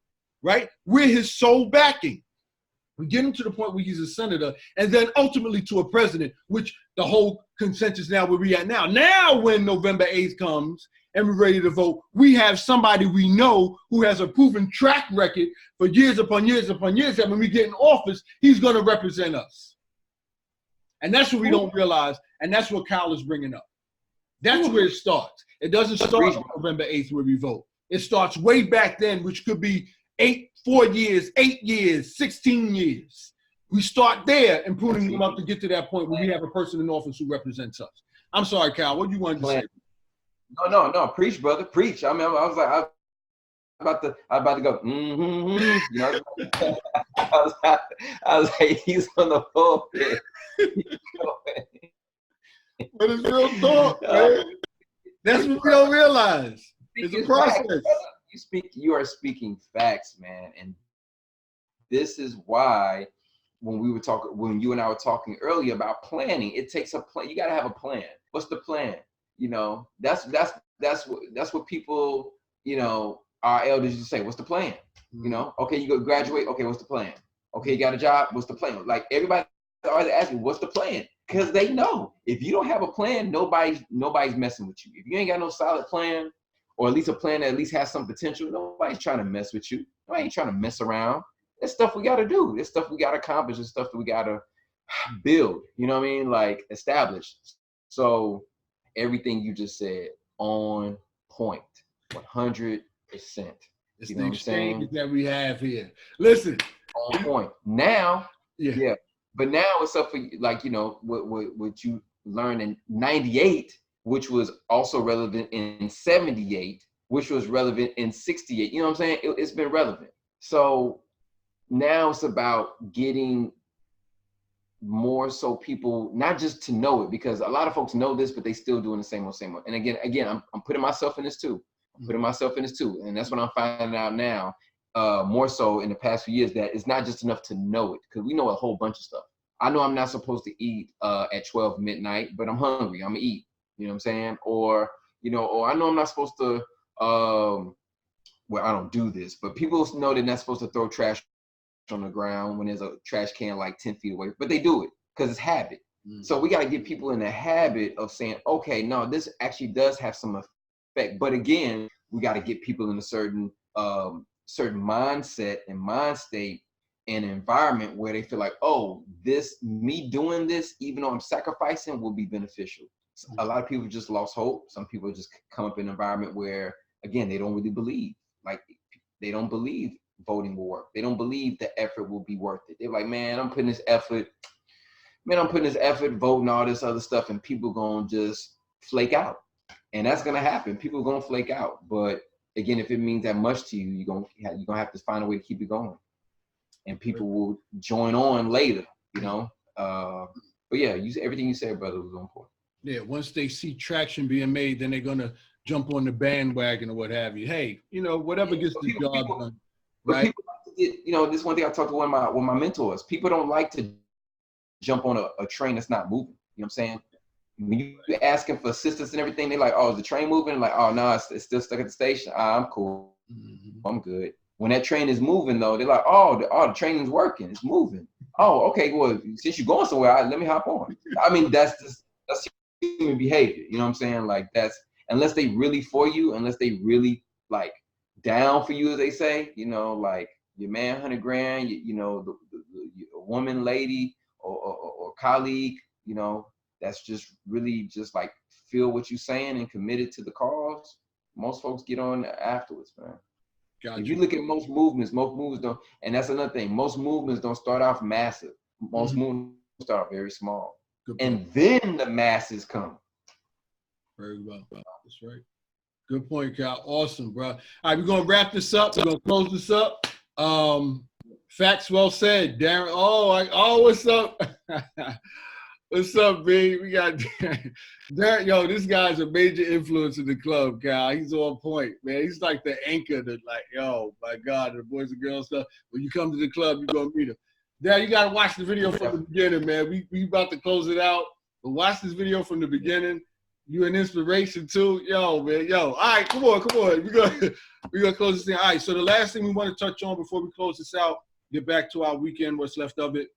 right? We're his sole backing. We get him to the point where he's a senator, and then ultimately to a president, which the whole consensus now where we at now. Now when November 8th comes and we're ready to vote, we have somebody we know who has a proven track record for years upon years upon years, that when we get in office, he's going to represent us. And that's what we don't realize, and that's what Kyle is bringing up. That's where it starts. It doesn't start on November 8th where we vote. It starts way back then, which could be 4 years, 8 years, 16 years. We start there and putting them up to get to that point where we have a person in office who represents us. I'm sorry, Kyle, what do you want to say? No, preach, brother, preach. I mean, I was like, I'm about to go, you know, I was like, he's on the pulpit. But it's real talk, man. That's what we don't realize. It's a process. You are speaking facts, man. And this is why when you and I were talking earlier about planning, it takes a plan. You got to have a plan. What's the plan? You know, that's what people, you know, our elders used to say, what's the plan? You know, okay, you go graduate. Okay, what's the plan? Okay, you got a job. What's the plan? Like everybody always asking, what's the plan? Because they know if you don't have a plan, nobody's messing with you. If you ain't got no solid plan, or at least a plan that at least has some potential, nobody's trying to mess with you. Nobody ain't trying to mess around. There's stuff we got to do. There's stuff we got to accomplish. There's stuff that we got to build. You know what I mean? Like establish. So everything you just said on point, 100%. It's the exchange that we have here. Listen, on point. Now, yeah. But now it's up for you, like, you know, what you learned in 98, which was also relevant in 78, which was relevant in 68. You know what I'm saying? It's been relevant. So now it's about getting more so people, not just to know it, because a lot of folks know this, but they still doing the same old. And again, I'm putting myself in this too. And that's what I'm finding out now. More so in the past few years, that it's not just enough to know it, because we know a whole bunch of stuff. I know I'm not supposed to eat at 12 midnight, but I'm hungry. I'm gonna eat. You know what I'm saying? Or I know I'm not supposed to. Well, I don't do this, but people know they're not supposed to throw trash on the ground when there's a trash can like 10 feet away, but they do it because it's habit. So we got to get people in the habit of saying, okay, no, this actually does have some effect. But again, we got to get people in a certain mindset and mind state and environment where they feel like, oh, me doing this, even though I'm sacrificing, will be beneficial. A lot of people just lost hope. Some people just come up in an environment where, again, they don't really believe. Like, they don't believe voting will work. They don't believe the effort will be worth it. They're like, man, I'm putting this effort, voting, all this other stuff, and people gonna just flake out. And that's gonna happen. People are gonna flake out. But again, if it means that much to you, you're gonna have to find a way to keep it going. And people will join on later, you know. But yeah, everything you said, brother, was on point. Yeah, once they see traction being made, then they're gonna jump on the bandwagon or what have you. Hey, you know, whatever gets the job done. Right. This one thing I talked to one of my mentors. People don't like to jump on a train that's not moving. You know what I'm saying? When you ask them for assistance and everything, they're like, "Oh, is the train moving?" Like, "Oh, no, it's still stuck at the station. I'm cool. I'm good." When that train is moving, though, they're like, "Oh, the train is working. It's moving. Oh, okay. Well, since you're going somewhere, let me hop on." I mean, that's human behavior. You know what I'm saying? Like, that's, unless they really for you, unless they really like down for you, as they say, you know, like your man, 100 grand, you know, the woman, lady, or colleague, you know, that's just really just like feel what you're saying and committed to the cause. Most folks get on afterwards, man. Gotcha. If you look at most movements don't, and that's another thing, most movements don't start off massive. Most movements start off very small. And then the masses come. Very well. That's right. Good point, Cal. Awesome, bro. All right, we're going to wrap this up. We're going to close this up. Facts well said, Darren. Oh, what's up? What's up, B? We got Darren. Yo, this guy's a major influence in the club, Cal. He's on point, man. He's like the anchor that, like, yo, my God, the boys and girls stuff. When you come to the club, you're going to meet him. Darren, you got to watch the video from the beginning, man. We about to close it out, but watch this video from the beginning. You an inspiration too, yo, man, yo. All right, come on. We're gonna close this thing. All right, so the last thing we want to touch on before we close this out, get back to our weekend, what's left of it,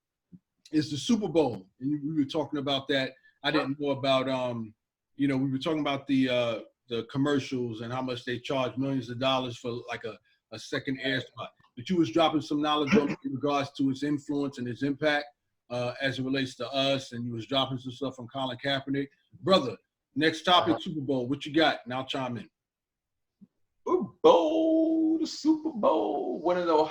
is the Super Bowl. And we were talking about that. I didn't know about, we were talking about the commercials and how much they charge millions of dollars for like a second air spot. But you was dropping some knowledge on in regards to its influence and its impact. as it relates to us, and you was dropping some stuff from Colin Kaepernick. Brother, next topic, Super Bowl. What you got? Now chime in. The Super Bowl, one of the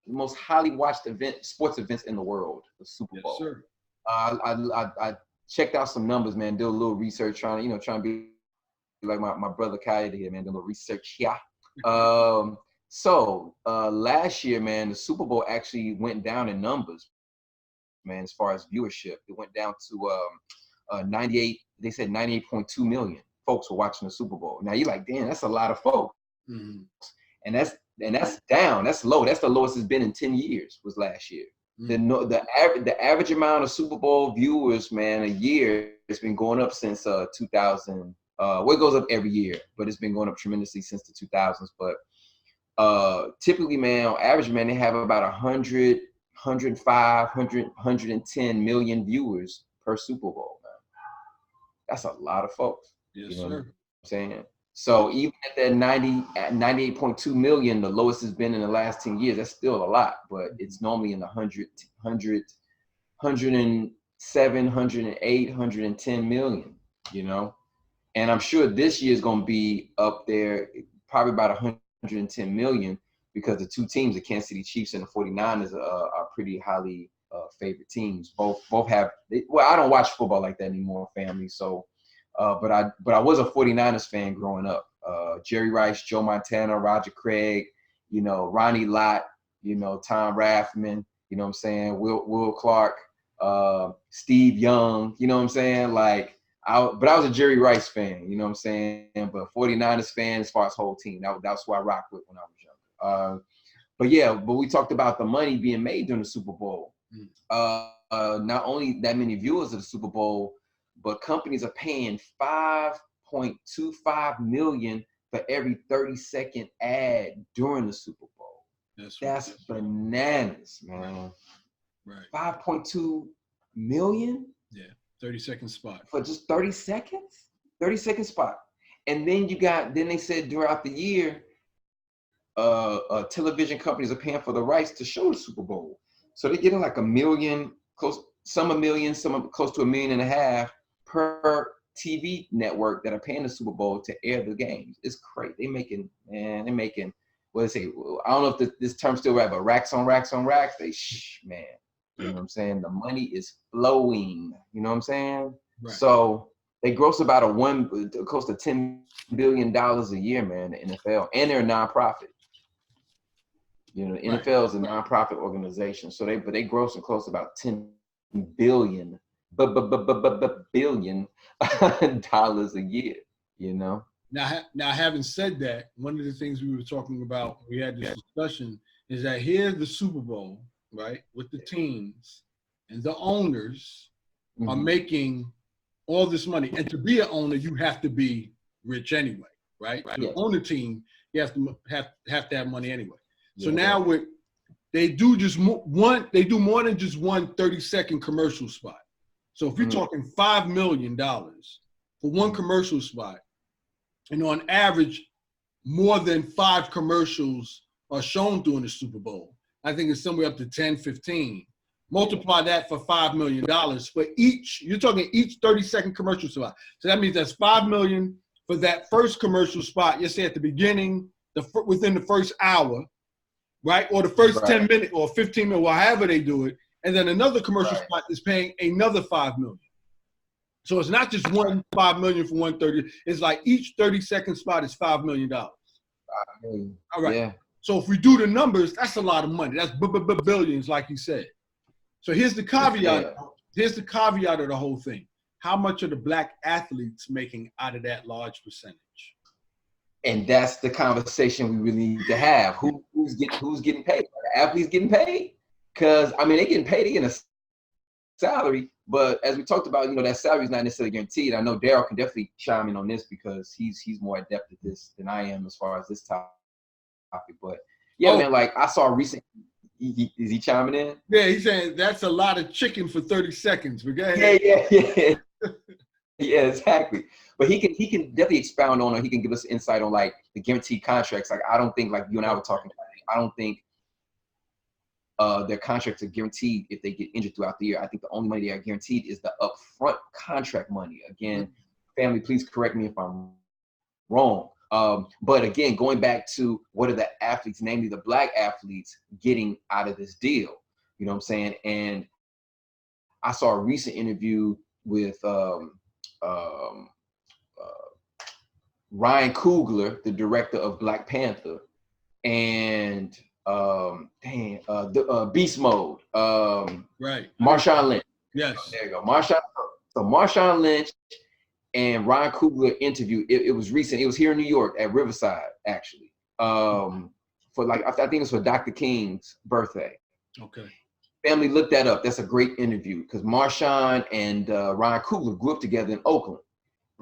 most highly watched sports events in the world, the Super Bowl. Yes, sir. I checked out some numbers, man. Did a little research, trying to be like my brother Kyle here, man. Did a little research here. So last year, man, the Super Bowl actually went down in numbers, man. As far as viewership, it went down to 98. They said 98.2 million folks were watching the Super Bowl. Now you're like, damn, that's a lot of folks. Mm-hmm. And that's down. That's low. That's the lowest it's been in 10 years. Was last year. Mm-hmm. The average amount of Super Bowl viewers, man, a year, it's been going up since 2000. It goes up every year, but it's been going up tremendously since the 2000s. But typically, man, on average, man, they have about 100, 105, 110 million viewers per Super Bowl, man. That's a lot of folks. Yes, sir. What I'm saying? So even at that 98.2 million, the lowest it's been in the last 10 years, that's still a lot, but it's normally in the 107, 108, 110 million, And I'm sure this year is going to be up there, probably about 110 million, because the two teams, the Kansas City Chiefs and the 49ers, are pretty highly favorite teams. Both have. I don't watch football like that anymore, family. So, but I was a 49ers fan growing up. Jerry Rice, Joe Montana, Roger Craig, Ronnie Lott, Tom Rathman, what I'm saying, Will Clark, Steve Young, what I'm saying, like. But I was a Jerry Rice fan, what I'm saying, but 49ers fan as far as whole team. That's who I rocked with when I was younger. But we talked about the money being made during the Super Bowl. Not only that many viewers of the Super Bowl, but companies are paying $5.25 million for every 30-second ad during the Super Bowl. That's bananas, man. Right. 5.2 million? Yeah. 30-second spot. For just 30 seconds? 30-second spot. And then they said throughout the year, television companies are paying for the rights to show the Super Bowl. So they're getting like $1 million, some $1 million, some close to $1.5 million per TV network that are paying the Super Bowl to air the games. It's crazy. They're making, what they say, I don't know if this term's still right, but racks on racks on racks. Man. You know what I'm saying? The money is flowing. You know what I'm saying? Right. So they gross about close to $10 billion a year, man, the NFL. And they're a nonprofit. The NFL is a nonprofit organization. So they gross close to about $10 billion dollars a year, Now, having said that, one of the things we were talking about, we had this discussion, is that here's the Super Bowl, right, with the teams, and the owners are making all this money. And to be an owner, you have to be rich anyway, right? To own a team, you have to have money anyway. So now they do more than just one 30-second commercial spot. So if you're talking $5 million for one commercial spot, and on average, more than 5 commercials are shown during the Super Bowl. I think it's somewhere up to 10, 15. Multiply that for $5 million for you're talking each 30-second commercial spot. So that means that's $5 million for that first commercial spot, you say at the beginning, within the first hour, right? Or the first 10 minutes or 15 minutes, or however they do it. And then another commercial spot is paying another $5 million. So it's not just $5 million for 130. It's like each 30-second spot is $5 million. $5 million. All right. Yeah. So if we do the numbers, that's a lot of money. That's billions, like you said. So here's the caveat. Here's the caveat of the whole thing. How much are the black athletes making out of that large percentage? And that's the conversation we really need to have. Who's getting paid? Are the athletes getting paid? Because they're getting paid. They're getting a salary. But as we talked about, that salary is not necessarily guaranteed. I know Daryl can definitely chime in on this because he's more adept at this than I am as far as this topic. But man, like I saw recently. Is he chiming in? Yeah, he's saying that's a lot of chicken for 30 seconds. But go ahead. Yeah. Yeah, exactly. But he can definitely expound on, or he can give us insight on like the guaranteed contracts. Like I don't think, like you and I were talking about, I don't think their contracts are guaranteed if they get injured throughout the year. I think the only money they are guaranteed is the upfront contract money. Again, family, please correct me if I'm wrong. But again, going back to what are the athletes, namely the Black athletes, getting out of this deal? You know what I'm saying? And I saw a recent interview with Ryan Coogler, the director of Black Panther, and Beast Mode, Right. Marshawn Lynch. Yes. There you go, Marshawn. So Marshawn Lynch and Ryan Coogler interview. It was recent. It was here in New York at Riverside, actually. For like, I think it was for Dr. King's birthday. Okay. Family, look that up. That's a great interview because Marshawn and Ryan Coogler grew up together in Oakland,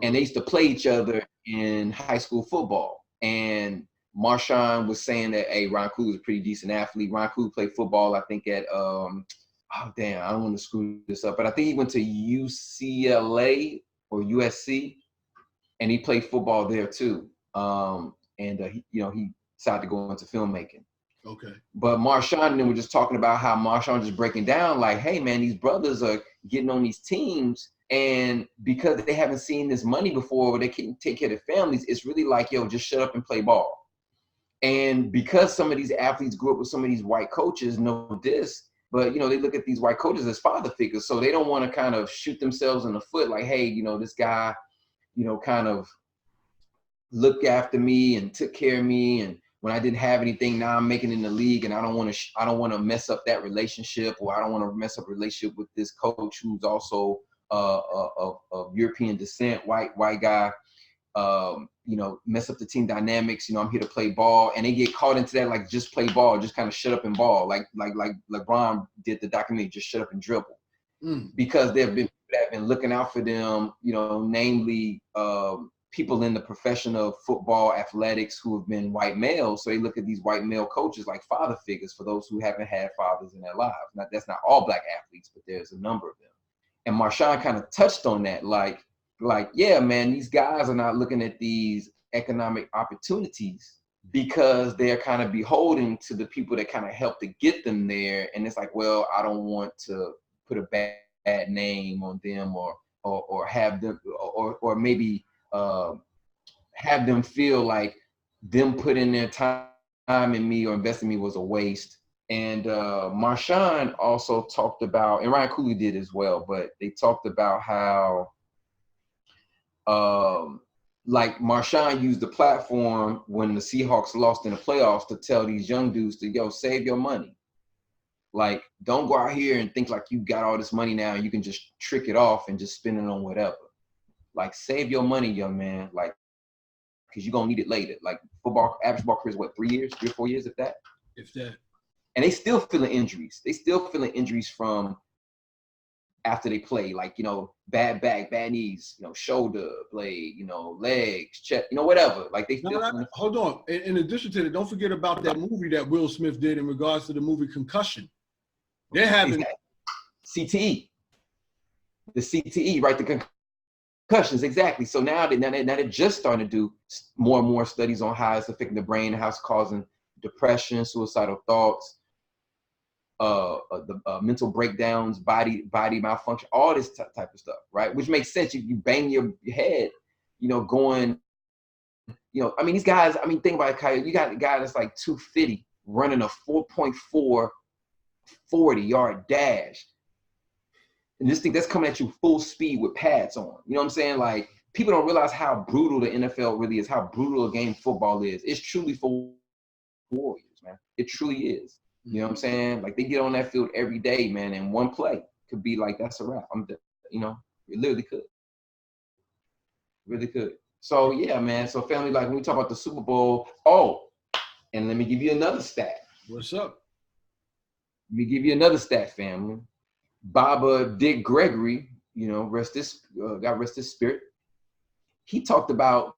and they used to play each other in high school football. And Marshawn was saying that, hey, Ryan Coogler is a pretty decent athlete. Ryan Coogler played football, I think, at I don't want to screw this up, but I think he went to UCLA or USC, and he played football there too. He decided to go into filmmaking. Okay. But Marshawn and them were just talking about how Marshawn just breaking down, like, hey man, these brothers are getting on these teams, and because they haven't seen this money before, where they can take care of their families, it's really like, yo, just shut up and play ball. And because some of these athletes grew up with some of these white coaches, know this, but they look at these white coaches as father figures, so they don't want to kind of shoot themselves in the foot, like, hey, this guy, kind of looked after me and took care of me, and when I didn't have anything, now I'm making it in the league, and I don't want to mess up that relationship, or I don't want to mess up a relationship with this coach who's also of European descent, white guy. Mess up the team dynamics. I'm here to play ball, and they get caught into that, like, just play ball, just kind of shut up and ball, like LeBron did the documentary, just shut up and dribble, because there have been people that have been looking out for them, namely people in the profession of football athletics who have been white males. So they look at these white male coaches like father figures for those who haven't had fathers in their lives. Now, that's not all Black athletes, but there's a number of them. And Marshawn kind of touched on that, like, yeah, man, these guys are not looking at these economic opportunities because they're kind of beholden to the people that kind of help to get them there. And it's like, well, I don't want to put a bad name on them, or have them, or maybe have them feel like them putting their time in me or investing in me was a waste. And Marshawn also talked about, and Ryan Coogler did as well, but they talked about how like Marshawn used the platform when the Seahawks lost in the playoffs to tell these young dudes to, save your money. Like, don't go out here and think like you got all this money now and you can just trick it off and just spend it on whatever. Like, save your money, young man. Like, because you're going to need it later. Like, average ball career is what, 3 or 4 years, if that? If that. And they still feeling injuries. They still feeling injuries from after they play, like, bad back, bad knees, shoulder blade, legs, chest, whatever. Like, they still. Hold on. In addition to that, don't forget about that movie that Will Smith did in regards to the movie Concussion. They're having CTE. The CTE, right? The concussions, exactly. So now they're just starting to do more and more studies on how it's affecting the brain, how it's causing depression, suicidal thoughts, mental breakdowns, body malfunction, all this type of stuff, right? Which makes sense. You bang your head, going, I mean, these guys, think about it, Kyle. You got a guy that's like 250 running a 4.4 40-yard dash. And this thing that's coming at you full speed with pads on. You know what I'm saying? Like, people don't realize how brutal the NFL really is, how brutal a game football is. It's truly for warriors, man. It truly is. You know what I'm saying? Like, they get on that field every day, man, and one play could be like, that's a wrap. It literally could. Really could. So, yeah, man. So, family, like, when we talk about the Super Bowl, and let me give you another stat. What's up? Let me give you another stat, family. Baba Dick Gregory, God rest his spirit. He talked about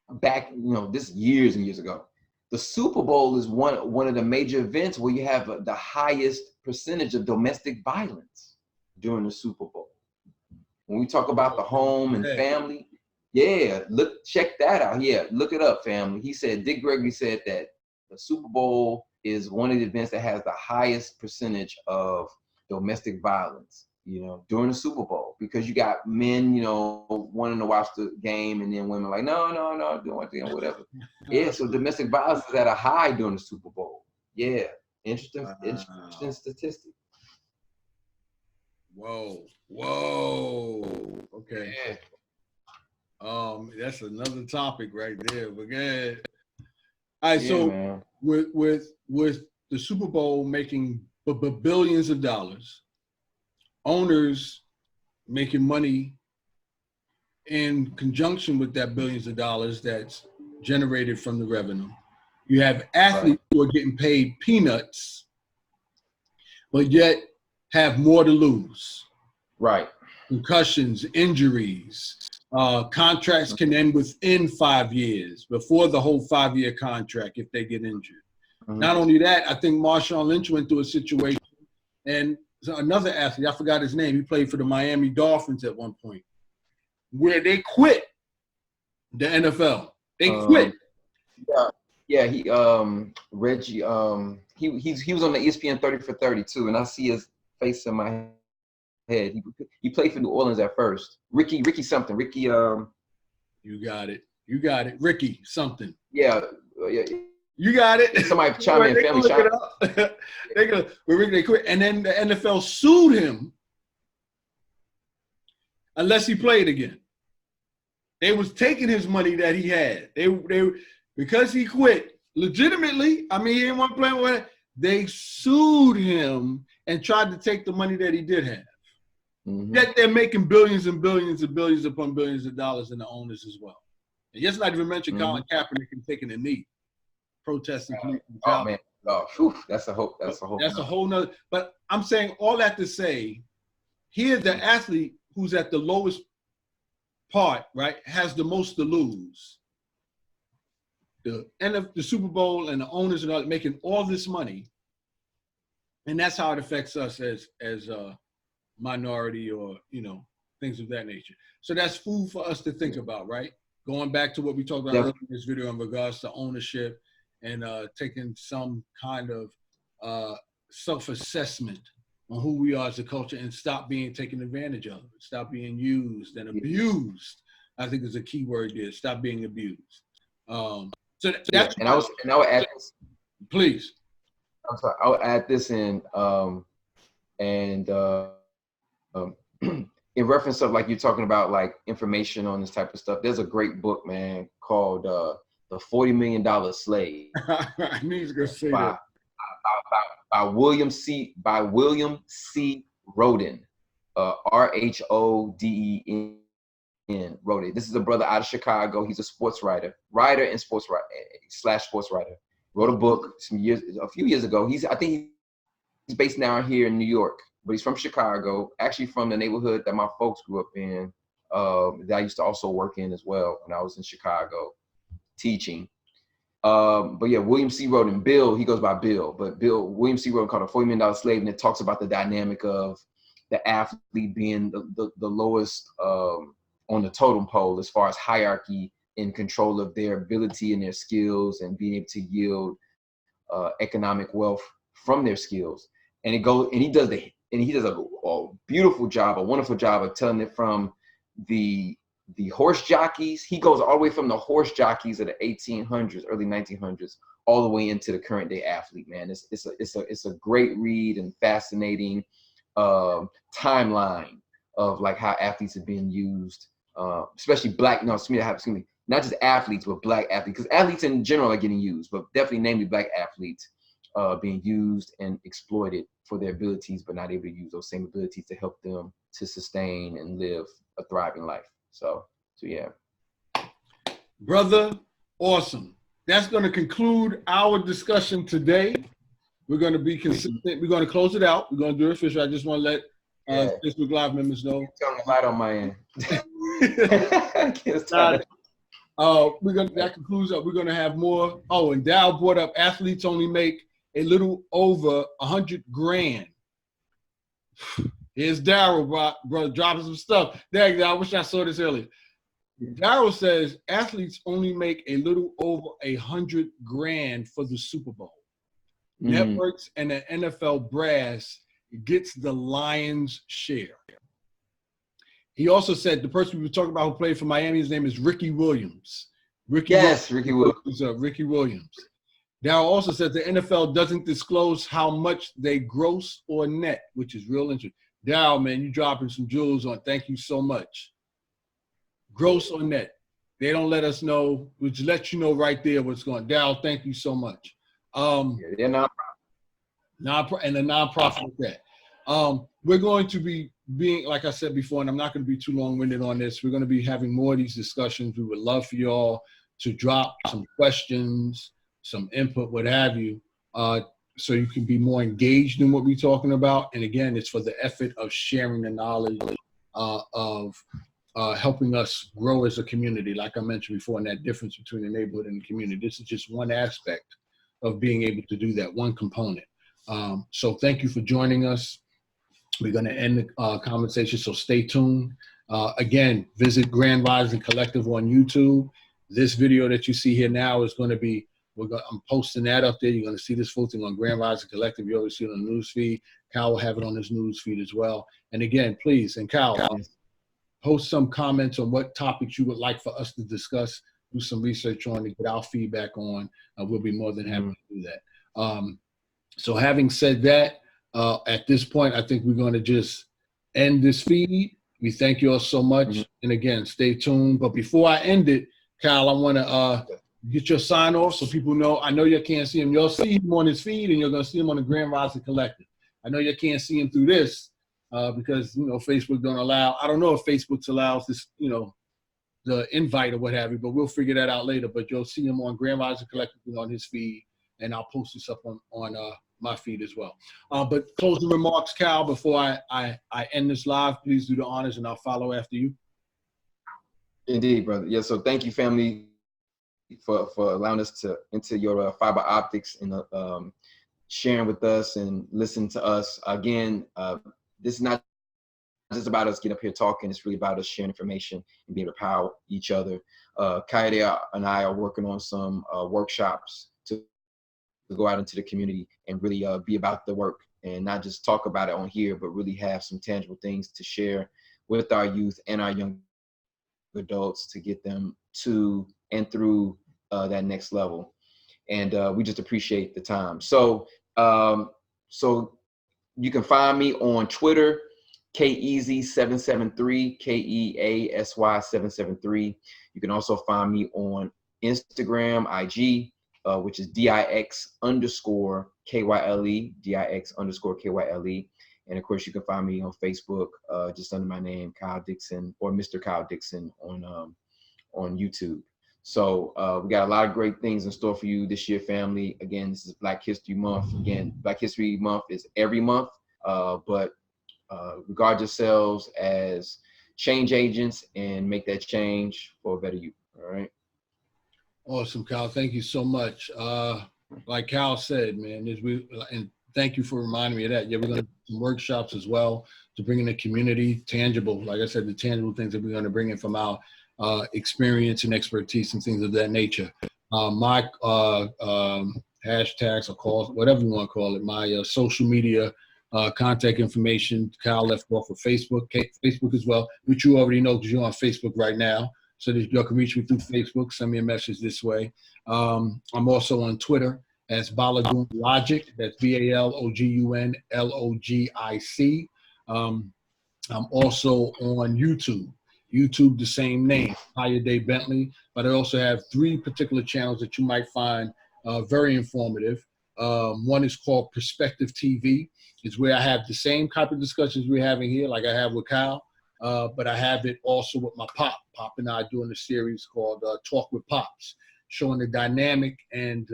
back, this years and years ago. The Super Bowl is one of the major events where you have the highest percentage of domestic violence during the Super Bowl. When we talk about the home and family, check that out. Yeah, look it up, family. Dick Gregory said that the Super Bowl is one of the events that has the highest percentage of domestic violence, you know, during the Super Bowl, because you got men, you know, wanting to watch the game, and then women like, no, doing one thing or whatever. Yeah, so domestic violence is at a high during the Super Bowl. Yeah, interesting statistic. Whoa. Okay. Yeah. That's another topic right there. But good. All right, Yeah, so man. with the Super Bowl making billions of dollars, owners making money in conjunction with that billions of dollars that's generated from the revenue. You have athletes who are getting paid peanuts, but yet have more to lose. Right. Concussions, injuries, contracts can end within 5 years, before the whole 5-year contract if they get injured. Mm-hmm. Not only that, I think Marshawn Lynch went through a situation, and another athlete, I forgot his name, he played for the Miami Dolphins at one point, where they quit the NFL. They quit. Yeah, he Reggie, he was on the ESPN 30 for 30 too, and I see his face in my head. He played for New Orleans at first. Ricky something. Ricky You got it. Ricky something. Yeah. You got it. Somebody chime in, family chime in. They quit. And then the NFL sued him unless he played again. They was taking his money that he had. They because he quit legitimately. I mean, he didn't want to play with it. They sued him and tried to take the money that he did have. Mm-hmm. Yet they're making billions and billions and billions upon billions of dollars in the owners as well. And let's not even mention Colin Kaepernick taking a knee, protesting. Oh man, that's a whole nother. But I'm saying all that to say, here's the athlete who's at the lowest part, right, has the most to lose. The end of the Super Bowl and the owners are making all this money, and that's how it affects us as a minority, or things of that nature. So that's food for us to think about, right? Going back to what we talked about earlier in this video in regards to ownership and taking some kind of self-assessment on who we are as a culture, and stop being taken advantage of, stop being used and abused. I think is a key word there. Stop being abused. So that's and I would add this. Please. I'm sorry. I would add this in, in reference of, like, you're talking about, like, information on this type of stuff. There's a great book, man, called "The $40 Million Slave." I knew you were gonna say that. By William C. Rhoden, Rhoden. Wrote. This is a brother out of Chicago. He's a sports writer and sports writer. Wrote a book a few years ago. I think he's based down here in New York, but he's from Chicago, actually from the neighborhood that my folks grew up in, that I used to also work in as well when I was in Chicago teaching. But yeah, William C. Rhoden, Bill, he goes by Bill, but William C. Rhoden called a $40 Million Slave, and it talks about the dynamic of the athlete being the lowest on the totem pole as far as hierarchy in control of their ability and their skills, and being able to yield economic wealth from their skills. And he does a beautiful job, a wonderful job of telling it from the horse jockeys. He goes all the way from the horse jockeys of the 1800s, early 1900s, all the way into the current day athlete, man. It's a great read and fascinating timeline of, like, how athletes are being used, especially not just athletes, but black athletes, because athletes in general are getting used, but definitely namely black athletes being used and exploited for their abilities, but not able to use those same abilities to help them to sustain and live a thriving life. So yeah. Brother, awesome. That's going to conclude our discussion today. We're going to be consistent. We're going to close it out. We're going to do it official. I just want to let Facebook Live members know. Turn the light on my end. That concludes that. We're going to have more. Oh, and Dow brought up athletes only make a little over $100,000. Here's Daryl, brother, dropping some stuff. Dang, I wish I saw this earlier. Daryl says athletes only make a little over $100,000 for the Super Bowl. Networks and the NFL brass gets the lion's share. He also said the person we were talking about who played for Miami, his name is Ricky Williams. Ricky Williams. Ricky Williams. Darryl also said the NFL doesn't disclose how much they gross or net, which is real interesting. Darryl, man, you dropping some jewels on. Thank you so much. Gross or net. They don't let us know, which lets you know right there what's going on. Darryl, thank you so much. They're nonprofit. And a nonprofit with that. We're going to be being, like I said before, and I'm not going to be too long-winded on this, we're going to be having more of these discussions. We would love for you all to drop some questions, some input, what have you, so you can be more engaged in what we're talking about. And again, it's for the effort of sharing the knowledge of helping us grow as a community, like I mentioned before, and that difference between the neighborhood and the community. This is just one aspect of being able to do that, one component. So thank you for joining us. We're going to end the conversation, so stay tuned. Again, visit Grand Rising Collective on YouTube. This video that you see here now is going to be, I'm posting that up there. You're going to see this full thing on Grand Rising Collective. You always see it on the news feed. Cal will have it on his news feed as well. And again, please, and Cal, post some comments on what topics you would like for us to discuss, do some research on to get our feedback on. We'll be more than happy to do that. So having said that, at this point, I think we're going to just end this feed. We thank you all so much. And again, stay tuned. But before I end it, Kyle, I want to get your sign off so people know. I know you can't see him. You'll see him on his feed, and you're going to see him on the Grand Rising Collective. I know you can't see him through this because, Facebook don't allow. I don't know if Facebook allows this, the invite or what have you, but we'll figure that out later. But you'll see him on Grand Rising Collective on his feed, and I'll post this up on my feed as well. But closing remarks, Cal, before I end this live, please do the honors, and I'll follow after you. Indeed, brother. Yeah, so thank you, family, for allowing us to into your fiber optics and sharing with us and listening to us. Again, this is not just about us getting up here talking. It's really about us sharing information and being able to power each other. Kaede and I are working on some workshops to go out into the community and really be about the work and not just talk about it on here, but really have some tangible things to share with our youth and our young adults to get them to and through that next level. And we just appreciate the time. So you can find me on Twitter, KEASY773, KEASY773. You can also find me on Instagram, IG, which is DIX_KYLE, DIX_KYLE. And of course, you can find me on Facebook, just under my name, Kyle Dixon, or Mr. Kyle Dixon on YouTube. So we got a lot of great things in store for you this year, family. Again, this is Black History Month. Again, Black History Month is every month, but regard yourselves as change agents and make that change for a better you. All right. Awesome, Kyle. Thank you so much. Like Kyle said, man, and thank you for reminding me of that. Yeah, we're going to do some workshops as well to bring in the community, tangible, like I said, the tangible things that we're going to bring in from our experience and expertise and things of that nature. My hashtags or calls, whatever you want to call it, my social media contact information, Kyle left off of Facebook as well, which you already know because you're on Facebook right now. So that you can reach me through Facebook, send me a message this way. I'm also on Twitter as Balogun Logic. That's BALOGUNLOGIC. I'm also on YouTube. YouTube, the same name, Higher Day Bentley. But I also have 3 particular channels that you might find very informative. One is called Perspective TV. It's where I have the same type of discussions we're having here, like I have with Kyle. But I have it also with my Pop. Pop and I are doing a series called Talk with Pops, showing the dynamic and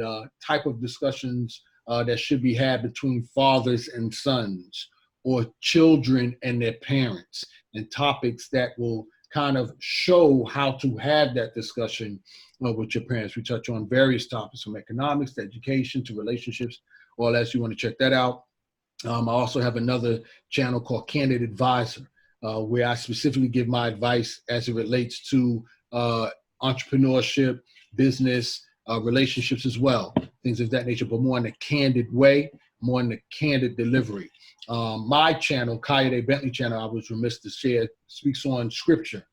type of discussions that should be had between fathers and sons or children and their parents, and topics that will kind of show how to have that discussion with your parents. We touch on various topics from economics to education to relationships, all that. You want to check that out. I also have another channel called Candid Advisor, where I specifically give my advice as it relates to entrepreneurship, business, relationships as well, things of that nature, but more in a candid way, more in the candid delivery. My channel, Kaya Bentley channel, I was remiss to share, speaks on scripture,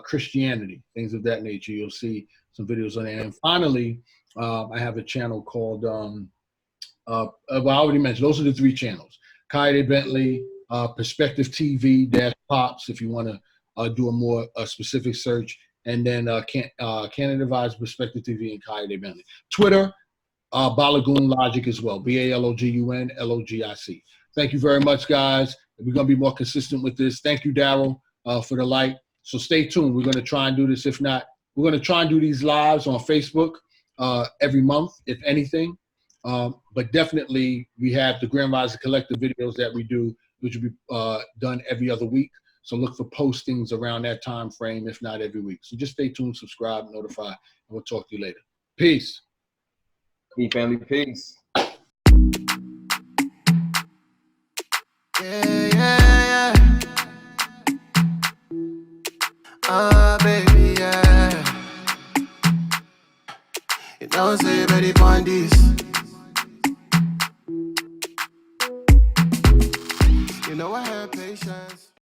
Christianity, things of that nature. You'll see some videos on there. And finally, I have a channel called, well, I already mentioned, those are the 3 channels. Kaya Bentley, Perspective TV, Pops, if you want to do a more specific search, and then Canada Vibes, Perspective TV, and Kaya Bentley. Twitter, Balagoon Logic as well, BALOGUN LOGIC. Thank you very much, guys. We're going to be more consistent with this. Thank you, Daryl, for the light. So stay tuned. We're going to try and do this. If not, we're going to try and do these lives on Facebook every month, if anything. But definitely, we have the Grand Rising Collective videos that we do, which will be done every other week. So look for postings around that time frame, if not every week. So just stay tuned, subscribe, notify, and we'll talk to you later. Peace. Peace, family. Peace. Yeah. Baby, yeah. You know, say ready for this. You know I have patience.